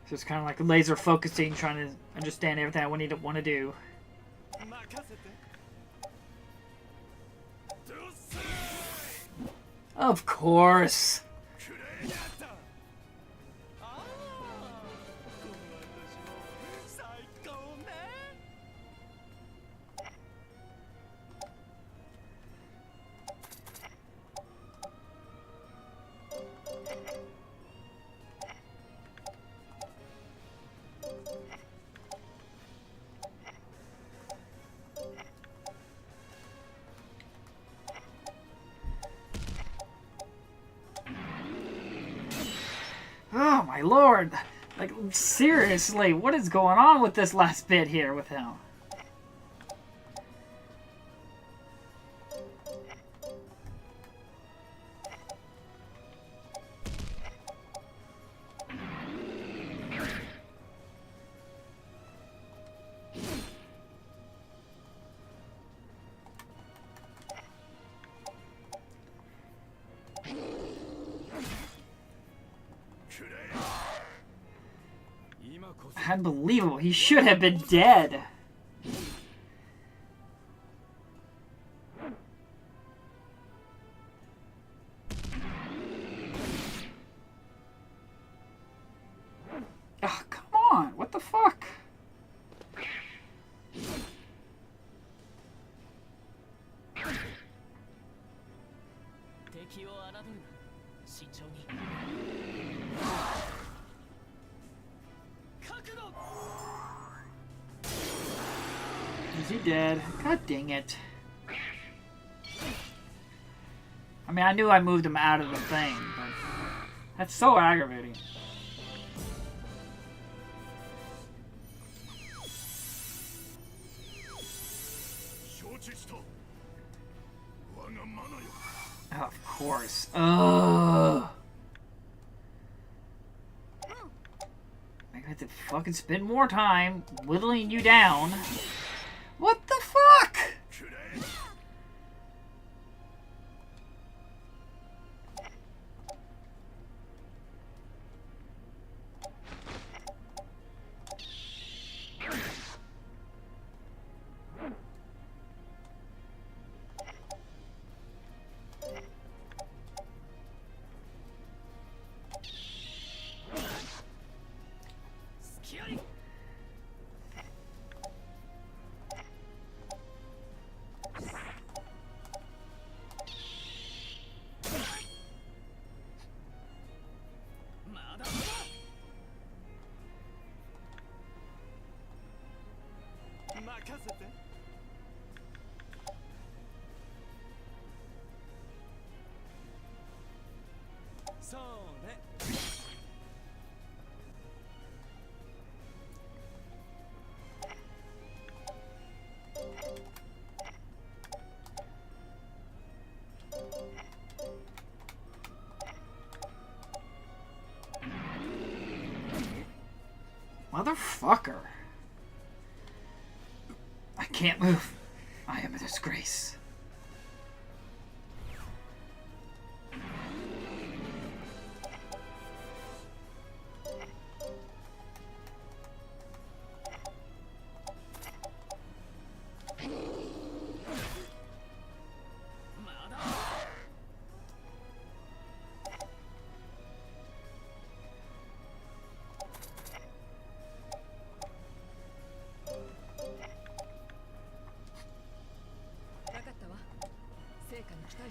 So it's kind of like laser focusing, trying to understand everything I want to do. Of course. Oh my lord! Like, seriously, what is going on with this last bit here with him? Unbelievable. He should have been dead. Oh, come on. What the fuck? Is he dead? God dang it. I mean, I knew I moved him out of the thing, but that's so aggravating. Of course. Ugh. I have to fucking spend more time whittling you down. What the fuck? Motherfucker. I can't move. I am a disgrace.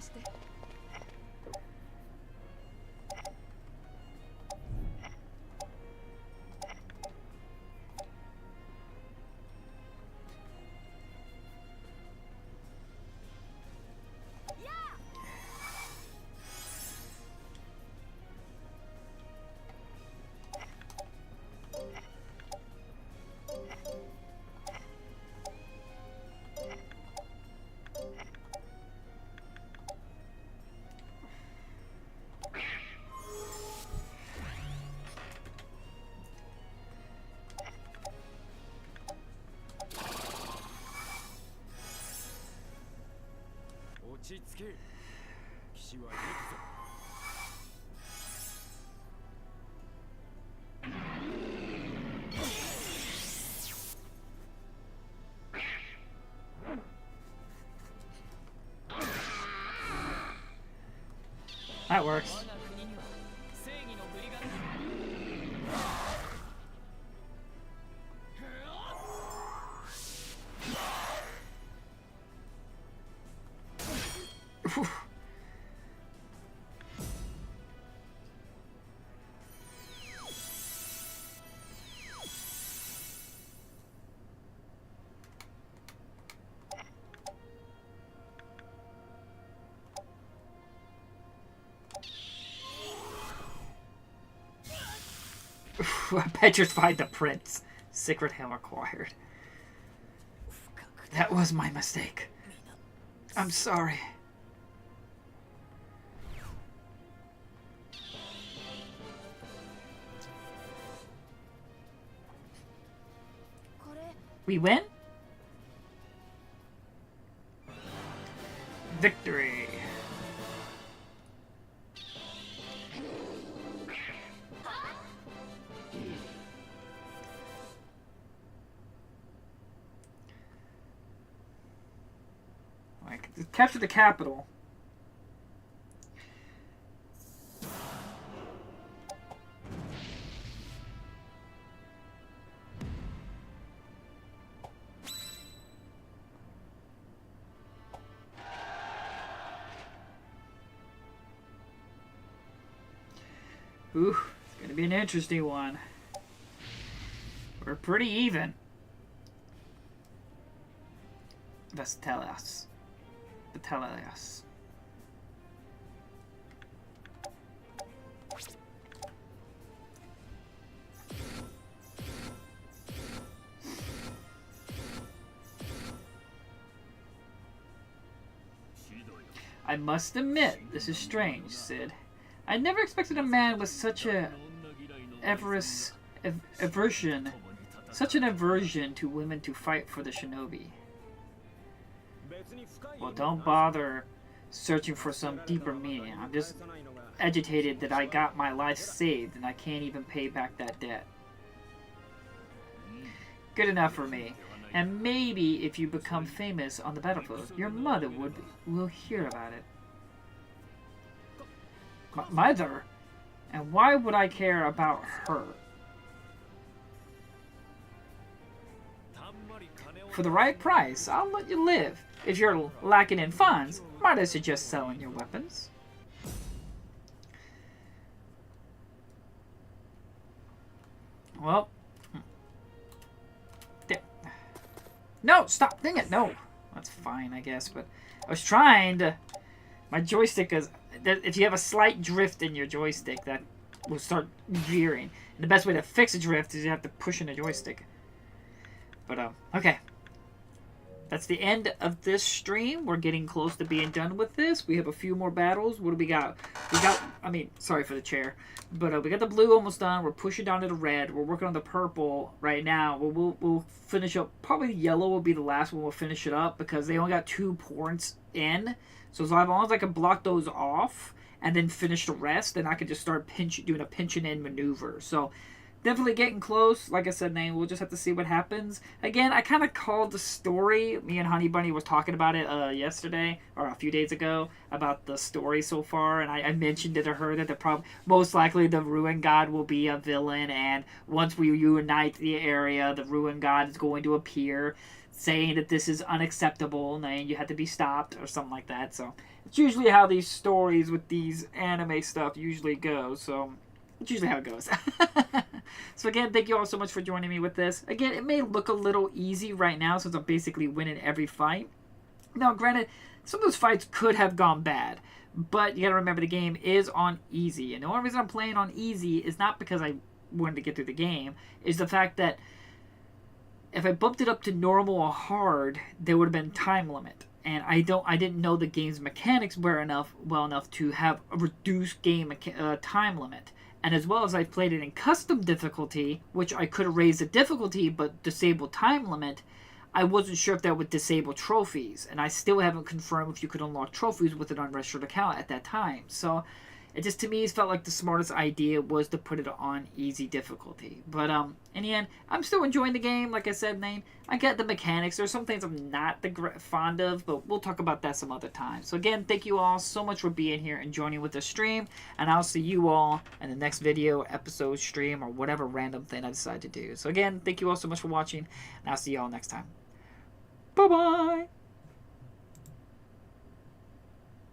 して。落ち着け。騎士は行くぞ。That works. 我が国には正義のブリガン Whew. Petrified the prince. Secret helm acquired. That was my mistake. I'm sorry. We win? Victory. Like, capture the capital. Ooh, it's gonna be an interesting one. We're pretty even. Vestelios. Vestelios. I must admit, this is strange, Sid. I never expected a man with such a aversion to women to fight for the shinobi. Well, don't bother searching for some deeper meaning. I'm just agitated that I got my life saved and I can't even pay back that debt. Good enough for me. And maybe if you become famous on the battlefield, your mother will hear about it. Mother? And why would I care about her? For the right price, I'll let you live. If you're lacking in funds, might I suggest selling your weapons? Well, no, stop! Dang it, no. That's fine, I guess, but I was trying to... My joystick is... If you have a slight drift in your joystick, that will start veering. And the best way to fix a drift is you have to push in the joystick. But, okay. That's the end of this stream. We're getting close to being done with this. We have a few more battles. What do we got? I mean, sorry for the chair. But we got the blue almost done. We're pushing down to the red. We're working on the purple right now. We'll finish up. Probably yellow will be the last one we'll finish it up because they only got 2 points in. So as long as I can block those off and then finish the rest, then I can just start doing a pinching in maneuver. So definitely getting close. Like I said, Nate, we'll just have to see what happens. Again, I kind of called the story. Me and Honey Bunny was talking about it yesterday or a few days ago about the story so far, and I mentioned it to her that most likely the Ruin God will be a villain, and once we unite the area, the Ruin God is going to appear. saying that this is unacceptable and you have to be stopped or something like that. So it's usually how these stories with these anime stuff usually go. So it's usually how it goes. So again, thank you all so much for joining me with this. Again, it may look a little easy right now since I'm basically winning every fight. Now, granted, some of those fights could have gone bad, but you gotta remember the game is on easy. And the only reason I'm playing on easy is not because I wanted to get through the game, is the fact that if I bumped it up to normal or hard, there would have been time limit. And I didn't know the game's mechanics well enough to have a reduced game time limit. And as well as I played it in custom difficulty, which I could have raised the difficulty but disabled time limit, I wasn't sure if that would disable trophies. And I still haven't confirmed if you could unlock trophies with an unregistered account at that time. So it just, to me, felt like the smartest idea was to put it on easy difficulty. But in the end, I'm still enjoying the game. Like I said, Nate, I get the mechanics. There's some things I'm not fond of, but we'll talk about that some other time. So again, thank you all so much for being here and joining with the stream. And I'll see you all in the next video, episode, stream, or whatever random thing I decide to do. So again, thank you all so much for watching, and I'll see you all next time. Bye-bye!